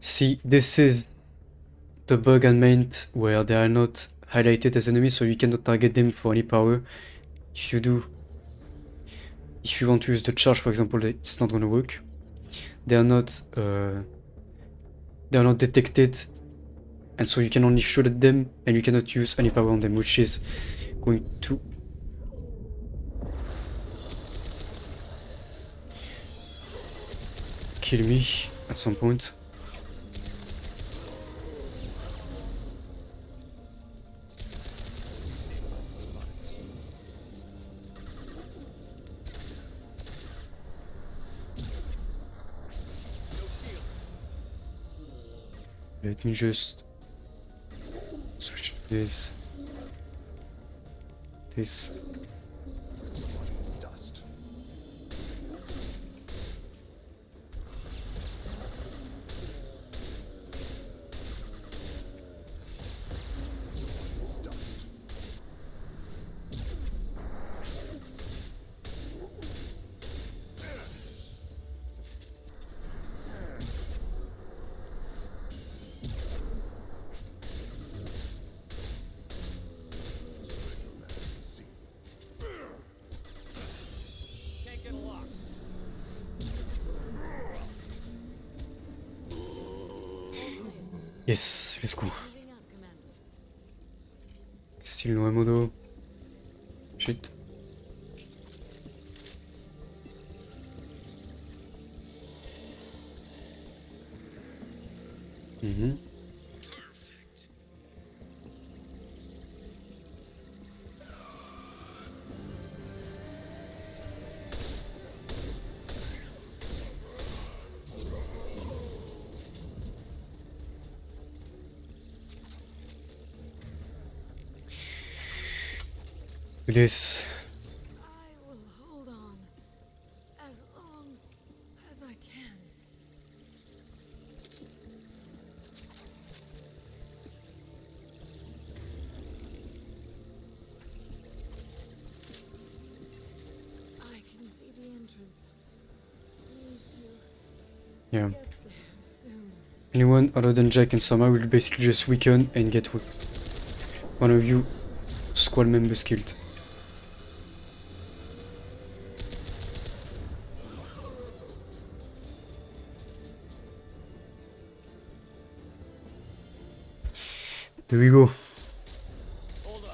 See, this is the bug and maint where they are not highlighted as enemies, so you cannot target them for any power. If you do, if you want to use the charge, for example, it's not gonna work. They are not detected, and so you can only shoot at them, and you cannot use any power on them, which is going to kill me at some point. Let me just switch to this. This. Dust. Dust. Can't get a lock. Yes, let's go. Moving out, Commander. Still no ammo though. Shit. Mhm. This. I will hold on as long as I can. I can see the entrance. Need to Yeah. get there soon. Anyone other than Jack and Sama will basically just weaken and get one of you squad members killed. There we go. Hold on,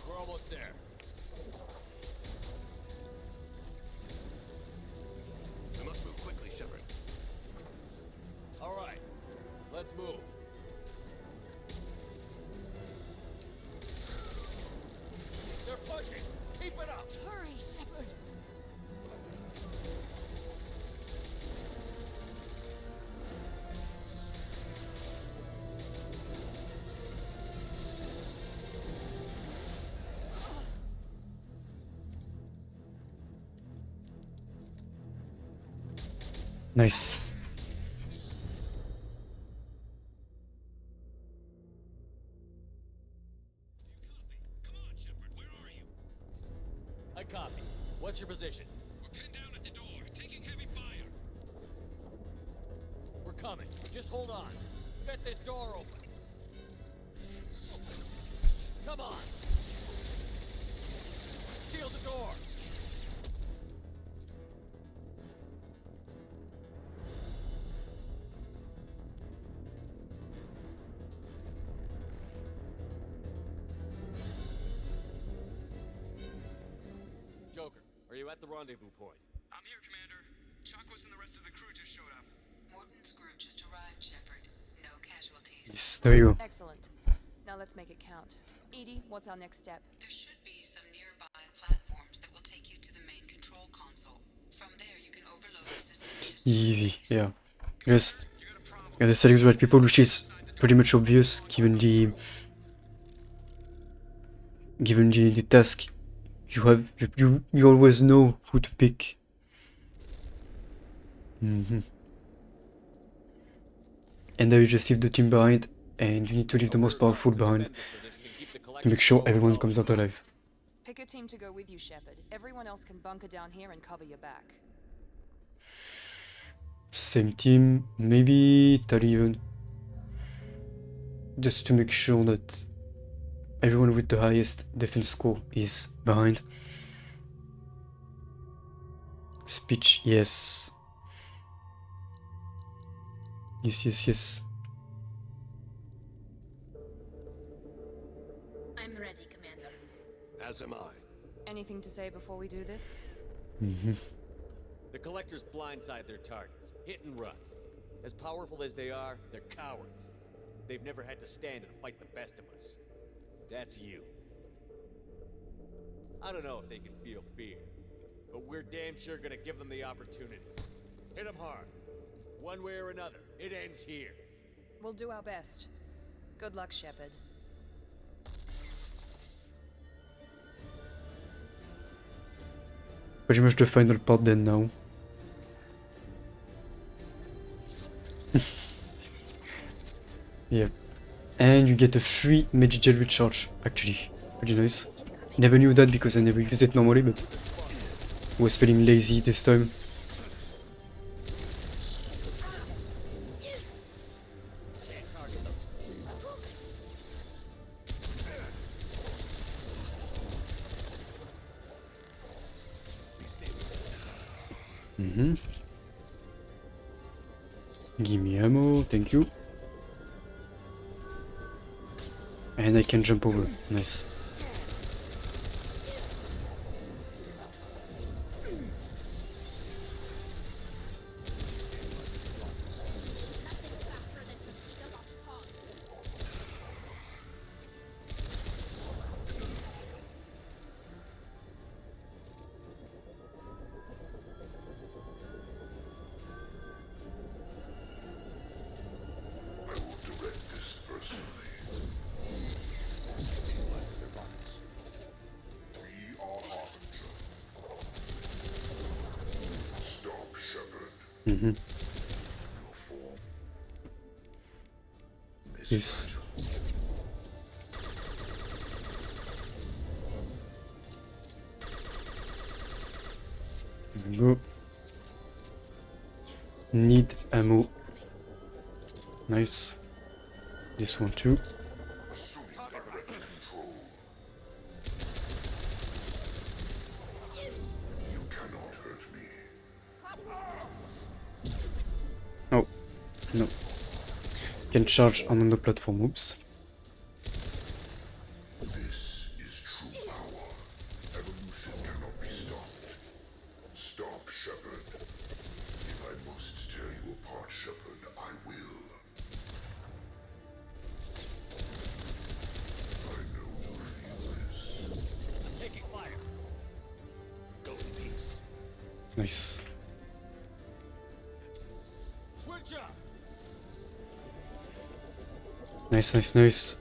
we're almost there. We must move quickly, Shepard. All right, let's move. They're pushing. Keep it up. Hurry, Shepard. Nice. I copy. What's your position? We're pinned down at the door, taking heavy fire. We're coming. Just hold on. Get this door open. Come on. Seal the door. Joker, are you at the rendezvous point? I'm here, Commander. Chakwas and the rest of the crew just showed up. Morton's group just arrived, Shepard. No casualties. Yes, there you go. Excellent. Now let's make it count. Edie, what's our next step? There should be some nearby platforms that will take you to the main control console. From there, you can overload the system. Easy, yeah. Just get the settings right people, which is pretty much obvious given the task. You always know who to pick. And then you just leave the team behind, and you need to leave the most powerful behind to make sure everyone comes out alive. Pick a team to go with you, Shepard. Everyone else can bunker down here and cover your back. Same team, maybe Tali even. Just to make sure that everyone with the highest defense score is behind. Speech, yes. Yes. I'm ready, Commander. As am I. Anything to say before we do this? The Collectors blindside their targets. Hit and run. As powerful as they are, they're cowards. They've never had to stand and fight the best of us. That's you. I don't know if they can feel fear, but we're damn sure gonna give them the opportunity. Hit them hard. One way or another, it ends here. We'll do our best. Good luck, Shepard. Pretty much the final part then now. Yeah. And you get a free Magic Gel recharge, actually. Pretty nice. Never knew that because I never use it normally, but I was feeling lazy this time. Give me ammo, thank you. And I can jump over, nice. Mm-hmm. Yes. Go. Need ammo. Nice. This one too. Oh, no. Can charge on the platform, oops. This is true power. Evolution cannot be stopped. Stop, Shepard. If I must tear you apart, Shepard, I will. I know you feel this. I'm taking fire. Go in peace. Nice. Switch up. Nice, nice, nice.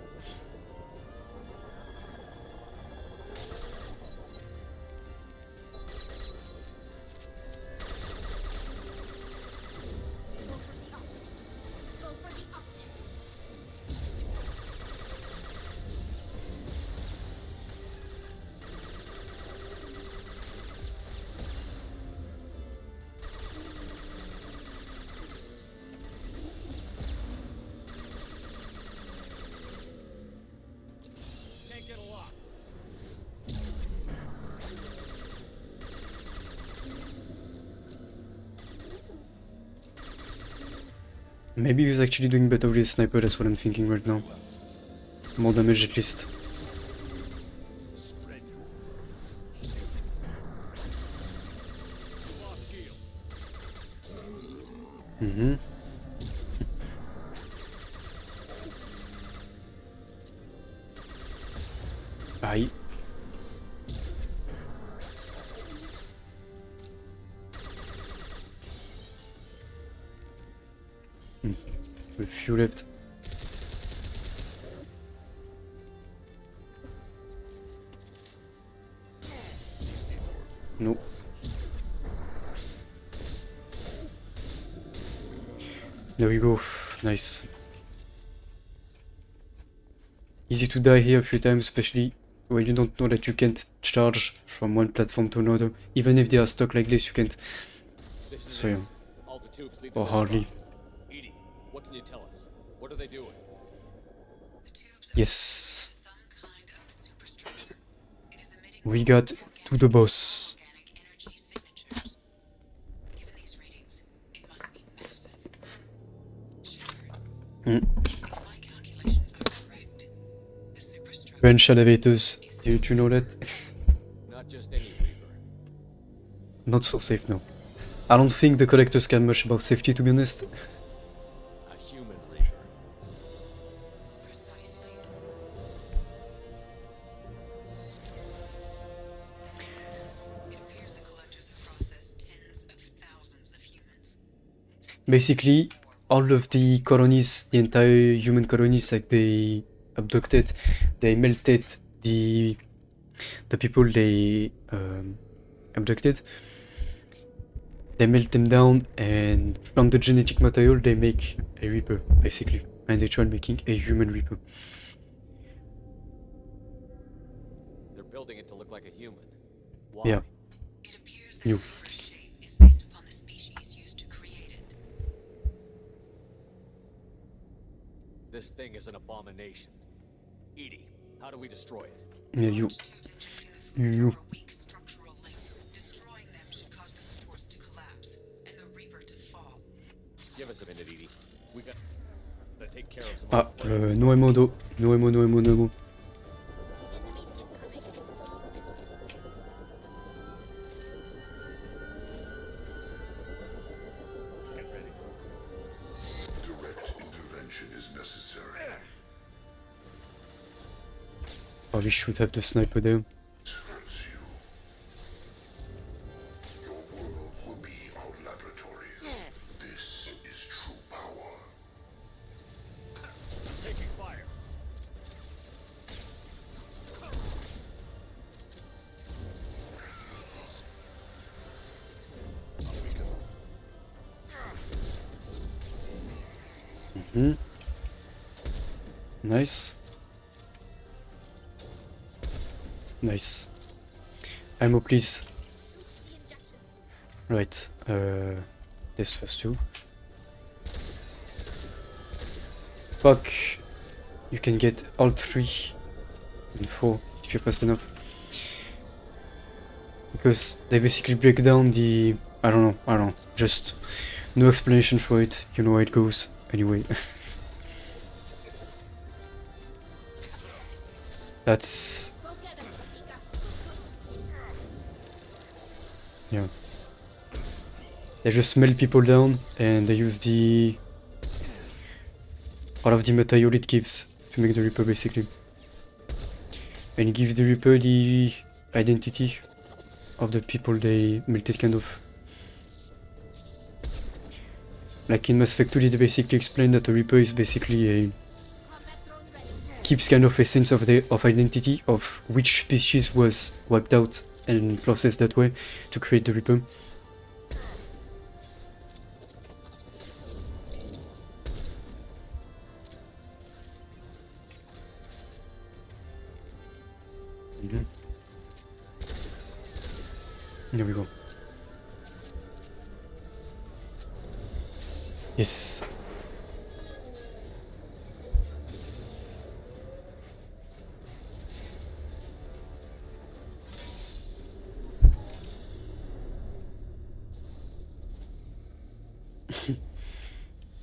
Can't get a lock. Maybe he's actually doing better with his sniper, that's what I'm thinking right now. More damage at least. Spread. Lost shield. Mm-hmm. Aye. A few left. No. There we go. Nice. Easy to die here a few times, especially when you don't know that you can't charge from one platform to another. Even if they are stuck like this, you can't. So yeah. All the tubes lead Or to this hardly. spot. Edie, what can you tell us? What are they doing? Yes. We got to the boss. French elevators. Do you know that? Not just any Reaper. Not so safe now. I don't think the collectors care much about safety, to be honest. A human Reaper. Basically, all of the colonies, the entire human colonies, like they abducted, they melted the people they abducted. They melt them down, and from the genetic material they make a Reaper, basically, and they try making a human Reaper. They're building it to look like a human. Why? Yeah. You. This thing is an abomination. Edie, how do we destroy it? Yeah, you. You. Give us a minute, Edie. We got to take care of some Ah, other players. no ammo, no ammo, no ammo, no ammo. Get ready. Direct intervention is necessary. Oh, we should have the sniper there. Hurts you. Your worlds will be our laboratories. This is true power. Taking fire. Hmm. Nice. Nice. Ammo, please. Right. This first two. Fuck. You can get all 3 and 4 if you're fast enough. Because they basically break down the... I don't know. Just no explanation for it. You know how it goes. Anyway. That's... yeah. They just smell people down and they use the... all of the material it gives to make the Reaper basically. And give the Reaper the identity of the people they melted kind of. Like in Mass Effect 2 they basically explain that the Reaper is basically a... keeps kind of a sense of identity of which species was wiped out and processed that way to create the Reaper. There we go. Yes.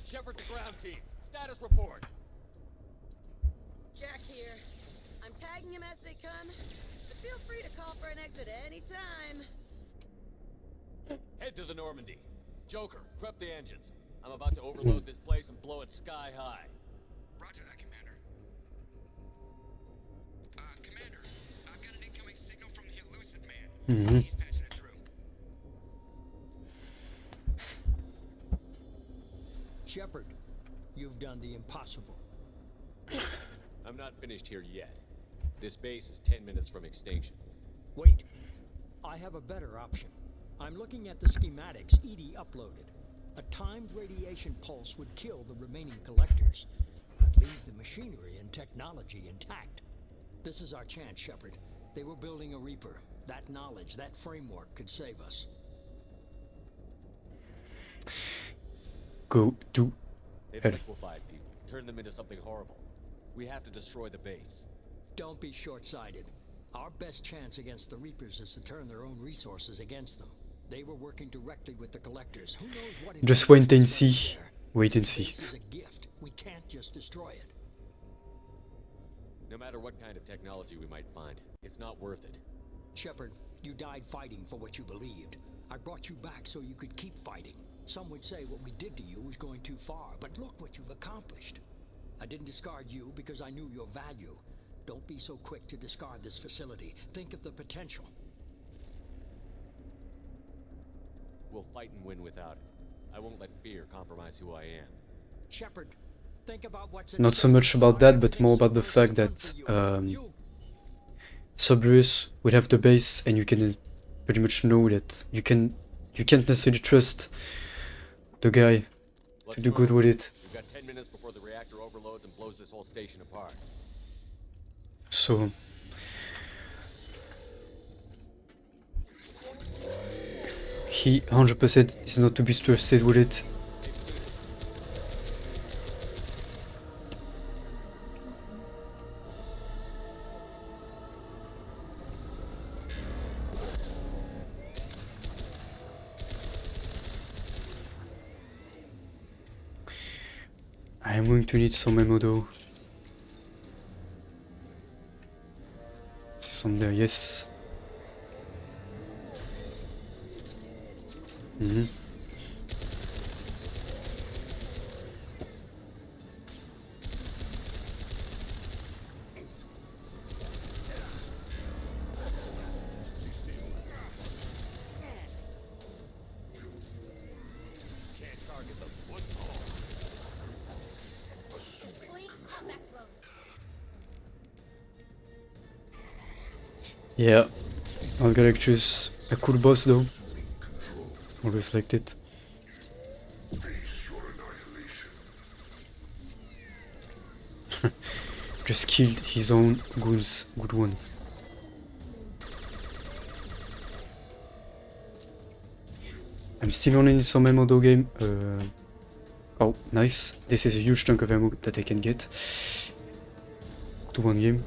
Shepard to ground team. Status report. Jack here. I'm tagging him as they come, but feel free to call for an exit anytime. Head to the Normandy. Joker, prep the engines. I'm about to overload this place and blow it sky high. Roger that, Commander. Commander, I've got an incoming signal from the Elusive Man. He's patching it through. Shepard, you've done the impossible. I'm not finished here yet. This base is 10 minutes from extinction. Wait. I have a better option. I'm looking at the schematics EDI uploaded. A timed radiation pulse would kill the remaining collectors, but leave the machinery and technology intact. This is our chance, Shepard. They were building a Reaper. That knowledge, that framework could save us. Go do They've hell. liquefied people, turned them into something horrible. We have to destroy the base. Don't be short-sighted. Our best chance against the Reapers is to turn their own resources against them. They were working directly with the collectors. Who knows what? Just wait and see. Wait and see. This is a gift. We can't just destroy it. No matter what kind of technology we might find, it's not worth it. Shepard, you died fighting for what you believed. I brought you back so you could keep fighting. Some would say what we did to you was going too far, but look what you've accomplished. I didn't discard you because I knew your value. Don't be so quick to discard this facility. Think of the potential. We'll fight and win without it. I won't let fear compromise who I am. Shepard, think about what's Not so much about that, but more about the fact that Cerberus would have the base, and you can pretty much know that you can't necessarily trust the guy to do good with it. We've got 10 minutes before the reactor overloads and blows this whole station apart. So he 100% is not to be trusted with it. I am going to need some ammo though. Some there, yes. Yeah, I'm gonna choose a cool boss though. Always liked it. Face your annihilation. just killed his own goons. Good one. I'm still running some ammo though game. Oh, nice. This is a huge chunk of ammo that I can get to one game.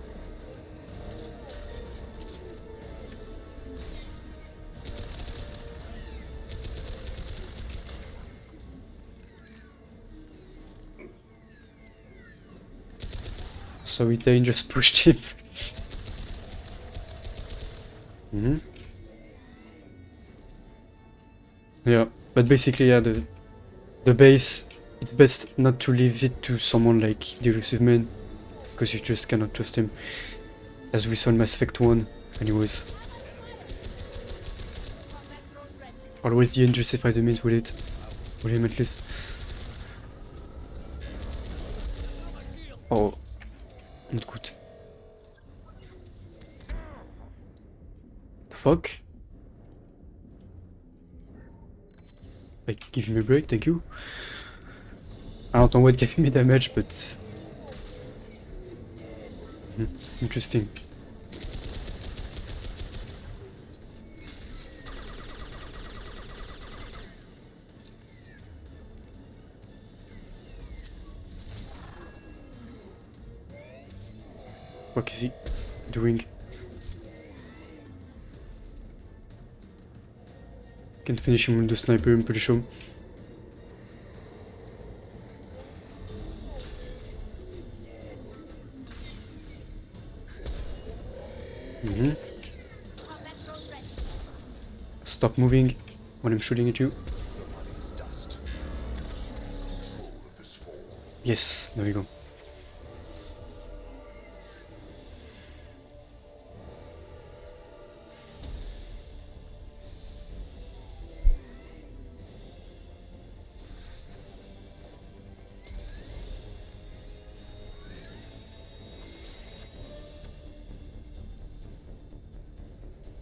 So Etain just pushed him. Yeah, but basically, yeah, the base, it's best not to leave it to someone like the Elusive Man, because you just cannot trust him, as we saw in Mass Effect 1, anyways. Always the unjustified means with it, with him at least. Oh, not good. The fuck? Like, give me a break, thank you. I don't know what gave me damage, but... interesting. What is he doing? Can finish him with the sniper, I'm pretty sure. Stop moving when I'm shooting at you. Yes, there we go.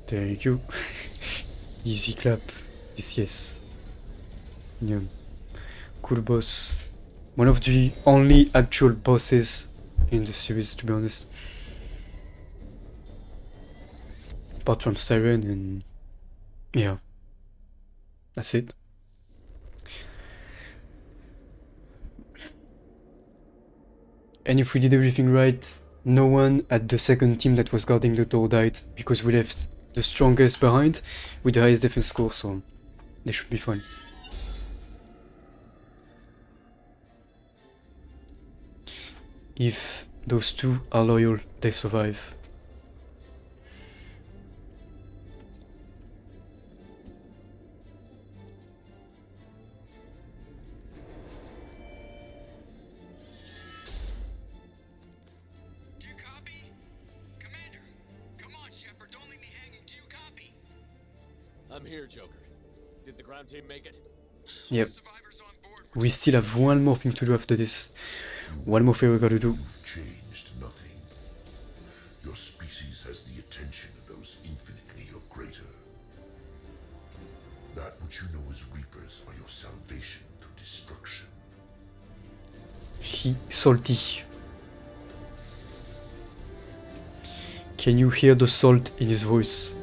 Thank you. Easy clap. Yes. Yeah. Cool boss. One of the only actual bosses in the series, to be honest. Apart from Siren and... yeah. That's it. And if we did everything right, no one at the second team that was guarding the door died, because we left the strongest behind with the highest defense score, so they should be fine. If those two are loyal, they survive. I'm here, Joker. Did the ground team make it? Yep. We still have one more thing to do after this. One more thing we gotta do. You've changed nothing. Your species has the attention of those infinitely or greater. That which you know as Reapers are your salvation through destruction. He salty. Can you hear the salt in his voice?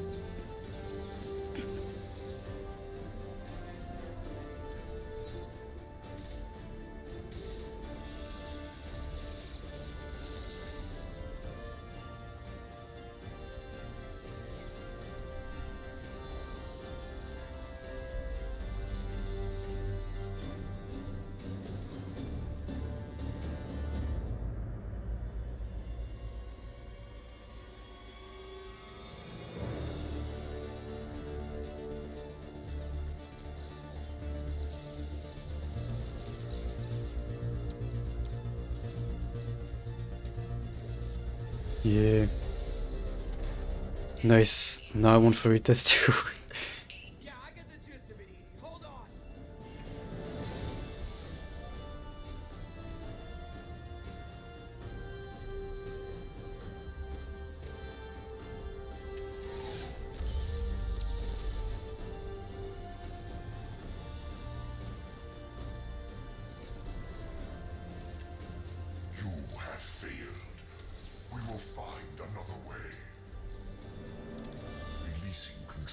Yeah. Nice. Now I want fairy test too. You have failed.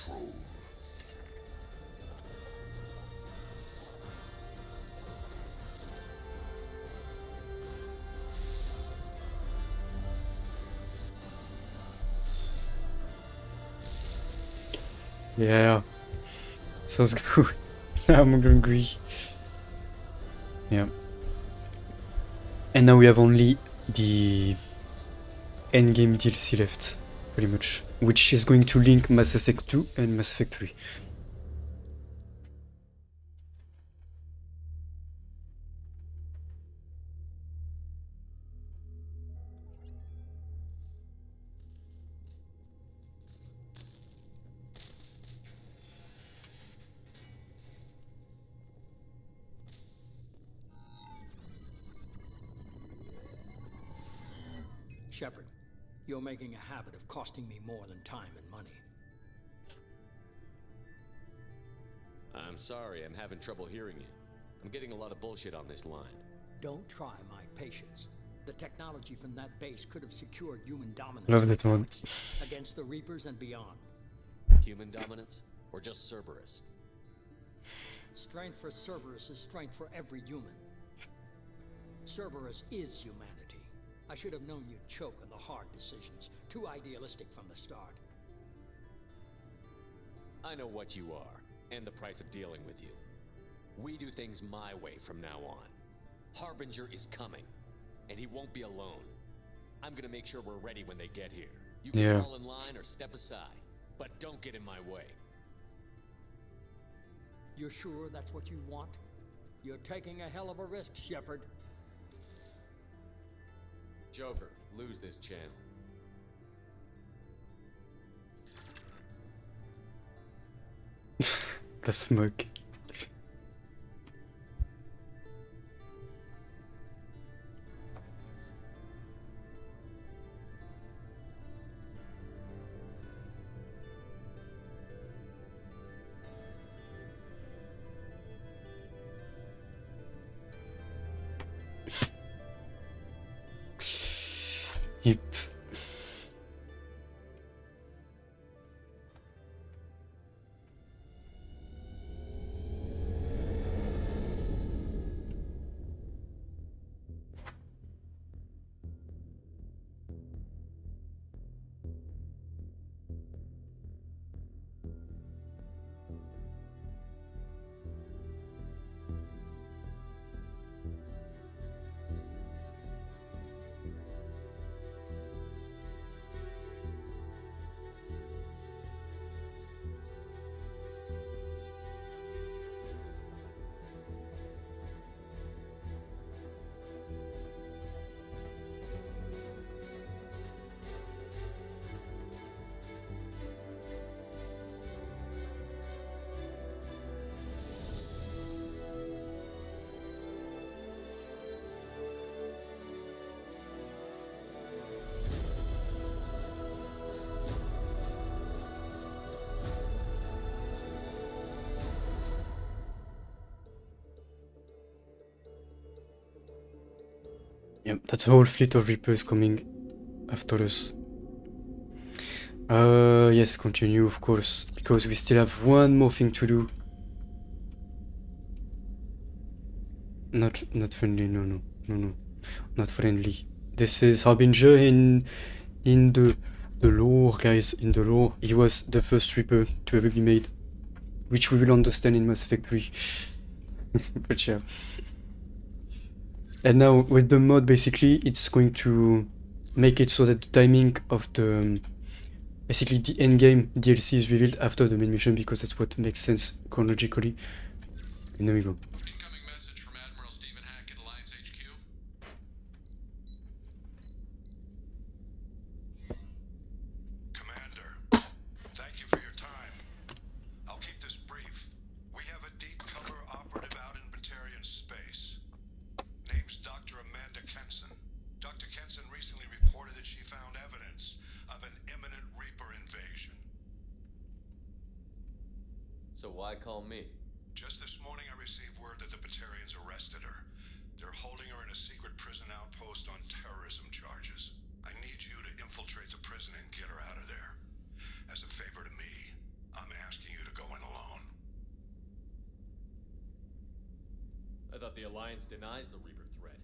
control. Yeah, sounds good. I'm hungry. Yeah. And now we have only the endgame DLC left, pretty much, which is going to link Mass Effect 2 and Mass Effect 3. Shepard, you're making a habit of costing me more than time and money. I'm sorry, I'm having trouble hearing you. I'm getting a lot of bullshit on this line. Don't try my patience. The technology from that base could have secured human dominance Love that one. against the Reapers and beyond. Human dominance? Or just Cerberus? Strength for Cerberus is strength for every human. Cerberus is humanity. I should have known you'd choke on the hard decisions. Too idealistic from the start. I know what you are, and the price of dealing with you. We do things my way from now on. Harbinger is coming, and he won't be alone. I'm gonna make sure we're ready when they get here. You can fall in line or step aside, but don't get in my way. You're sure that's what you want? You're taking a hell of a risk, Shepard. Joker, lose this channel. The smoke. Yep. Yep, that's a whole fleet of Reapers coming after us. Yes, continue, of course, because we still have one more thing to do. Not friendly, no, not friendly. This is Harbinger in the lore, guys. In the lore, he was the first Reaper to ever be made, which we will understand in Mass Effect 3. But yeah. And now with the mod, basically, it's going to make it so that the timing of the basically the endgame DLC is revealed after the main mission, because that's what makes sense chronologically. And there we go. Incoming message from Admiral Stephen Hackett, Alliance HQ. Commander, thank you for your time. I'll keep this brief. We have a deep cover operative out in Batarian space. Name's Dr. Amanda Kenson. Dr. Kenson recently reported that she found evidence of an imminent Reaper invasion. So why call me? Just this morning I received word that the Batarians arrested her. They're holding her in a secret prison outpost on terrorism charges. I need you to infiltrate the prison and get her out of there. As a favor to me, I'm thought the Alliance denies the Reaper threat.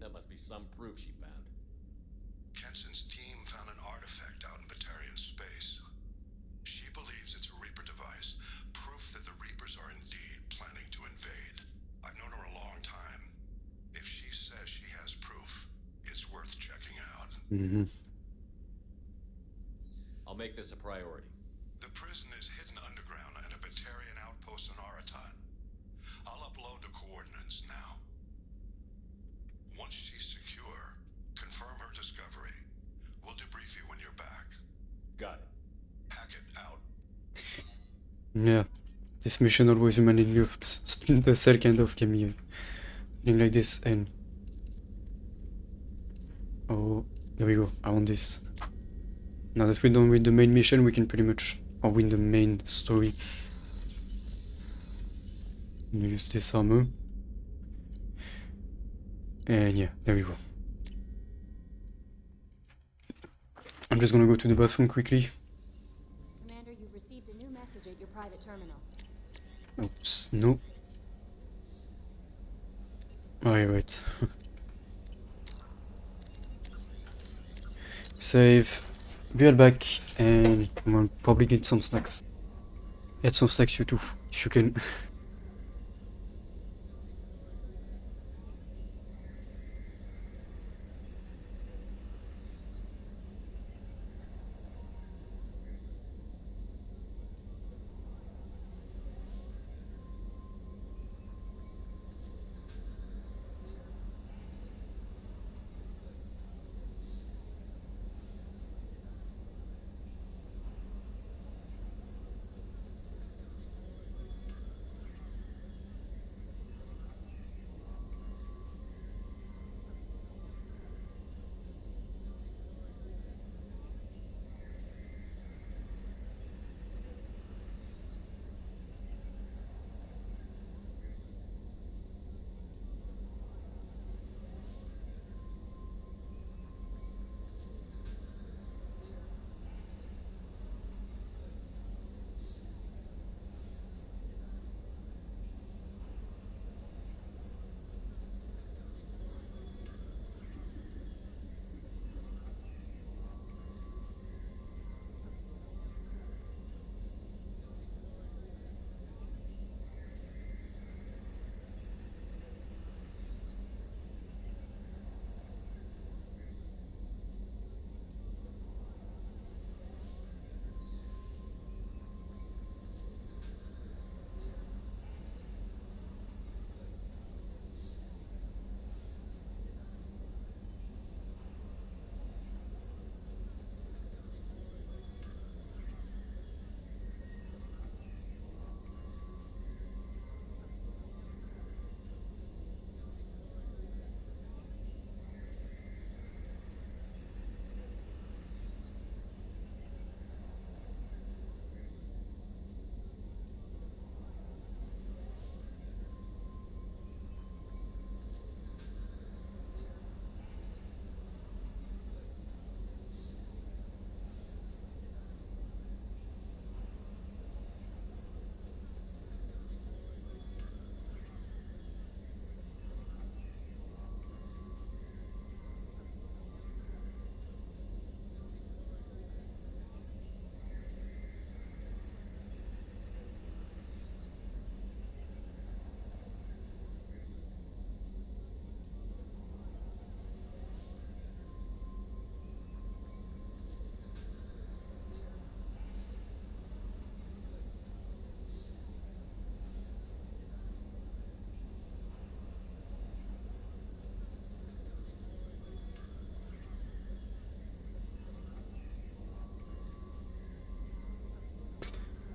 That must be some proof she found. Kenson's team found an artifact out in Batarian space. She believes it's a Reaper device, proof that the Reapers are indeed planning to invade. I've known her a long time. If she says she has proof, it's worth checking out. I'll make this a priority. The prison is hidden underground at a Batarian outpost in Araton. I'll upload the coordinates now. Once she's secure, confirm her discovery. We'll debrief you when you're back. Got it. Hackett out. Yeah, this mission always reminded me of Splinter Cell kind of Camille. Feeling like this and oh, there we go. I want this. Now that we're done with the main mission, we can pretty much win the main story. Use this armor. And yeah, there we go. I'm just gonna go to the bathroom quickly. Commander, you've received a new message at your private terminal. Oops, no. Alright. Save. Be right back, and we'll probably get some snacks. Get some snacks you too, if you can.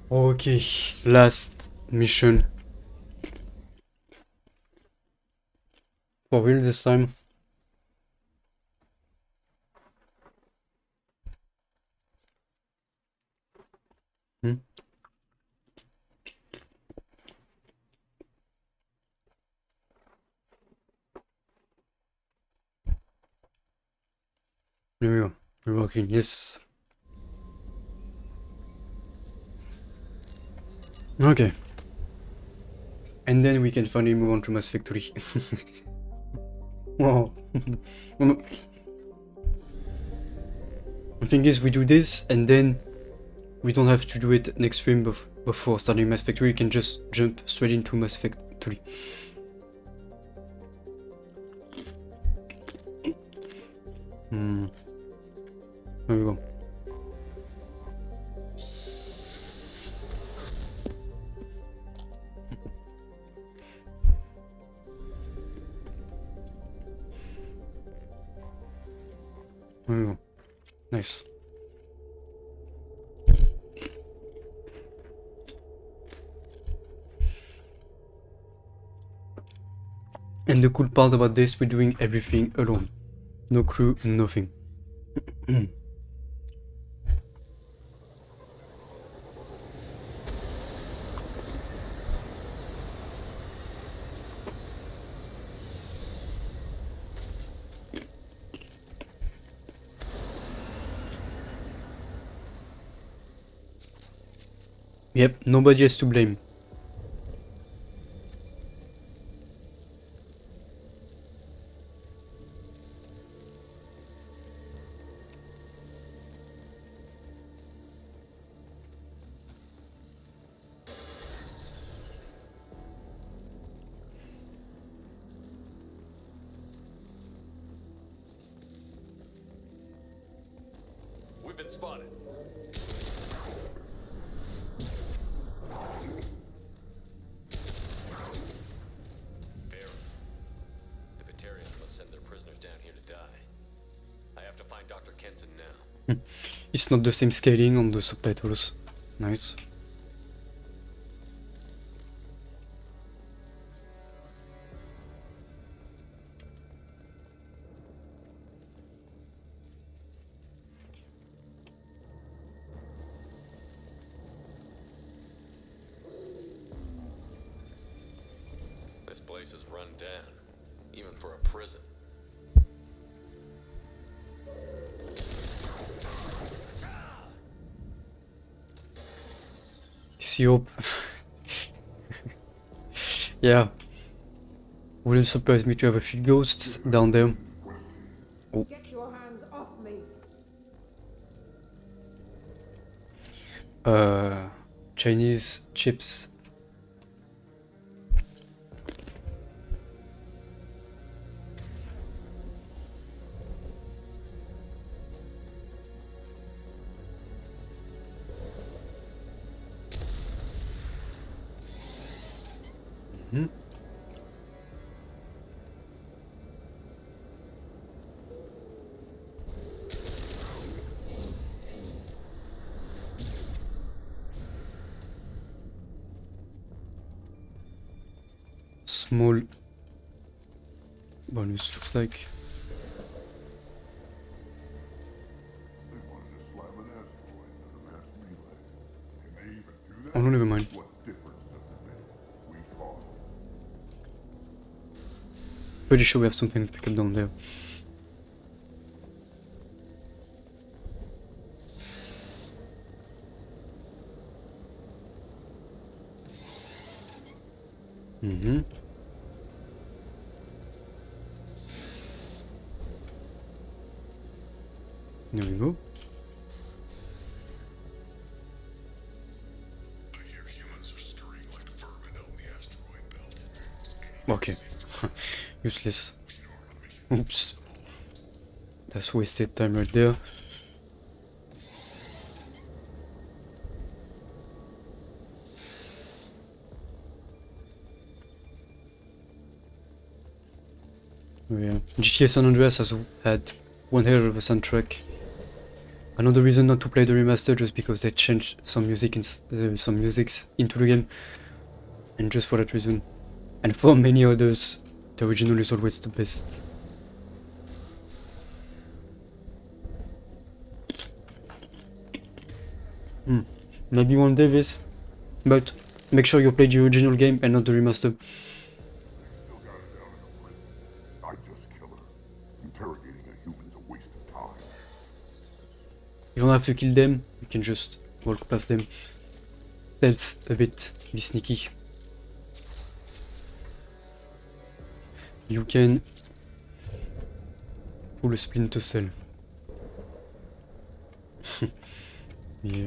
Okay, last mission. For real this time. There we go. We're working, yes. Okay. And then we can finally move on to Mass Effect 3. Wow. The thing is, we do this and then we don't have to do it next stream before starting Mass Effect 3. We can just jump straight into Mass Effect 3. There we go. There we go. Nice. And the cool part about this, we're doing everything alone. No crew, nothing. Yep, nobody has to blame. We've been spotted. It's not the same scaling on the subtitles. Nice. This place is run down, even for a prison. Hope. Yeah. Wouldn't surprise me to have a few ghosts down there. Oh. Get your hands off me. Chinese chips. Small bonus, looks like. Oh no, never mind. Pretty sure we have something to pick up down there. There we go. I hear humans are scurrying like vermin out in the asteroid belt. Okay. Useless. Oops. That's wasted time right there. Oh yeah. GTA San Andreas has had one hell of a soundtrack. Another reason not to play the remaster, just because they changed some music some musics into the game, and just for that reason, and for many others, the original is always the best. Maybe one day this, but make sure you play the original game and not the remaster. You don't have to kill them, you can just walk past them. Stealth a bit, be sneaky. You can pull a Splinter Cell. Yeah.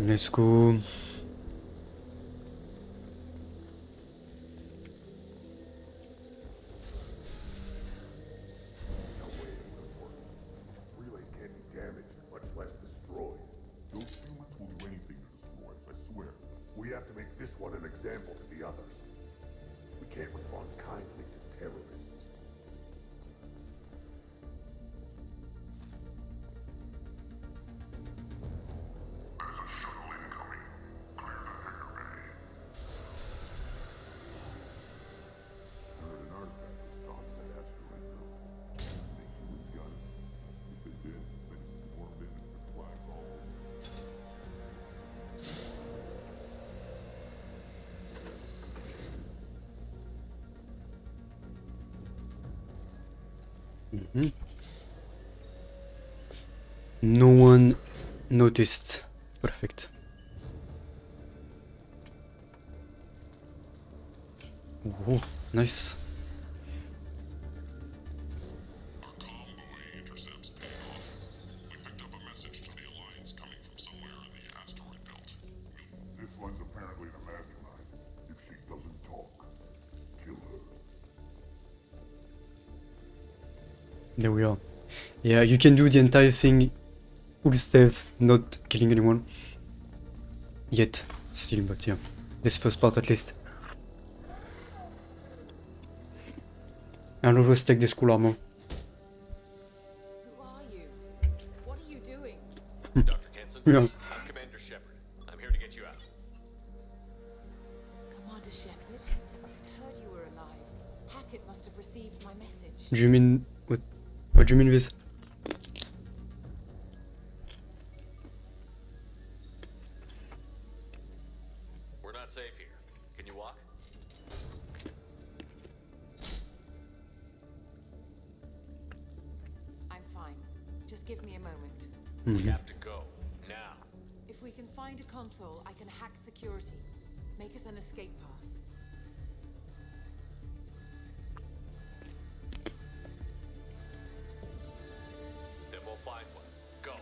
Let's go. Relays can't be damaged, much less destroyed. Those humans will do anything to destroy us, I swear. We have to make this one an example to the others. We can't respond kindly to terrorists. There's a shuttle incoming. Clear the hangar bay. Heard an artifact was tossed that asteroid belt. Think humans got it? If they did, then it swarmed in and flags all over. No one noticed. Perfect. Oh, nice. Our comm buoy intercepts paid off. We picked up a message to the Alliance coming from somewhere in the asteroid belt. This one's apparently the mastermind. If she doesn't talk, kill her. There we are. Yeah, you can do the entire thing full stealth, not killing anyone. Yet, still, but yeah. This first part at least. I'll always take this cool armor. Who are you? What are you doing? Dr. Kenson, Yeah. I'm Commander Shepard. I'm here to get you out. Commander Shepard, I'd heard you were alive. Hackett must have received my message. Do you mean what do you mean with? We're not safe here. Can you walk? I'm fine. Just give me a moment. We have to go. Now. If we can find a console, I can hack security. Make us an escape path. Then we'll find one. Go.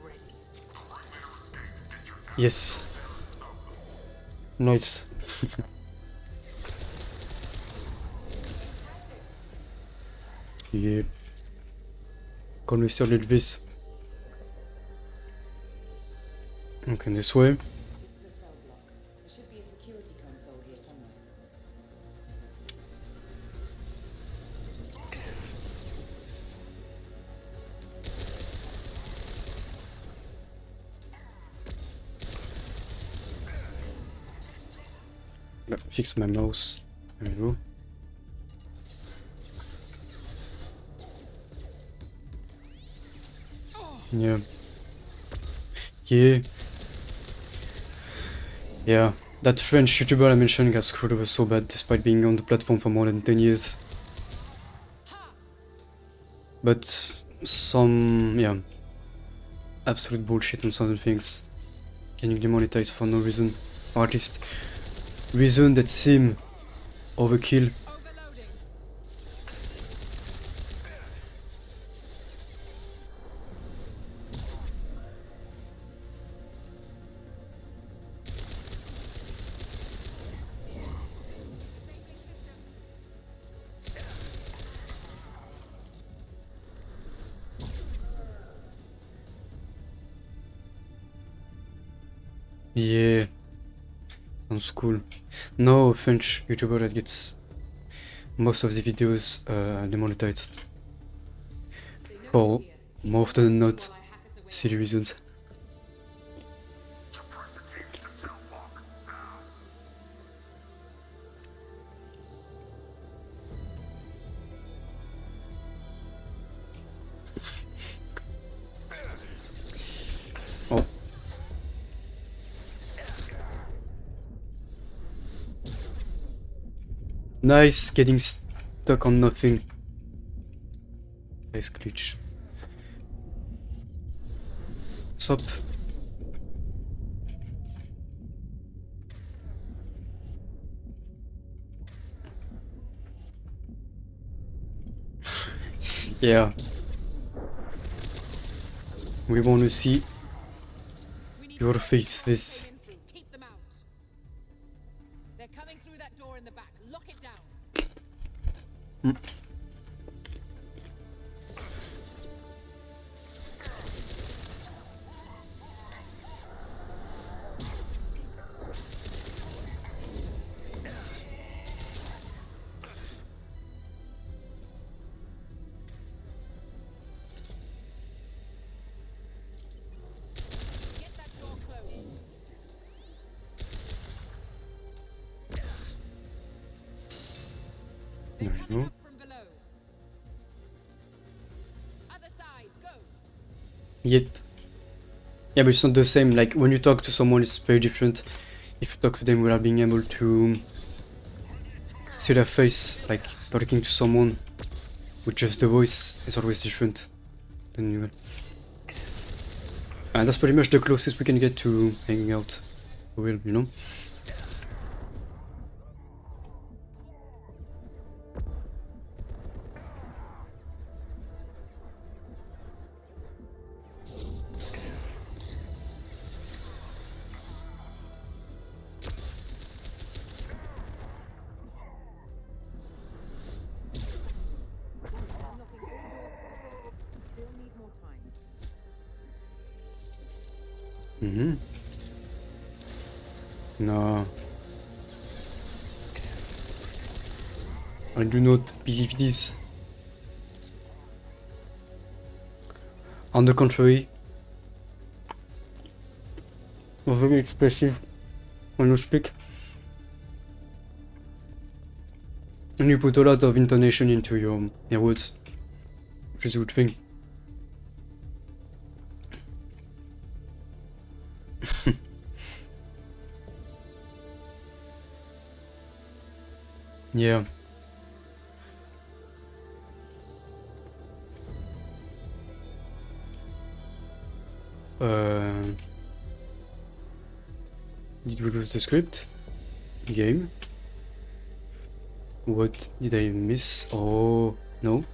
Ready. Yes. Nice. Yeah. Qu'on sur l'Elvis. Okay, this way. This is a cell block. There should be a security console here somewhere. Fix my mouse. There we go. Yeah. Yeah. Yeah. That French YouTuber I mentioned got screwed over so bad despite being on the platform for more than 10 years. But some, yeah, absolute bullshit on certain things. Getting demonetized for no reason. Or at least reason that seem overkill. Yeah, sounds cool. No French YouTuber that gets most of the videos demonetized for more often than not silly reasons. Nice, getting stuck on nothing. Nice glitch. Stop. Yeah. We want to see your faces. Keep them out. They're coming through that door in the back. Lock it down. Get that door closed. There we go. From below. Other side, go. Yep. Yeah, but it's not the same. Like when you talk to someone, it's very different. If you talk to them without being able to see their face, like talking to someone with just the voice, is always different than you. And that's pretty much the closest we can get to hanging out. Well, you know. They'll need more time. No. I do not believe this. On the contrary, you're very expressive when you speak. And you put a lot of intonation into your words, which is a good thing. Yeah. Did we lose the script? Game? What did I miss? Oh, no.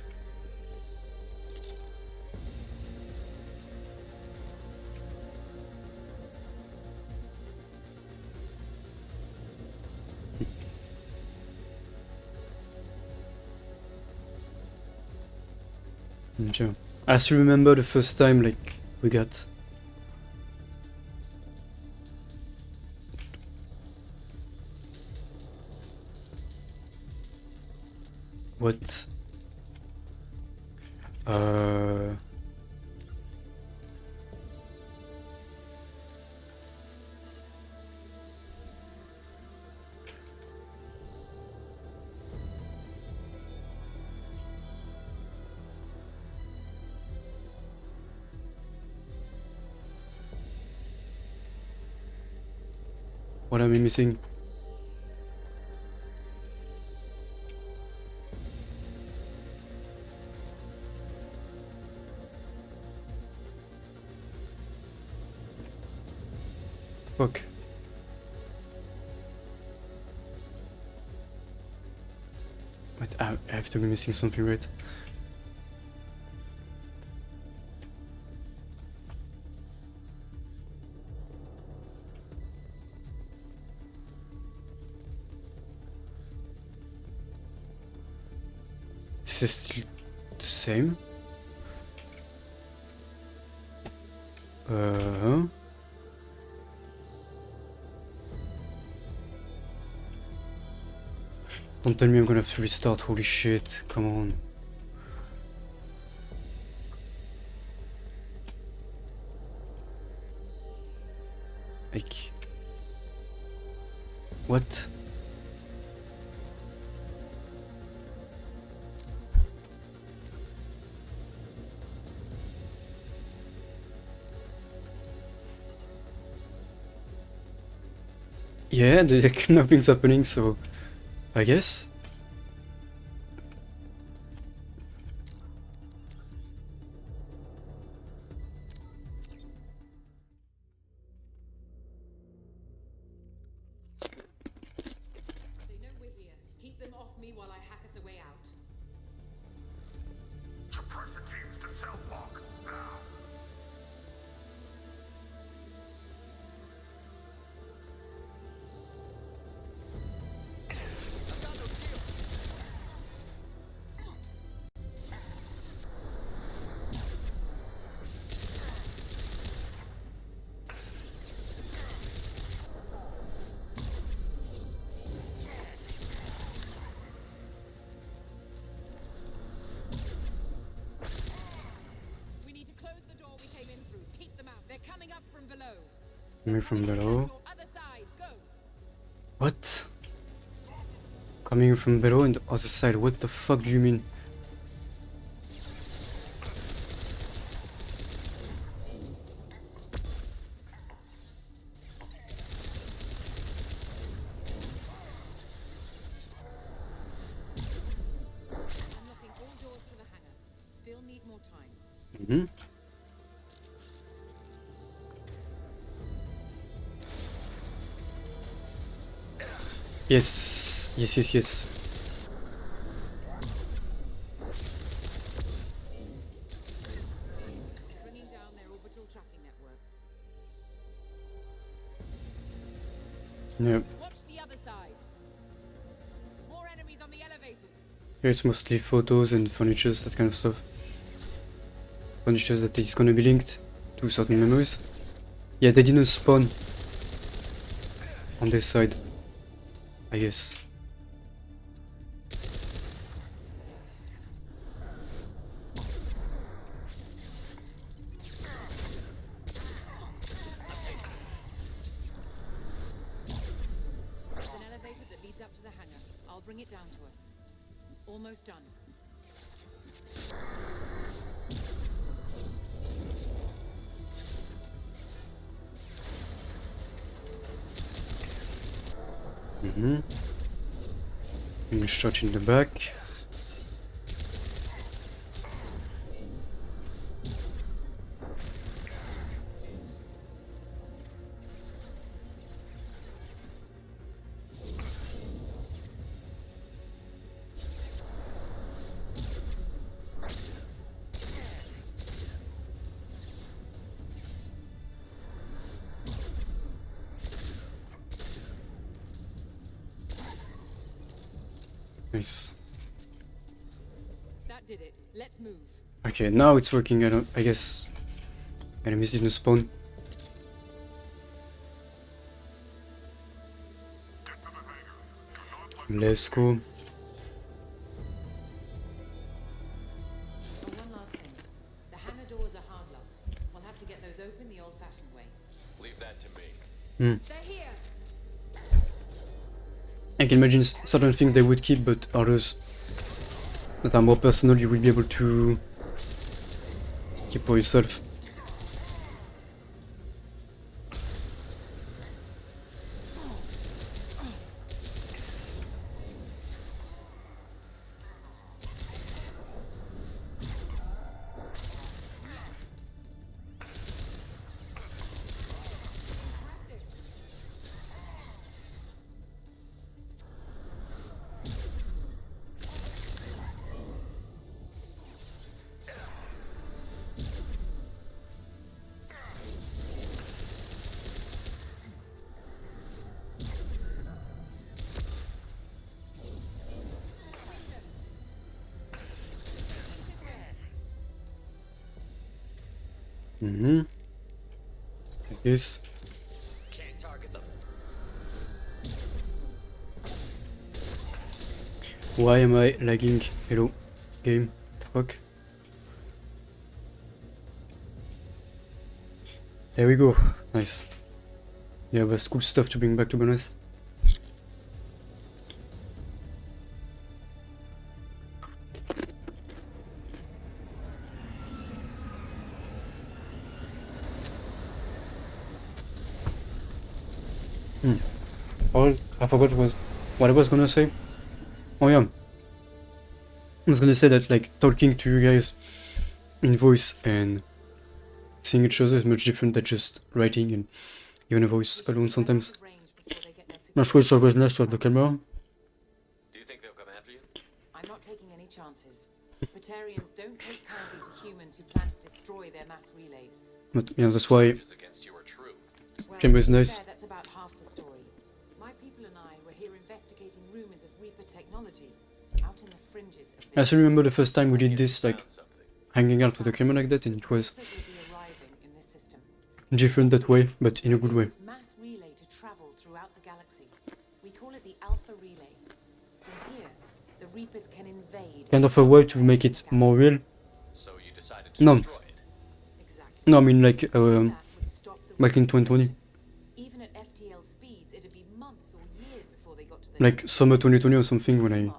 Sure. I still remember the first time, like, we got what what am I missing? Fuck. Wait, I have to be missing something, right? This is still the same. Don't tell me I'm gonna have to restart, holy shit, come on. Like... What? Yeah, nothing's happening, so I guess me while I hack us a way out. Suppressor teams to cell block, now. We need to close the door we came in through. Keep them out. They're coming up from below. Coming from below. Other side, go. What? Coming from below and the other side. What the fuck do you mean? Unlocking all doors to the hangar. Still need more time. Mhm. Yes, yes, yes, yes. Bringing down their orbital tracking network. Yeah. Watch the other side. More enemies on the elevators. Here it's mostly photos and furnitures, that kind of stuff. Furnitures that is gonna be linked to certain memories. Yeah, they didn't spawn on this side, I guess. There's an elevator that leads up to the hangar. I'll bring it down to us. Almost done. Mm-hmm. And shot in the back. Nice. That did it. Let's move. Okay, now it's working. I guess enemies didn't spawn. Let's go. Oh, one last thing. The hangar doors are hard locked. We'll have to get those open the old-fashioned way. Leave that to me. They're here. I can imagine certain things they would keep, but others that are more personal you will be able to keep for yourself. Mm-hmm. Like this. Can't target them. Why am I lagging? Hello, game. What the fuck? There we go. Nice. Yeah, that's cool stuff to bring back, to be honest. Oh, I forgot what I was gonna say. Oh yeah. I was gonna say that like talking to you guys in voice and seeing each other is much different than just writing and even a voice alone sometimes. That's why it's always nice to have the camera. Do you think they'll come after you? Batarians don't take kindly to humans who plan to destroy their mass relays. But yeah, that's why Well, game was to be nice. fair, that's about half the story. My people and I were here investigating rumors of Reaper technology out in the fringes of I still remember the first time we did this, like hanging out with a camera like that, and it was different that way, but in a good way. mass relay to travel throughout the galaxy. We call it the Alpha Relay. From here, the Reapers can invade. Kind of a way to make it more real. So you decided to No. destroy it. No, I mean like back in 2020. Even at FTL speeds, it'd be months or years before they got to the Like summer 2020 or something, when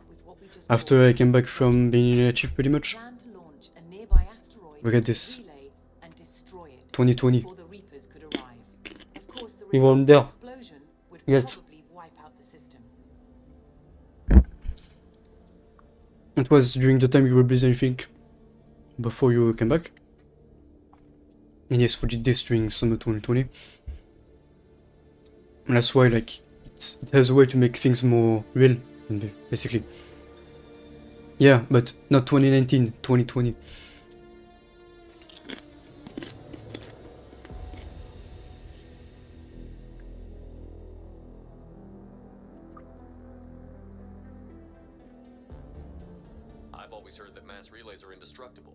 after I came back from being in Chief pretty much. plan to launch a nearby asteroid We got this relay and destroy it 2020. before the Reapers could arrive. Of course, the We weren't resulting there. explosion would Yes. probably wipe out the system. It was during the time you were busy, I think, before you came back. And yes, we did this during summer 2020. And that's why, like, it has a way to make things more real, basically. Yeah, but not 2019, 2020. I've always heard that mass relays are indestructible.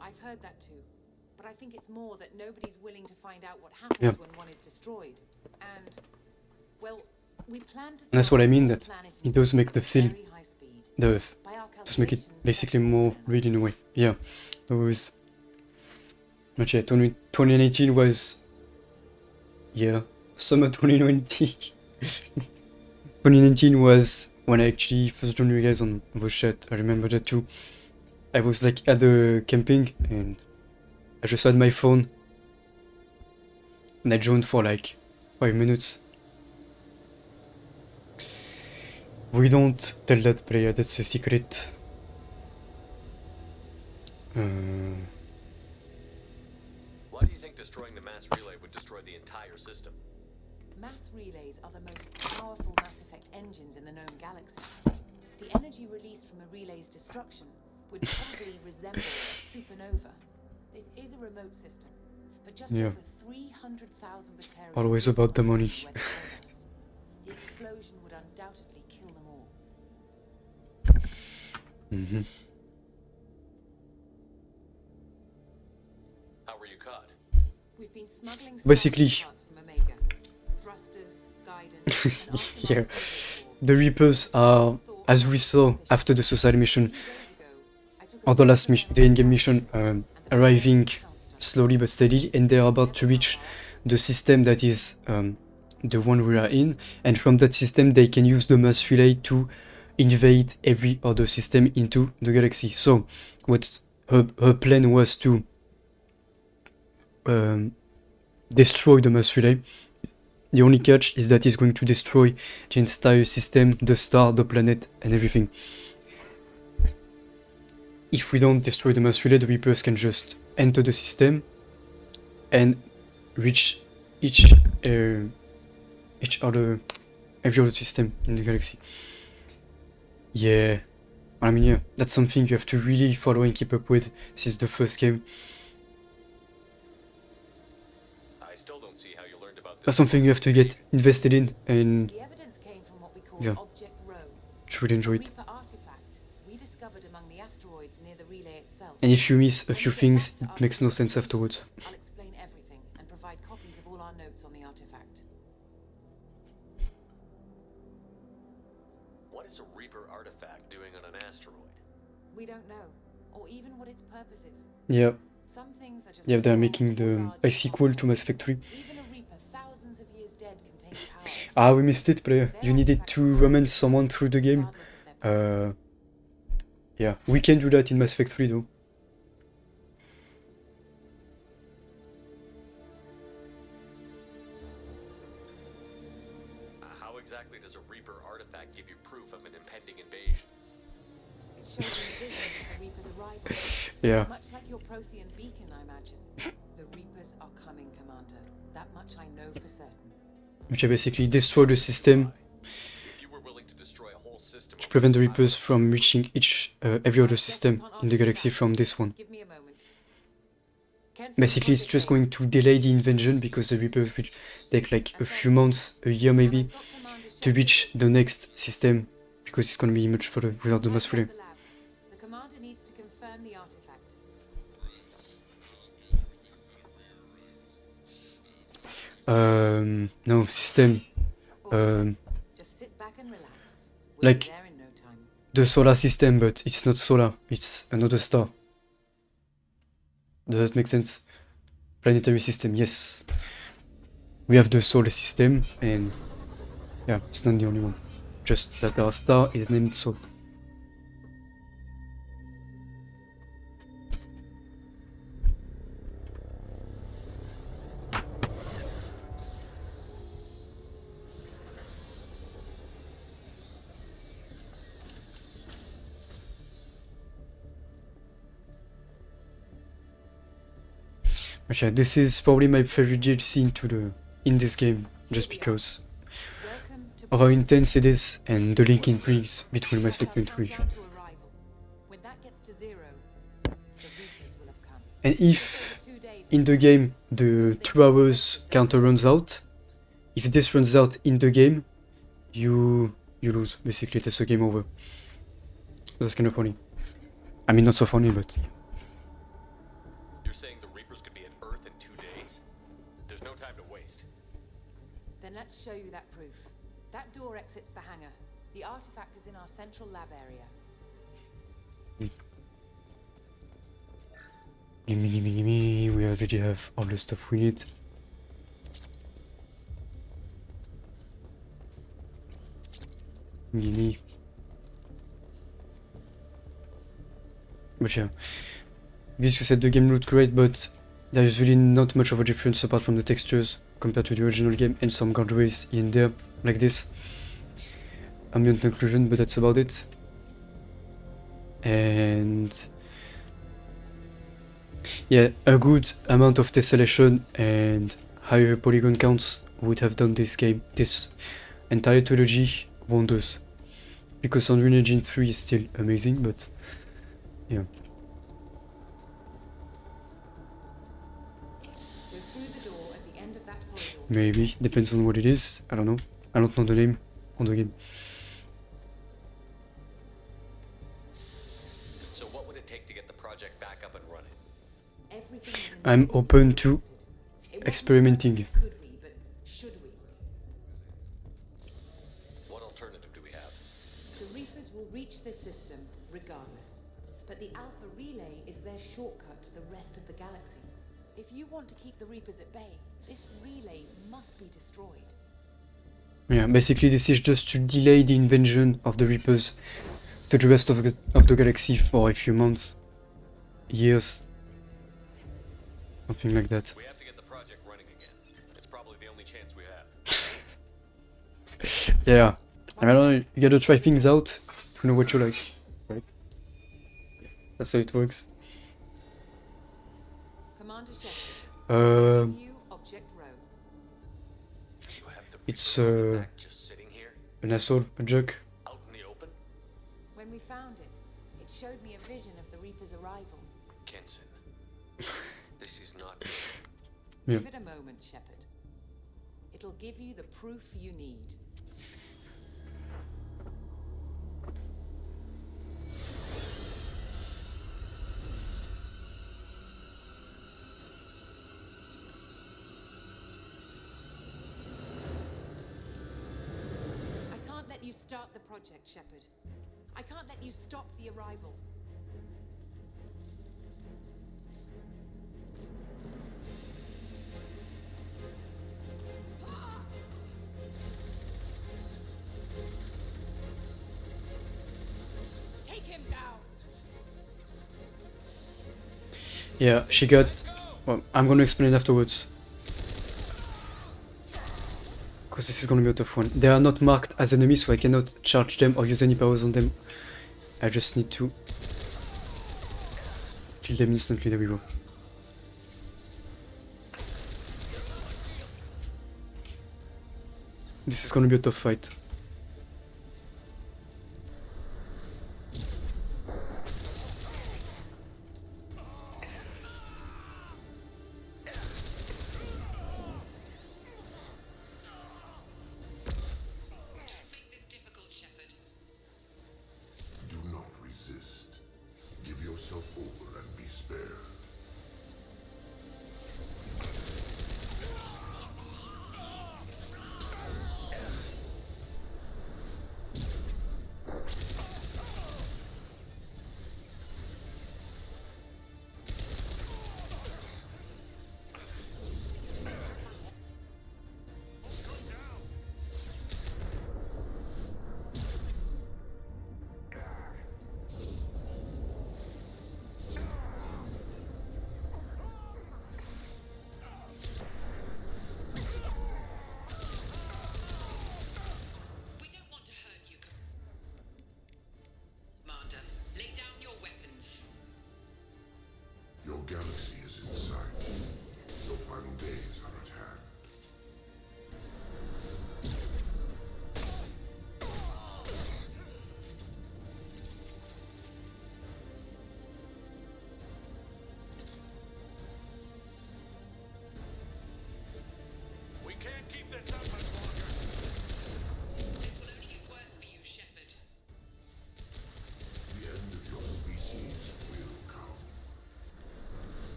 I've heard that too, but I think it's more that nobody's willing to find out what happens Yeah. when one is destroyed. And, well, we plan to. And that's what I mean, that planet it does make the feel, very high speed. By our just make it basically more real in a way. Yeah, that was. But yeah, 2018 was. Yeah, summer 2020. 2019 was when I actually first joined you guys on the chat. I remember that too. I was like at the camping and I just had my phone and I joined for like 5 minutes. We don't tell that player, that's a secret. Why do you think destroying the mass relay would destroy the entire system? Mass relays are the most powerful Mass Effect engines in the known galaxy. The energy released from a relay's destruction would probably resemble a supernova. This is a remote system, but just Yeah. over 300,000 Batarians Always about the money. were the owners. The explosion would undoubtedly kill them all. Mm-hmm. How were you caught? We've been smuggling Basically. parts from Omega. Thrusters, guidance, and Yeah. The Reapers are, as we saw after the suicide mission, or the last mission, the in-game mission, arriving slowly but steadily, and they are about to reach the system that is the one we are in, and from that system they can use the mass relay to invade every other system into the galaxy. So, what her plan was to destroy the mass relay. The only catch is that it's going to destroy the entire system, the star, the planet, and everything. If we don't destroy the mass relay, the Reapers can just enter the system and reach every other system in the galaxy. Yeah, I mean, yeah, that's something you have to really follow and keep up with since the first game. I still don't see how you learned about this. That's something you have to get invested in, and The evidence came from what we call yeah, Object Row. should enjoy it. Reaper artifact we discovered among the asteroids near the relay itself. And if you miss a few things, it makes no sense afterwards. I'll explain everything and provide copies of all our notes on the artifact. What is a Reaper artifact doing on an asteroid? We don't know, or even what its purpose is. Yeah. Some things are just Yeah, they're making a sequel to Mass Effect 3. even a Reaper thousands of years dead can take power. Ah, we missed it, player. You needed to romance someone through the game. Yeah, we can do that in Mass Effect 3 though. How exactly does a Reaper artifact give you proof of an impending invasion? It shows a vision of the Reaper's arrival. Yeah. Much like your Prothean beacon, I imagine. The Reapers are coming, Commander. That much I know for certain. Which basically destroy the system. If you were willing to destroy a whole system to prevent the Reapers from reaching every other system in the galaxy from this one. Basically, it's just going to delay the invasion because the Reapers will take like a few months, a year maybe, to reach the next system because it's going to be much further without the mass relay. The commander needs to confirm the artifact. No, system. Just sit back and relax. Like the solar system, but it's not solar, it's another star. Does that make sense? Planetary system, yes. We have the solar system, and yeah, it's not the only one. Just that our star is named Sol. Okay, this is probably my favorite DLC in this game, just because of how intense it is and the link it brings between Mass Effect 3. And if in the game the 2 hours counter runs out, if this runs out in the game, you lose. Basically, that's a game over. So that's kind of funny. I mean, not so funny, but. Then let's show you that proof. That door exits the hangar. The artifact is in our central lab area. Gimme. We already have all the stuff we need. Gimme. But yeah. This you said the game looked great, but there is really not much of a difference apart from the textures compared to the original game and some guardrails in there, like this. Ambient occlusion, but that's about it. And yeah, a good amount of tessellation and higher polygon counts would have done this entire trilogy wonders. Because Unreal Engine 3 is still amazing, but yeah. Maybe, depends on what it is, I don't know. I don't know the name on the game. So what would it take to get the project back up and running? I'm open to experimenting. What alternative do we have? The Reapers will reach this system regardless, but the Alpha Relay is their shortcut to the rest of the galaxy. If you want to keep the Reapers at bay, this relay must be destroyed. Yeah, basically this is just to delay the invasion of the Reapers to the rest of the galaxy for a few months, years, something like that. We have to get the project running again. It's probably the only chance we have. Yeah, I don't know, you gotta try things out to know what you like, right? That's how it works. Commander Shepard. It's an asshole, a jerk. When we found it, it showed me a vision of the Reaper's arrival. Kenson, this is not. Yeah. Give it a moment, Shepard. It'll give you the proof you need. Let you start the project, Shepard. I can't let you stop the arrival. Take him down. Yeah, she got. Well, I'm gonna explain it afterwards. Because this is gonna be a tough one. They are not marked as enemies, so I cannot charge them or use any powers on them. I just need to kill them instantly. There we go. This is gonna be a tough fight.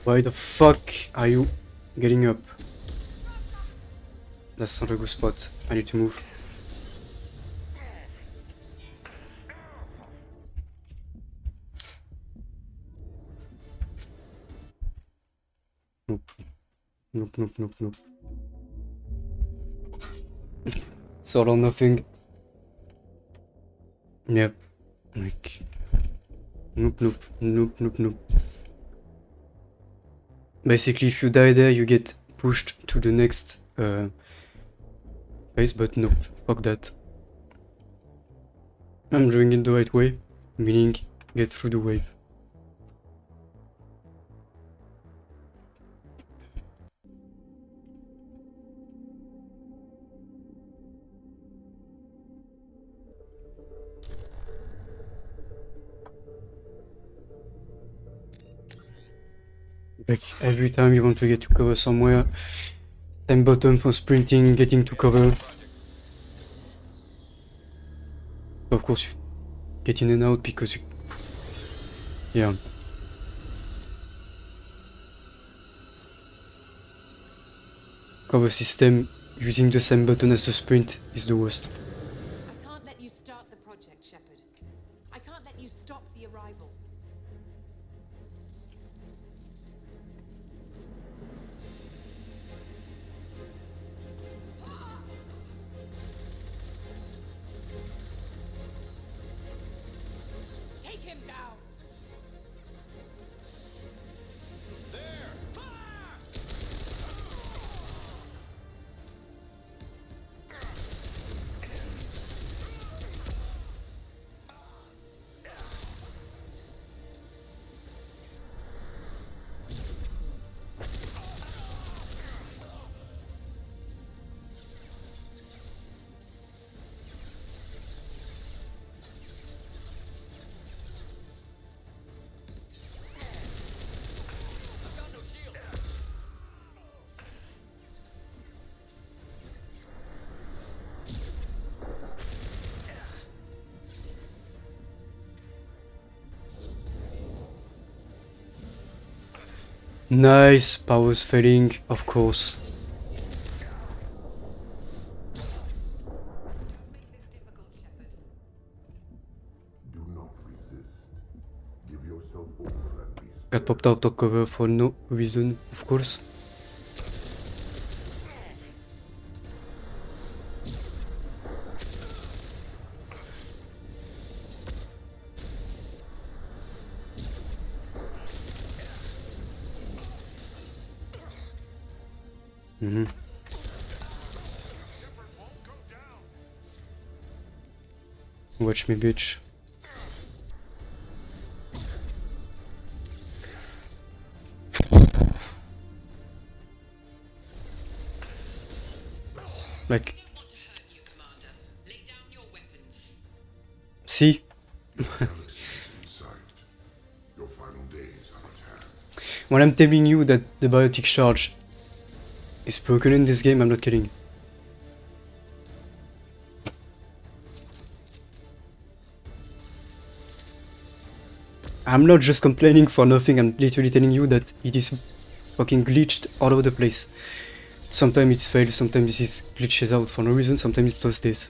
Why the fuck are you getting up? That's not a good spot. I need to move. Nope. Nope, nope, nope, nope. It's all or nothing. Yep. Like... Nope, nope, nope, nope, nope. Basically, if you die there, you get pushed to the next phase, but nope, fuck that. I'm doing it the right way, meaning get through the wave. Like every time you want to get to cover somewhere, same button for sprinting, getting to cover. Of course you get in and out because you... Yeah. Cover system using the same button as the sprint is the worst. I can't let you start the project, Shepard. I can't let you stop the arrival. Take him down! Nice, power's failing, of course. Do not resist. Give yourself over and be Got popped out of cover for no reason, of course. Watch me, bitch. Like... See? When I'm telling you that the biotic charge is broken in this game, I'm not kidding. I'm not just complaining for nothing, I'm literally telling you that it is fucking glitched all over the place. Sometimes it's failed, sometimes it glitches out for no reason, sometimes it does this.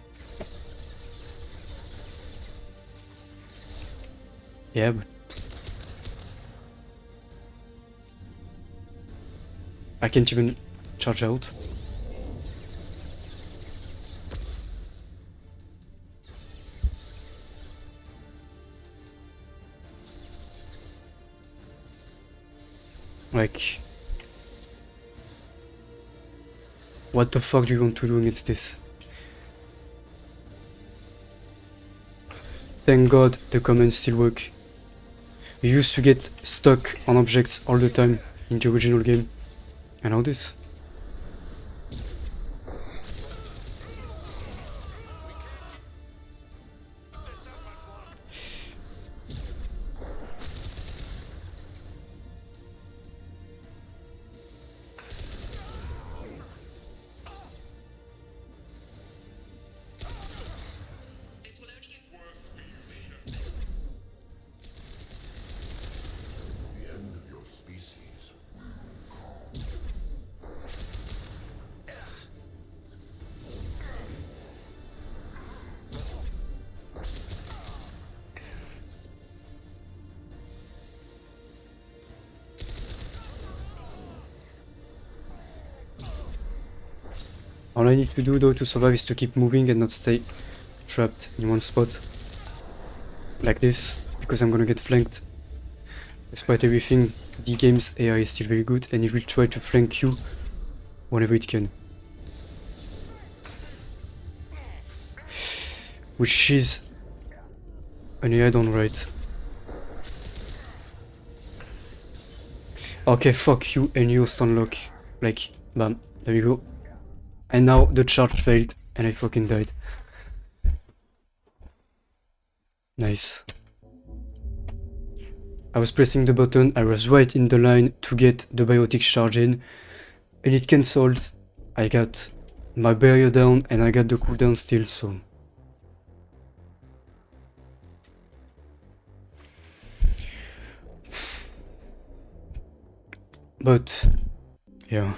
Yeah, but... I can't even charge out. Like... What the fuck do you want to do against this? Thank God the commands still work. You used to get stuck on objects all the time in the original game. And all this. All I need to do though to survive is to keep moving and not stay trapped in one spot. Like this, because I'm gonna get flanked. Despite everything, the game's AI is still very good and it will try to flank you whenever it can. Which is an AI done right. Okay, fuck you and you stunlock. Like, bam, there we go. And now the charge failed and I fucking died. Nice. I was pressing the button, I was right in the line to get the biotic charge in, and it cancelled. I got my barrier down and I got the cooldown still, so... But, yeah.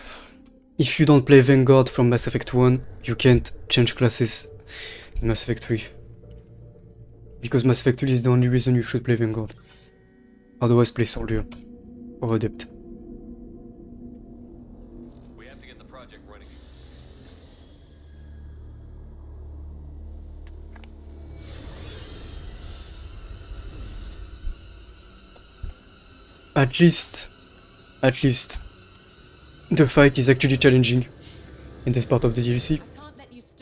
If you don't play Vanguard from Mass Effect 1, you can't change classes in Mass Effect 3. Because Mass Effect 3 is the only reason you should play Vanguard. Otherwise play Soldier or Adept. We have to get the project running. At least, the fight is actually challenging in this part of the DLC,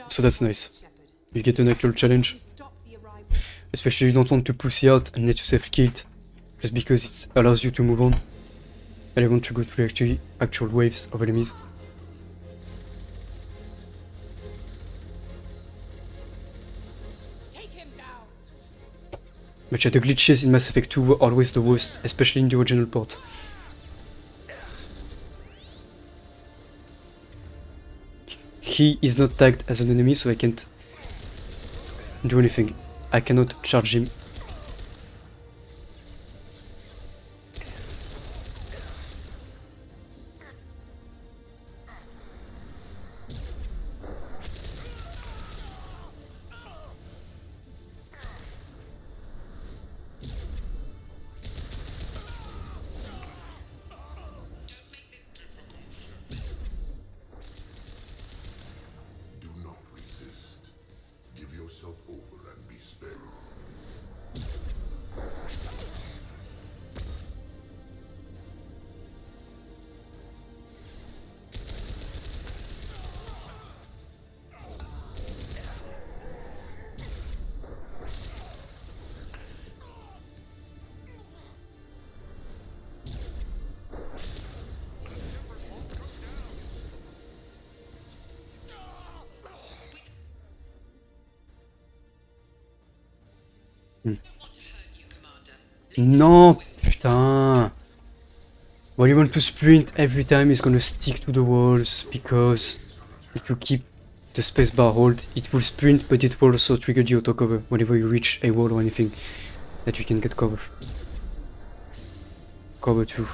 so that's nice. You get an actual challenge, especially you don't want to pussy out and let yourself killed, just because it allows you to move on, and I want to go through actual waves of enemies. But yeah, the glitches in Mass Effect 2 were always the worst, especially in the original port. He is not tagged as an enemy, so I can't do anything. I cannot charge him. Non, putain. Well, you want to sprint every time, it's gonna stick to the walls, because if you keep the spacebar hold, it will sprint, but it will also trigger the auto cover whenever you reach a wall or anything that you can get cover. Cover too.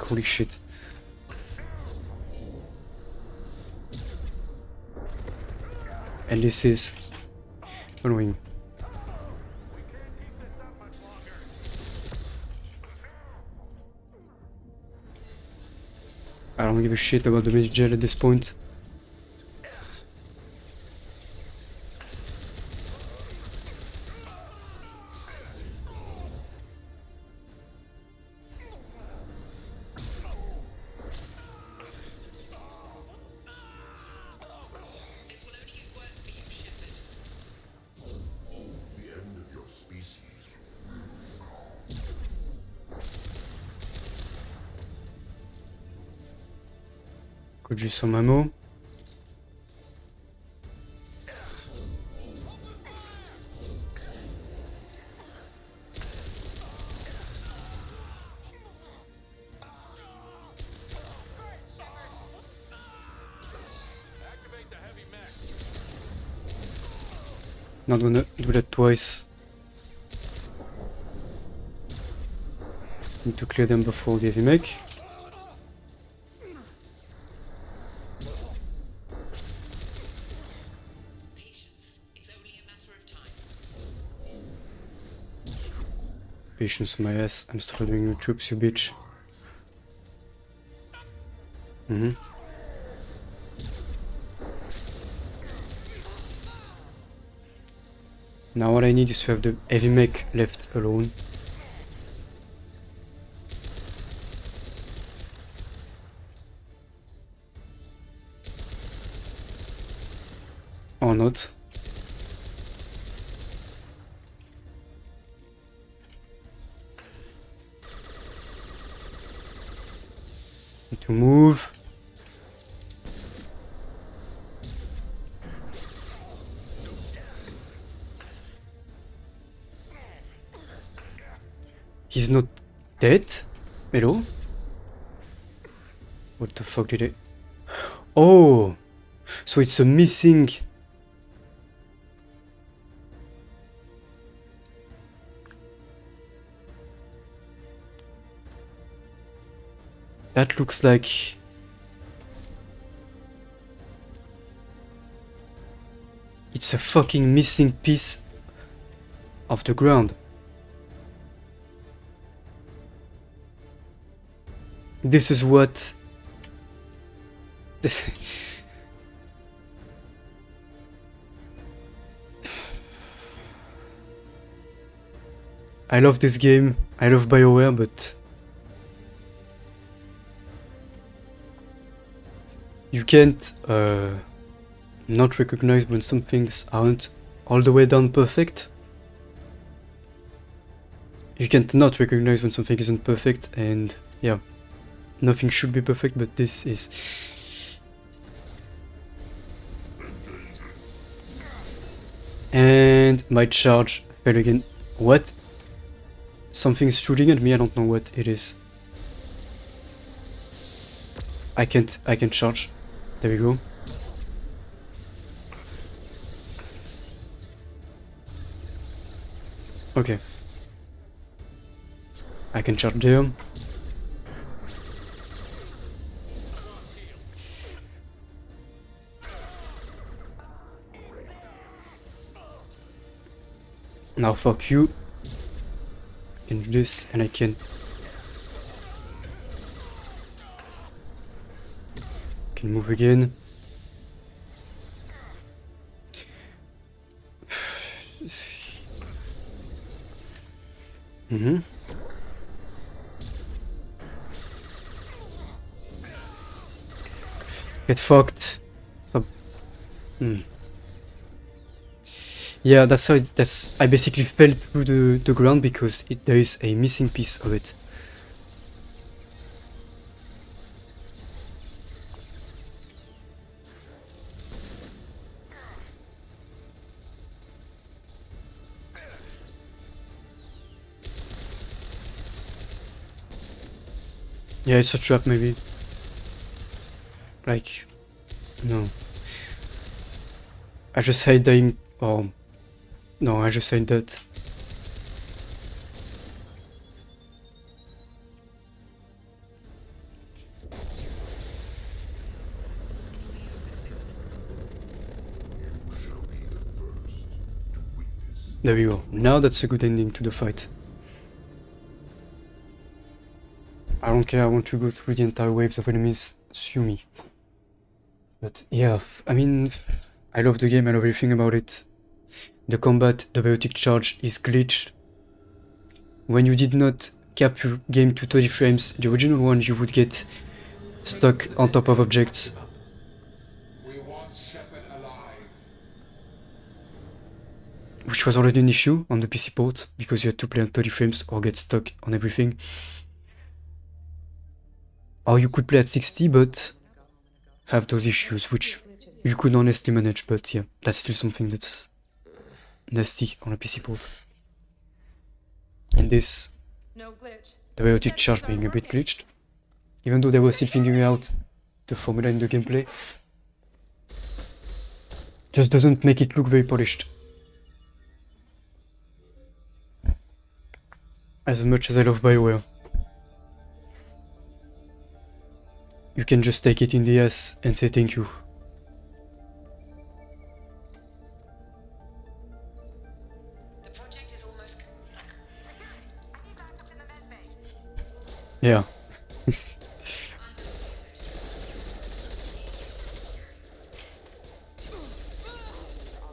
Holy shit. And this is annoying. I don't give a shit about the mage gel at this point. Could use some ammo. Not gonna do that twice. Need to clear them before the heavy mech. Patience, my ass. I'm struggling with troops, you bitch. Now what I need is to have the heavy mech left alone. Or not. Need to move. He's not dead? Hello? What the fuck did I... Oh! So it's a missing... That looks like... It's a fucking missing piece of the ground. This is what... This... I love this game, I love BioWare, but... You can't not recognize when some things aren't all the way done perfect. You can't not recognize when something isn't perfect, and yeah. Nothing should be perfect, but this is... And my charge fell again. What? Something's shooting at me, I don't know what it is. I can't charge. There we go. Okay. I can charge there. Now fuck you. I can do this and I can move again. Get fucked. Oh. Yeah, that's how I basically fell through the ground because there is a missing piece of it. Yeah, it's a trap maybe. Like, no. I just hate dying. Oh. No, I just hate that. There we go. Now that's a good ending to the fight. I don't care, I want to go through the entire waves of enemies. Sue me. But yeah, I mean, I love the game, I love everything about it. The combat, the biotic charge is glitched. When you did not cap your game to 30 frames, the original one, you would get stuck on top of objects. We want Shepard alive. Which was already an issue on the PC port, because you had to play on 30 frames or get stuck on everything. Or you could play at 60, but have those issues, which you could honestly manage, but yeah, that's still something that's nasty on a PC port. And this, the biotic charge being a bit glitched, even though they were still figuring out the formula in the gameplay, just doesn't make it look very polished. As much as I love BioWare, you can just take it in the ass and say thank you. Yeah.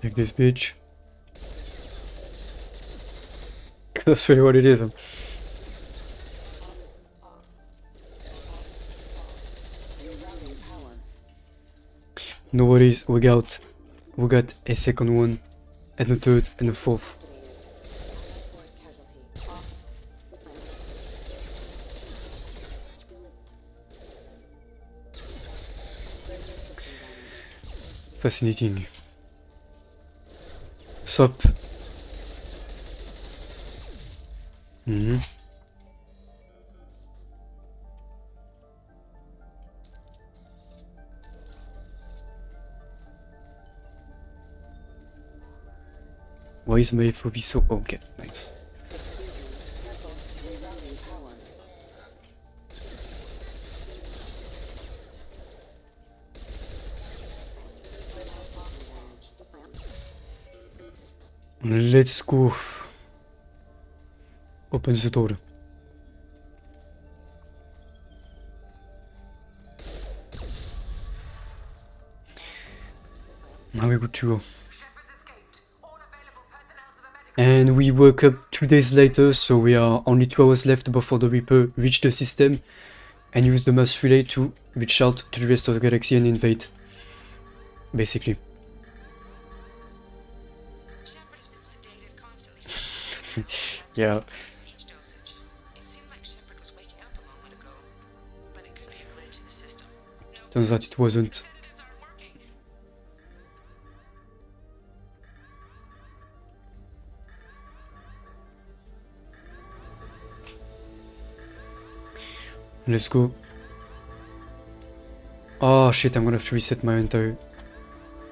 Take this bitch. That's really what it is. No worries, we got a second one, and a third, and a fourth. Fascinating. Sup? Why is my phobia so... Okay, nice. Let's go. Open the door. Now we're good to go. And we woke up 2 days later, so we are only 2 hours left before the Reaper reach the system and use the mass relay to reach out to the rest of the galaxy and invade. Basically. Yeah. Turns out it wasn't. Let's go. Oh shit, I'm gonna have to reset my entire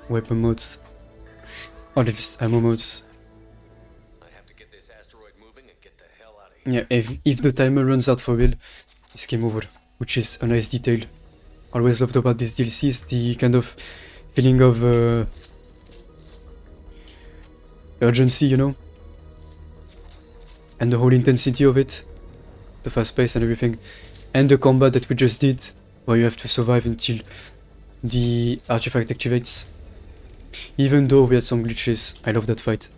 weapon modes. Or at least ammo modes. Yeah, if the timer runs out for real, it's game over. Which is a nice detail. Always loved about these DLCs, the kind of feeling of urgency, you know? And the whole intensity of it. The fast pace and everything. And the combat that we just did, where you have to survive until the artifact activates. Even though we had some glitches, I love that fight.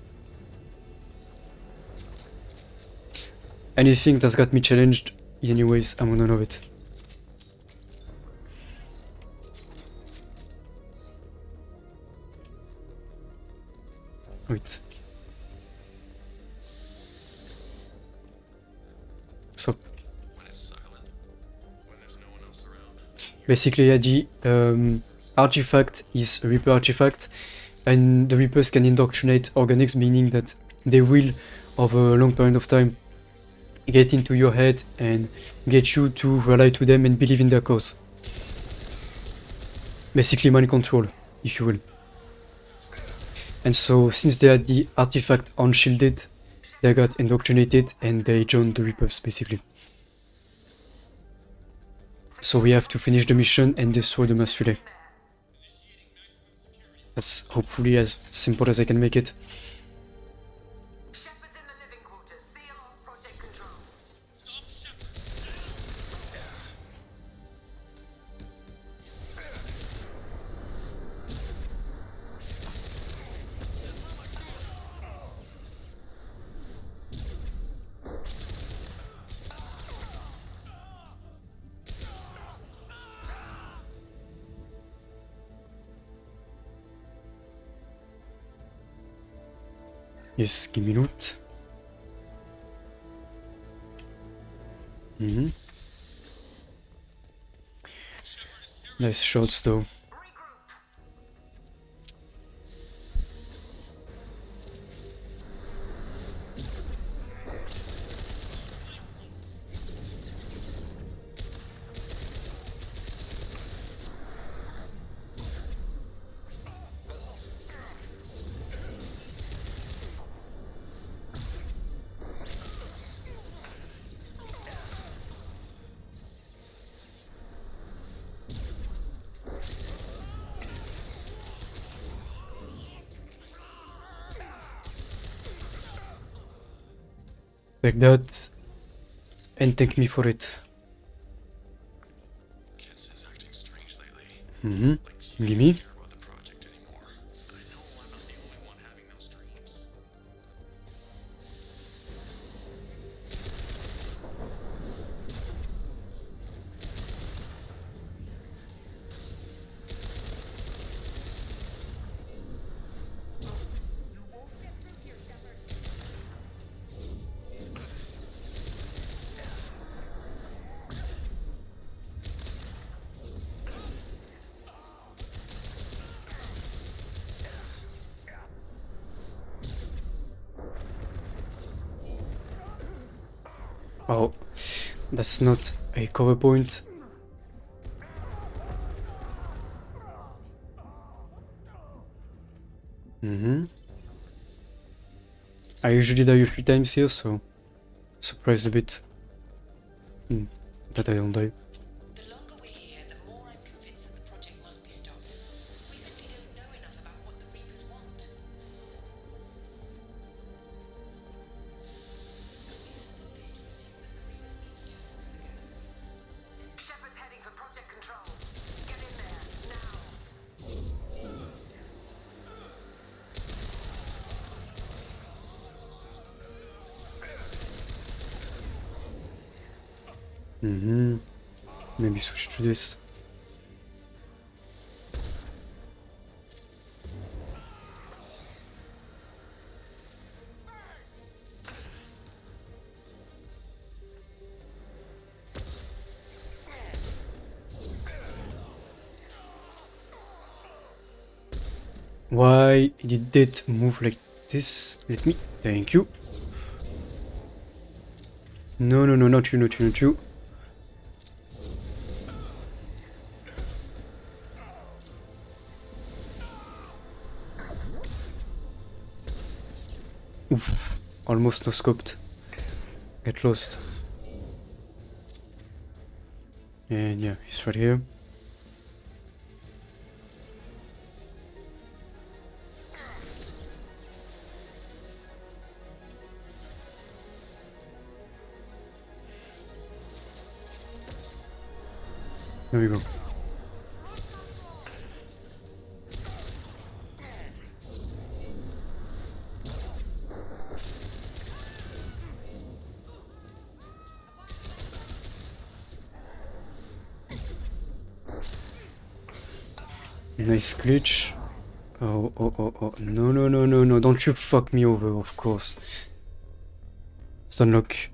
Anything that's got me challenged, in any ways, I'm gonna love it. Wait. So. Basically, the artifact is a Reaper artifact, and the Reapers can indoctrinate organics, meaning that they will, over a long period of time, get into your head and get you to rely to them and believe in their cause. Basically mind control, if you will. And so, since they had the artifact unshielded, they got indoctrinated and they joined the Reapers, basically. So we have to finish the mission and destroy the mass relay. That's hopefully as simple as I can make it. Yes, give me loot. Nice shots though. Like that, and thank me for it. Gimme. Oh, that's not a cover point. I usually die a few times here, so surprised a bit that I don't die. The longer we're here, the more I'm convinced that the project must be stopped. We simply don't know enough about what the Reapers want. Shepard's heading for Project Control. Get in there, now. Maybe switch to this. Why did it move like this? Let me. Thank you. No, no, no, not you, not you, not you. Oof, almost no scoped. Get lost. And yeah, he's right here. There we go. Nice glitch. Oh, oh, oh, oh. No, no, no, no, no. Don't you fuck me over, of course. Stunlock.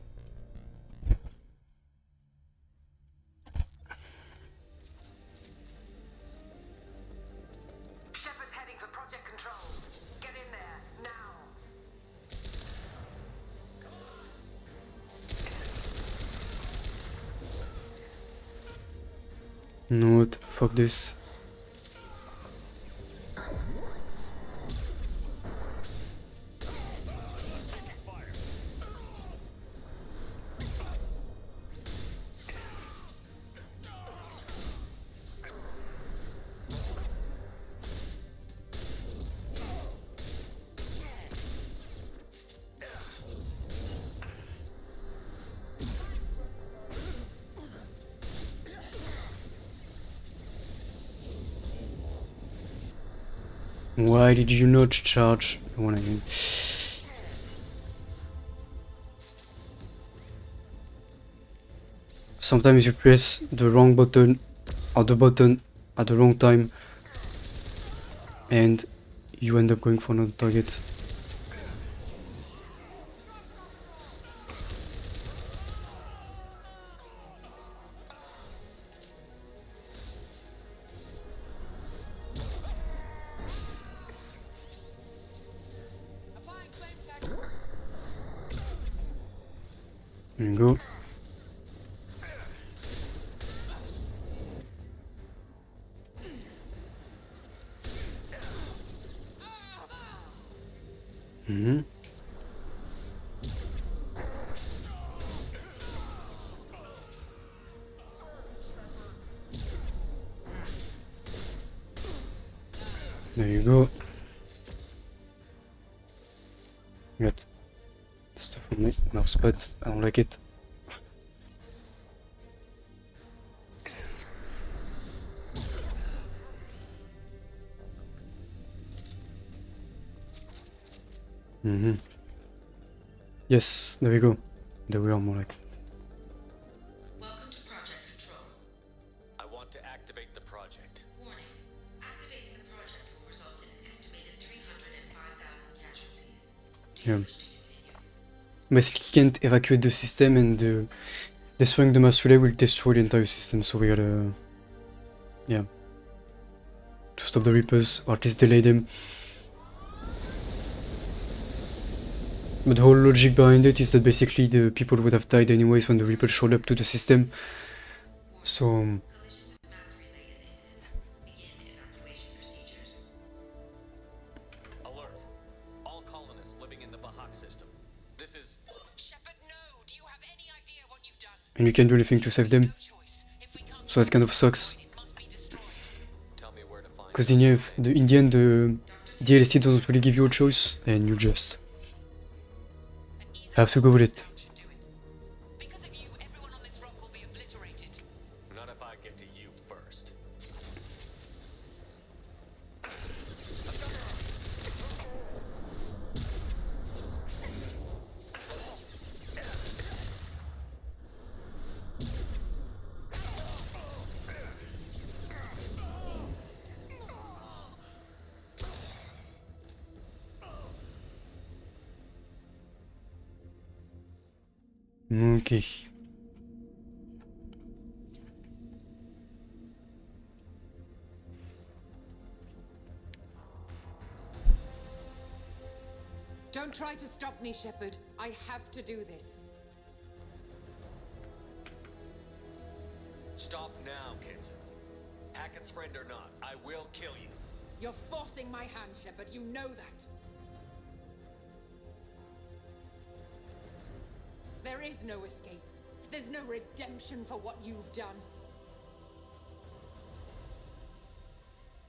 Shepard's heading for Project Control. Get in there, now. No, fuck this. Why did you not charge the one again? Sometimes you press the wrong button or the button at the wrong time and you end up going for another target. There you go. There you go. Got stuff on me. Mouse spot. I don't like it. Yes, there we go. There we are, more like. Welcome to Project Control. I want to activate the project. Warning. Activating the project will result in an estimated 305,000 casualties. Yeah. Basically can't evacuate the system and destroying the mass relay will destroy the entire system, so we gotta... yeah. To stop the Reapers, or at least delay them. But the whole logic behind it is that basically the people would have died anyways when the Reaper showed up to the system. So Alert. All colonists living in the Bahak system. This is... Shepard, no! Do you have any idea what you've done? and we can't do anything to save them. So that kind of sucks. Because in the end, the DLC doesn't really give you a choice, and you just have to go with it. Not if I get to you first. Okay. Don't try to stop me, Shepard. I have to do this. Stop now, Kinson. Hackett's friend or not, I will kill you. You're forcing my hand, Shepard. You know that. There is no escape. There's no redemption for what you've done.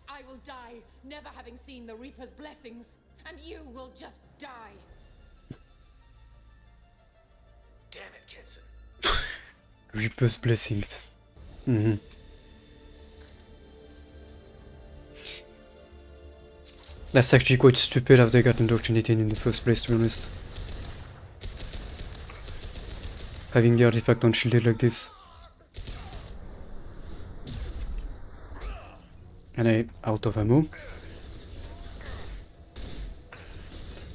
I will die, never having seen the Reaper's blessings, and you will just die. Damn it, Kinson. Reaper's blessings. That's actually quite stupid how they got indoctrinated in the first place, to be honest. Having the artifact unshielded like this. And I'm out of ammo.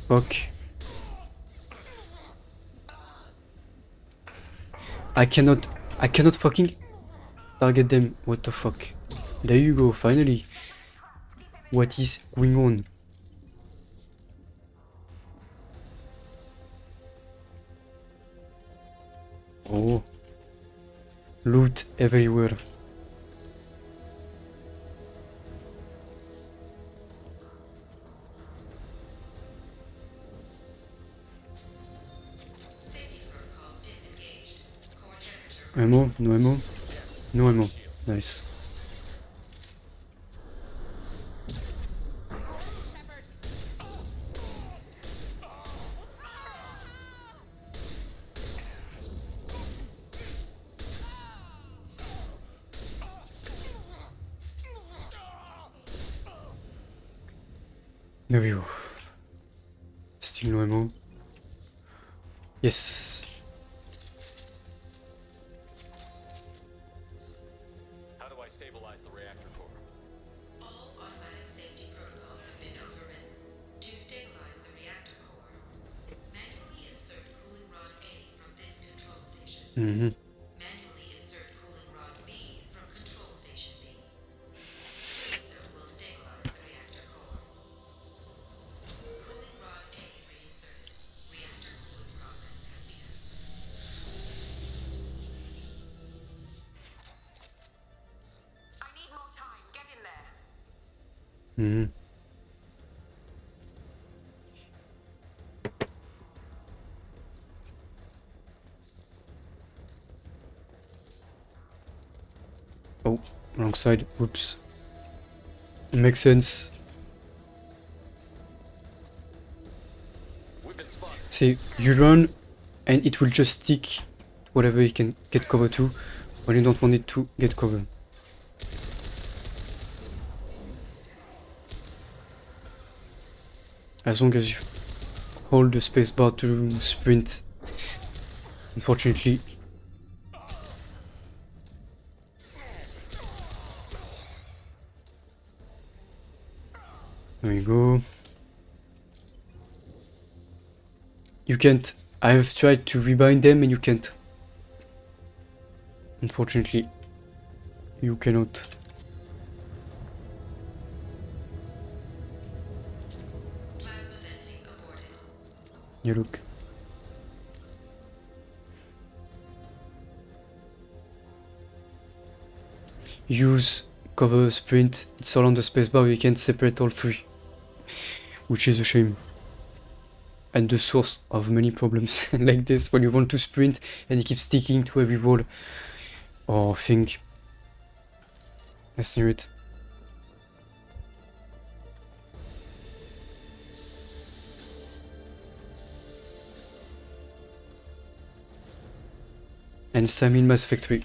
Fuck. I cannot fucking target them. What the fuck? There you go, finally. What is going on? Oh. Loot everywhere. Ammo? No ammo? No ammo. Nice. There we go. Still no ammo. Yes. How do I stabilize the reactor core? All automatic safety protocols have been overridden. To stabilize the reactor core, manually insert cooling rod A from this control station. Manually insert cooling rod B from control station B. Doing so will stabilize the reactor core. Cooling rod A reinserted. Reactor cooling process has begun. I need more time. Get in there. Oh, wrong side. Whoops. Makes sense. See, you run and it will just stick to whatever you can get cover to when you don't want it to get cover. As long as you hold the spacebar to sprint. Unfortunately. There you go. You can't. I've tried to rebind them and you can't. Unfortunately, you cannot. You look. use, cover, sprint, it's all on the spacebar, you can't separate all three. Which is a shame. And the source of many problems like this, when you want to sprint and you keep sticking to every wall or thing. Let's hear it. And Sam in Mass Effect 3.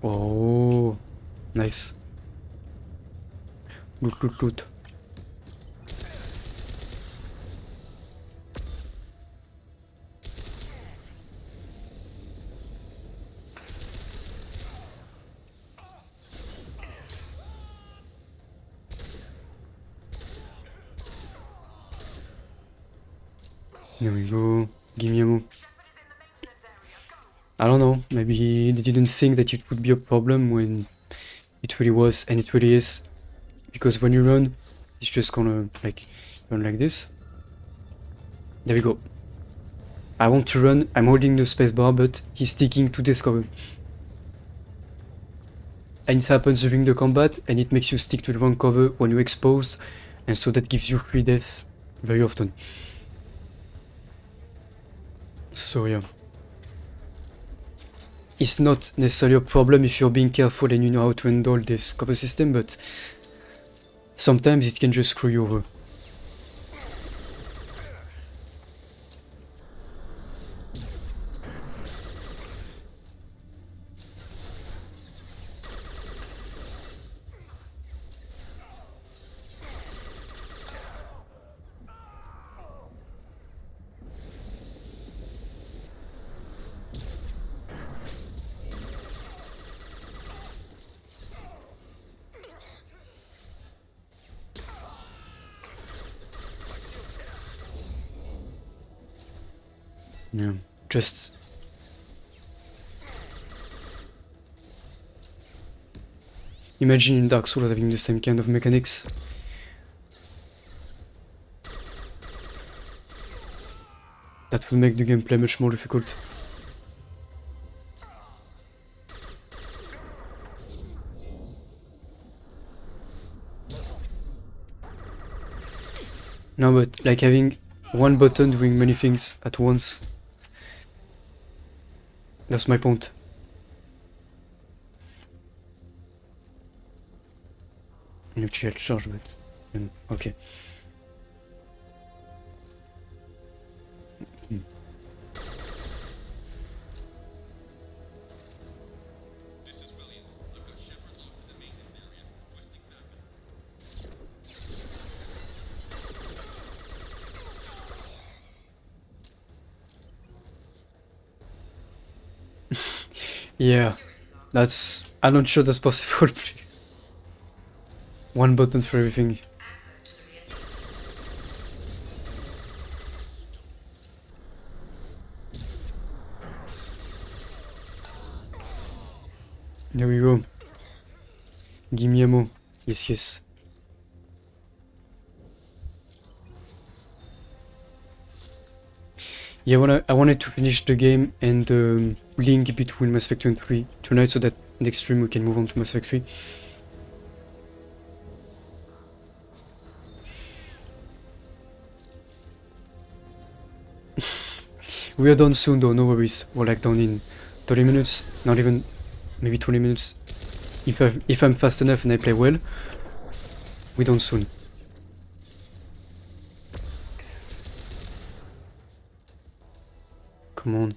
Oh, nice. Loot, loot, loot. There we go. Give me ammo. I don't know, maybe they didn't think that it would be a problem when it really was, and it really is. Because when you run, it's just gonna like run like this. There we go. I want to run, I'm holding the spacebar, but he's sticking to this cover. And it happens during the combat, and it makes you stick to the wrong cover when you're exposed, and so that gives you free deaths very often. So yeah. It's not necessarily a problem if you're being careful and you know how to handle this cover system, but sometimes it can just screw you over. Yeah, just imagine in Dark Souls having the same kind of mechanics. That would make the gameplay much more difficult. No, but like having one button doing many things at once. That's my point. Nuclear charge, but okay. Yeah, that's... I'm not sure that's possible. One button for everything. There we go. Give me ammo. Yes, yes. Yeah, I wanted to finish the game and link between Mass Effect 2 and 3 tonight, so that next stream we can move on to Mass Effect 3. We are done soon though, no worries. We're like done in 30 minutes, not even, maybe 20 minutes. If I'm fast enough and I play well, we're done soon. Come on.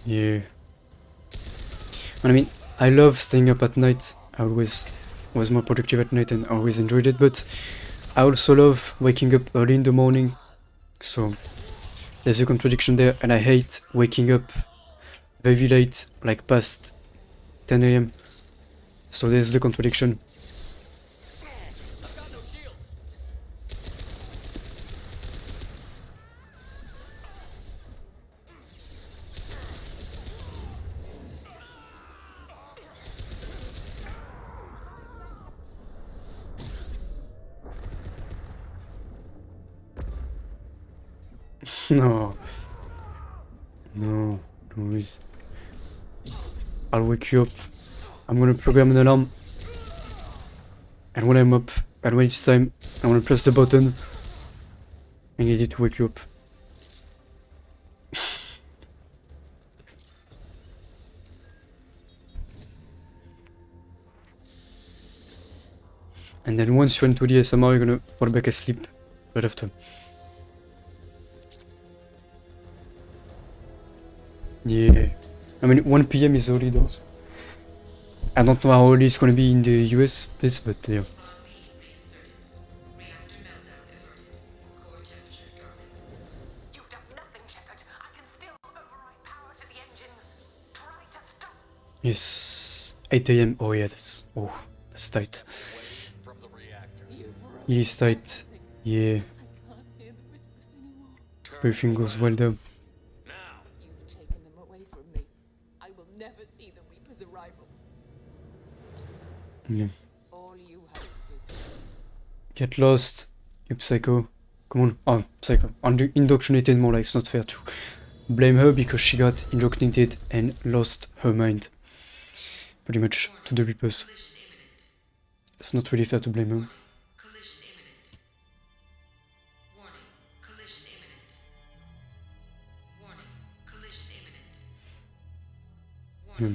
Yeah. And I mean, I love staying up at night. I always was more productive at night and always enjoyed it, but I also love waking up early in the morning. So there's a contradiction there, and I hate waking up very late, like past 10 AM. So there's the contradiction. No. No, don't worry. I'll wake you up. I'm gonna program an alarm. And when I'm up, and when it's time, I'm gonna press the button and get it to wake you up. And then once you're into the ASMR, you're gonna fall back asleep right after. Yeah. I mean, 1 PM is early though. I don't know how early it's gonna be in the US place, but yeah. Yes, 8 AM. Oh yeah, that's tight. It is tight. Yeah. Everything goes well though. You've taken them away from me. I will never see the Reaper's arrival. Yeah. All you have to do. Get lost, you psycho. Come on. Oh, psycho. Indoctrinated more like it's not fair to blame her because she got indoctrinated and lost her mind. Pretty much to the Reapers. It's not really fair to blame her. Yeah.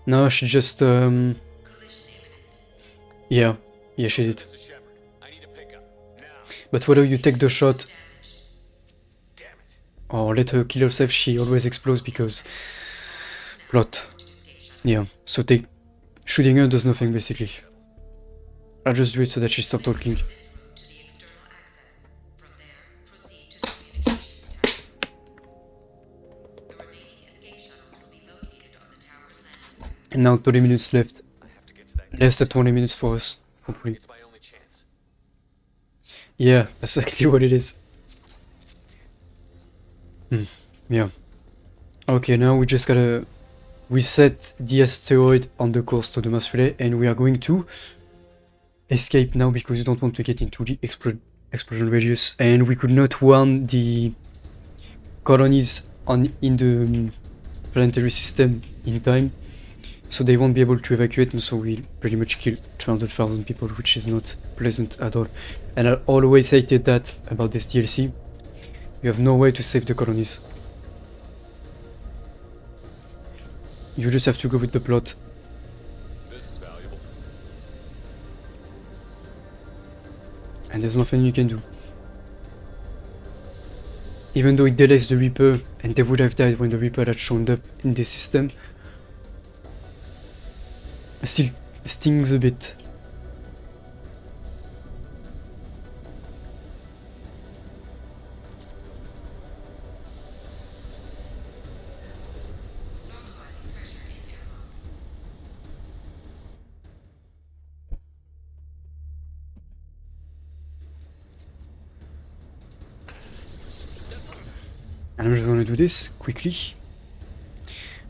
No, she just yeah, she did. But whether you take the shot or let her kill herself, she always explodes because plot. Yeah, so shooting her does nothing basically. I'll just do it so that she stops talking. And now 30 minutes left. Less than 20 minutes for us, hopefully. Yeah, that's exactly what it is. Yeah. Okay, now we just gotta reset the asteroid on the course to the mass relay, and we are going to escape now because you don't want to get into the explosion radius, and we could not warn the colonies in the planetary system in time, so they won't be able to evacuate, and so we'll pretty much kill 200,000 people, which is not pleasant at all. And I always hated that about this DLC. You have no way to save the colonies. You just have to go with the plot. This is valuable. And there's nothing you can do. Even though it delays the Reaper, and they would have died when the Reaper had shown up in the system, still stings a bit. And I'm just gonna do this quickly.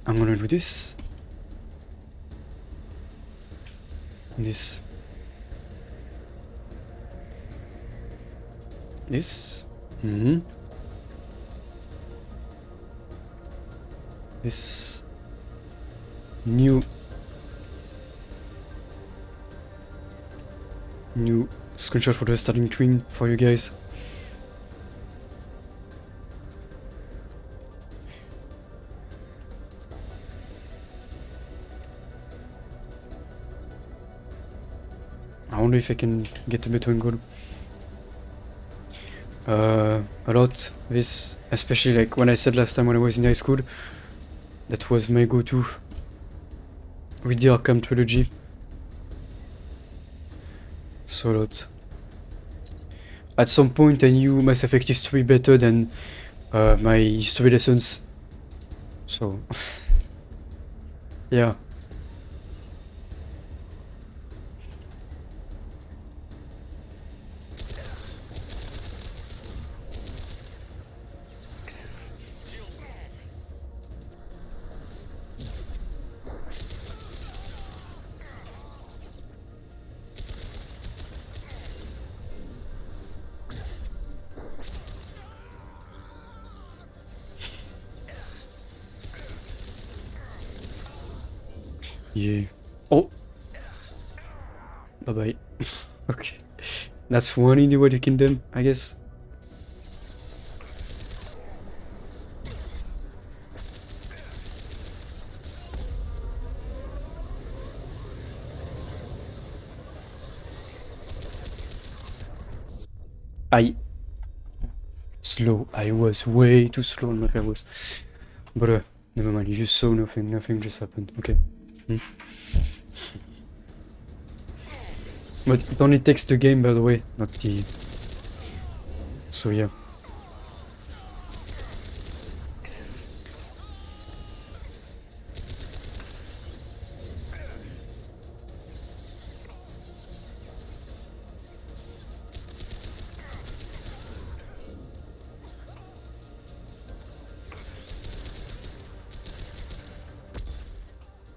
I'm gonna do this. This. This. This. New screenshot for the starting twin for you guys. I wonder if I can get a better angle. A lot this, especially like when I said last time when I was in high school, that was my go-to with the Arkham trilogy. So a lot. At some point I knew Mass Effect history better than my history lessons. So yeah. Yeah. Oh! Bye bye. Okay. That's one in the Wild Kingdom, I guess. Slow. I was way too slow on my was. But never mind. You saw nothing. Nothing just happened. Okay. But it only takes the game, by the way, not the. So yeah.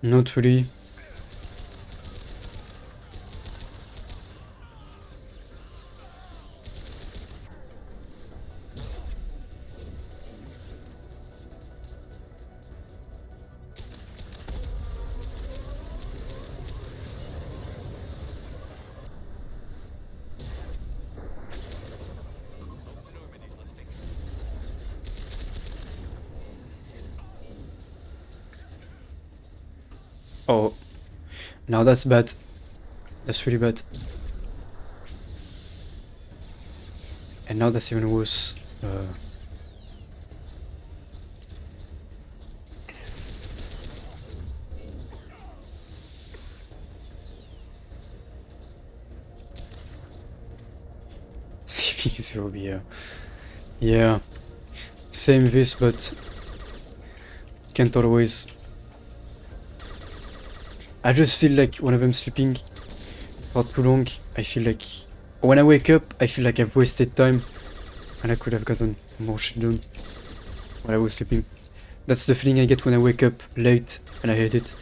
Not really. Oh, now that's bad. That's really bad. And now that's even worse. CV0, yeah. Same this, but can't always. I just feel like whenever I'm sleeping for too long, I feel like when I wake up, I feel like I've wasted time and I could have gotten more shit done while I was sleeping. That's the feeling I get when I wake up late and I hate it.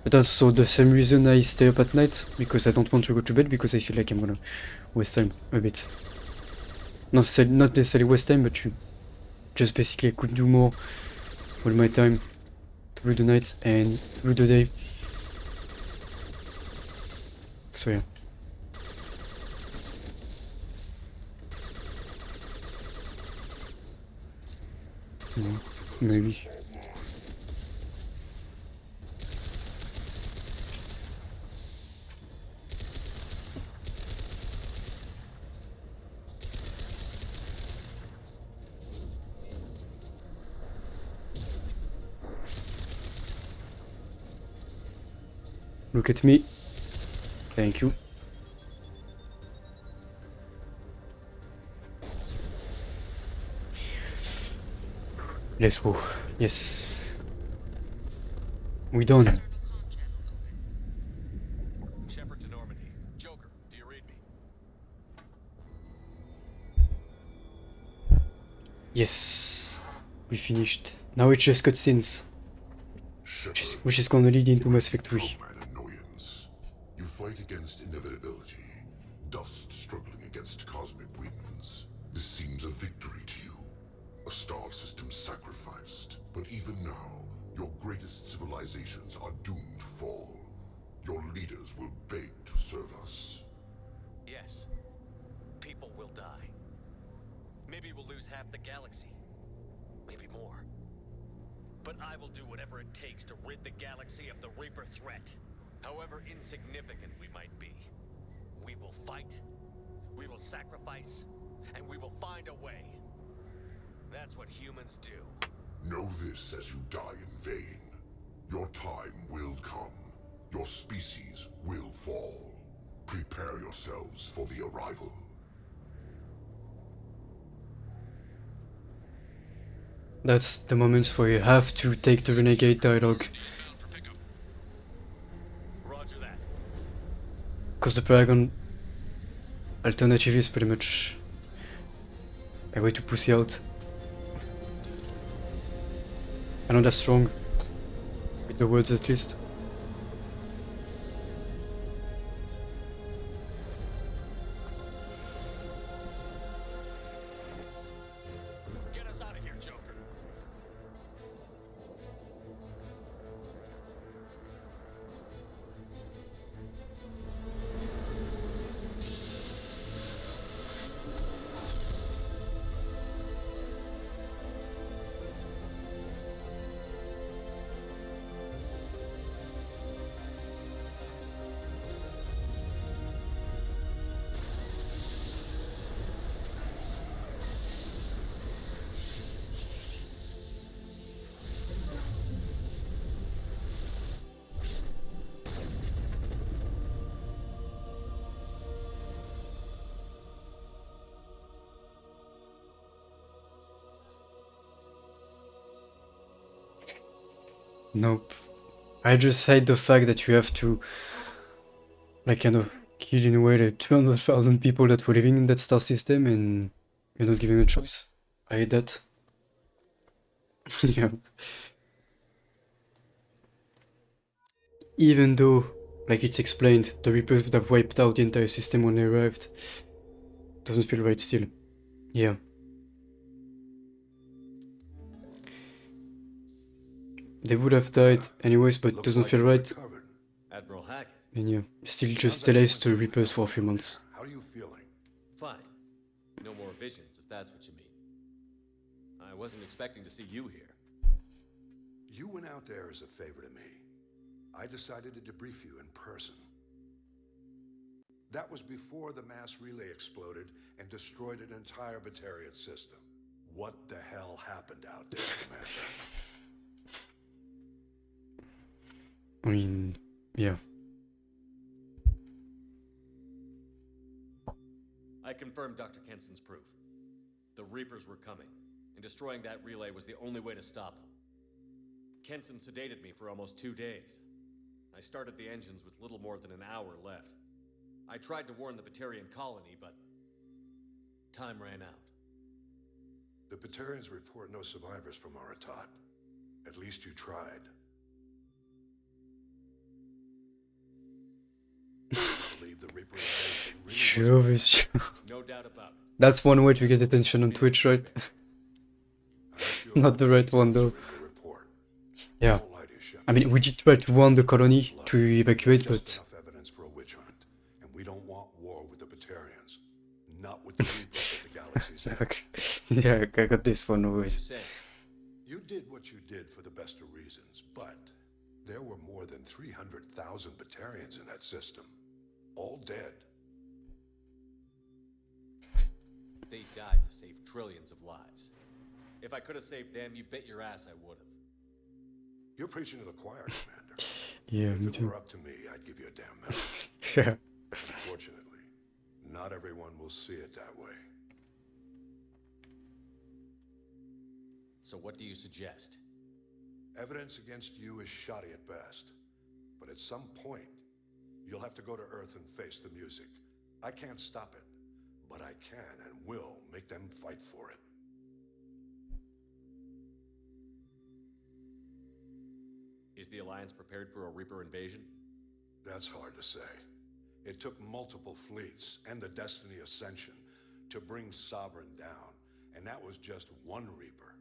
But also the same reason I stay up at night, because I don't want to go to bed, because I feel like I'm gonna waste time a bit. Not necessarily waste time, but you just basically could do more with my time through the night and through the day. So yeah. Maybe. Look at me. Thank you. Let's go. Yes. We done. Shepard to Normandy. Joker, do you read me? Yes. We finished. Now it's just cutscenes. Which is gonna lead into Mass Effect 3. You fight against inevitability, dust struggling against cosmic winds. This seems a victory to you, a star system sacrificed. But even now, your greatest civilizations are doomed to fall. Your leaders will beg to serve us. Yes. People will die. Maybe we'll lose half the galaxy. Maybe more. But I will do whatever it takes to rid the galaxy of the Reaper threat. However insignificant we might be, we will fight, we will sacrifice, and we will find a way. That's what humans do. Know this as you die in vain. Your time will come. Your species will fall. Prepare yourselves for the arrival. That's the moments where you have to take the renegade dialogue. Because the Paragon alternative is pretty much a way to pussy out. I know that's strong, with the words at least. Get us out of here, Joker. Nope. I just hate the fact that you have to, like, kind of kill in a way like 200,000 people that were living in that star system and you're not giving a choice. I hate that. Yeah. Even though, like it's explained, the Reapers would have wiped out the entire system when they arrived, doesn't feel right still. Yeah. They would have died anyways, but it doesn't feel right. Admiral Hackett. And yeah, still just delays to Reapers for a few months. How are you feeling? Fine. No more visions, if that's what you mean. I wasn't expecting to see you here. You went out there as a favor to me. I decided to debrief you in person. That was before the mass relay exploded and destroyed an entire Batarian system. What the hell happened out there, Commander? I mean, yeah. I confirmed Dr. Kenson's proof. The Reapers were coming, and destroying that relay was the only way to stop them. Kenson sedated me for almost 2 days. I started the engines with little more than an hour left. I tried to warn the Batarian colony, but time ran out. The Batarians report no survivors from Aratat. At least you tried. Believe the Reaper invasion really Sure is true. No doubt about it. That's one way to get attention on Twitch, right? Not the right one though. Yeah. I mean, we did try to warn the colony to evacuate, but... enough evidence for a witch hunt, and we don't want war with the Batarians. Not with the Reapers of the galaxy's end. Yeah, I got this one always. You did what you did for the best of reasons, but there were more than 300,000 Batarians in that system. All dead. They died to save trillions of lives. If I could have saved them, you bet your ass I would have. You're preaching to the choir, Commander. Yeah, me If it too. were up to me, I'd give you a damn medal. Yeah. Unfortunately, not everyone will see it that way. So what do you suggest? Evidence against you is shoddy at best. But at some point, you'll have to go to Earth and face the music. I can't stop it, but I can and will make them fight for it. Is the Alliance prepared for a Reaper invasion? That's hard to say. It took multiple fleets and the Destiny Ascension to bring Sovereign down, and that was just one Reaper.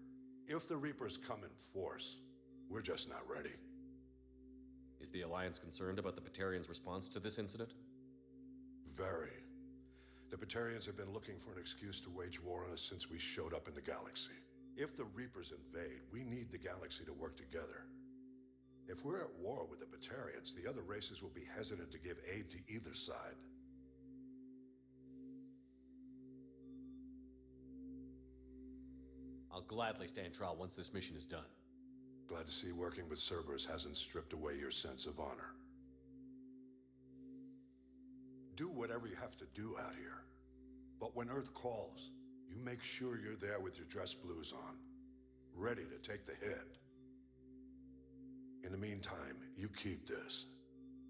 If the Reapers come in force, we're just not ready. Is the Alliance concerned about the Batarians' response to this incident? Very. The Batarians have been looking for an excuse to wage war on us since we showed up in the galaxy. If the Reapers invade, we need the galaxy to work together. If we're at war with the Batarians, the other races will be hesitant to give aid to either side. I'll gladly stand trial once this mission is done. Glad to see working with Cerberus hasn't stripped away your sense of honor. Do whatever you have to do out here. But when Earth calls, you make sure you're there with your dress blues on, ready to take the hit. In the meantime, you keep this.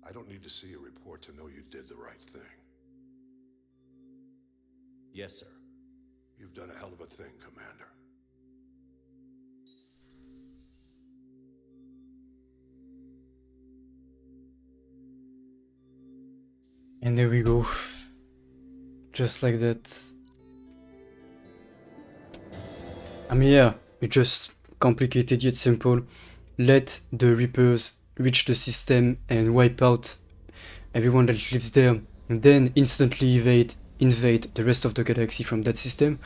I don't need to see a report to know you did the right thing. Yes, sir. You've done a hell of a thing, Commander. And there we go. Just like that. I mean, yeah, it's just complicated yet simple. Let the Reapers reach the system and wipe out everyone that lives there, and then instantly invade the rest of the galaxy from that system,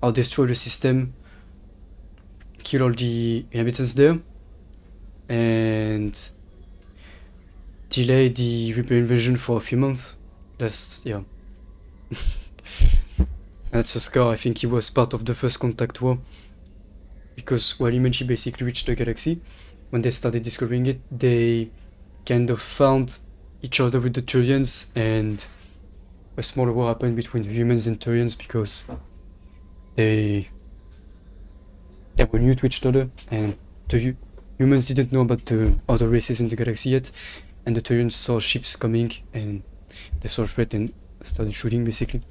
or destroy the system, kill all the inhabitants there, and delay the Reaper invasion for a few months. That's, yeah. That's a scar. I think he was part of the first Contact War. Because while Imagy basically reached the galaxy, when they started discovering it, they kind of found each other with the Turians, and a small war happened between humans and Turians because they were new to each other, and humans didn't know about the other races in the galaxy yet, and the Turians saw ships coming and they saw a threat and started shooting basically.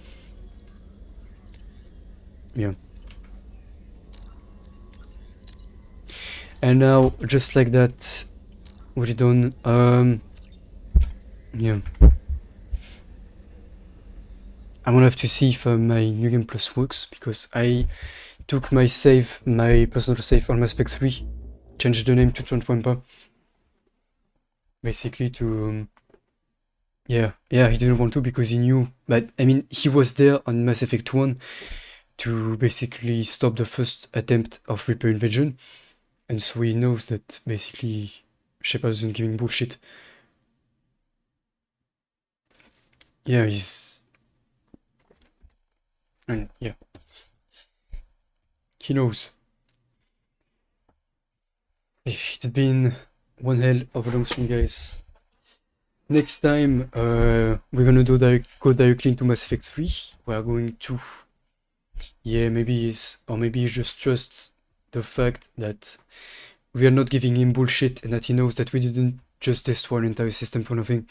Yeah. And now, just like that, we're done. Yeah. I'm gonna have to see if my New Game Plus works, because I took my save, my personal save on Mass Effect 3, changed the name to Transformer, basically to yeah, he didn't want to because he knew, but I mean, he was there on Mass Effect 1 to basically stop the first attempt of Reaper invasion, and so he knows that basically Shepard isn't giving bullshit. Yeah, and yeah, he knows. It's been one hell of a long stream, guys. Next time, we're gonna go directly into Mass Effect 3. We are going to, yeah, maybe it's just trust the fact that we are not giving him bullshit and that he knows that we didn't just destroy an entire system for nothing.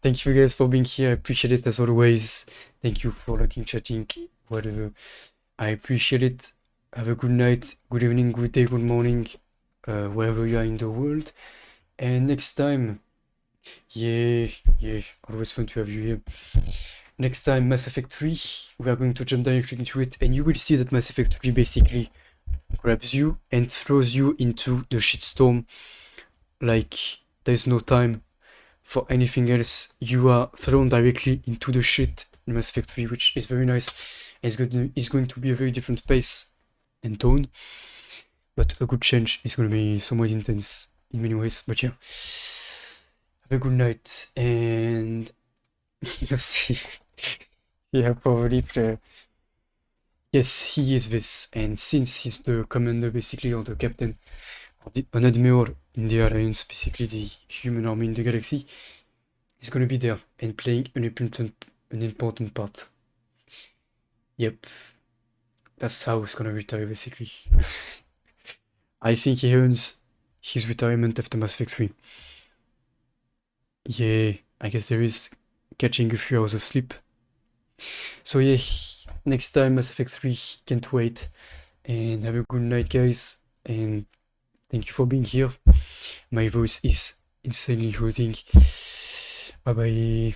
Thank you guys for being here. I appreciate it as always. Thank you for looking, chatting, whatever. I appreciate it. Have a good night, good evening, good day, good morning, wherever you are in the world. And next time, yeah, always fun to have you here. Next time, Mass Effect 3, we are going to jump directly into it, and you will see that Mass Effect 3 basically grabs you and throws you into the shitstorm. Like, there's no time for anything else. You are thrown directly into the shit in Mass Effect 3, which is very nice. It's going to be a very different pace and tone, but a good change. Is going to be somewhat intense in many ways. But yeah, have a good night, and see. Yeah, probably play. Yes, he is this, and since he's the commander basically, or the captain, or an admiral in the Alliance, basically the human army in the galaxy, he's gonna be there and playing an important part. Yep, that's how he's gonna retire basically. I think he earns his retirement after Mass Effect 3. Yeah, I guess there is catching a few hours of sleep. So yeah, next time Mass Effect 3, can't wait. And have a good night, guys, and thank you for being here. My voice is insanely hurting. Bye bye.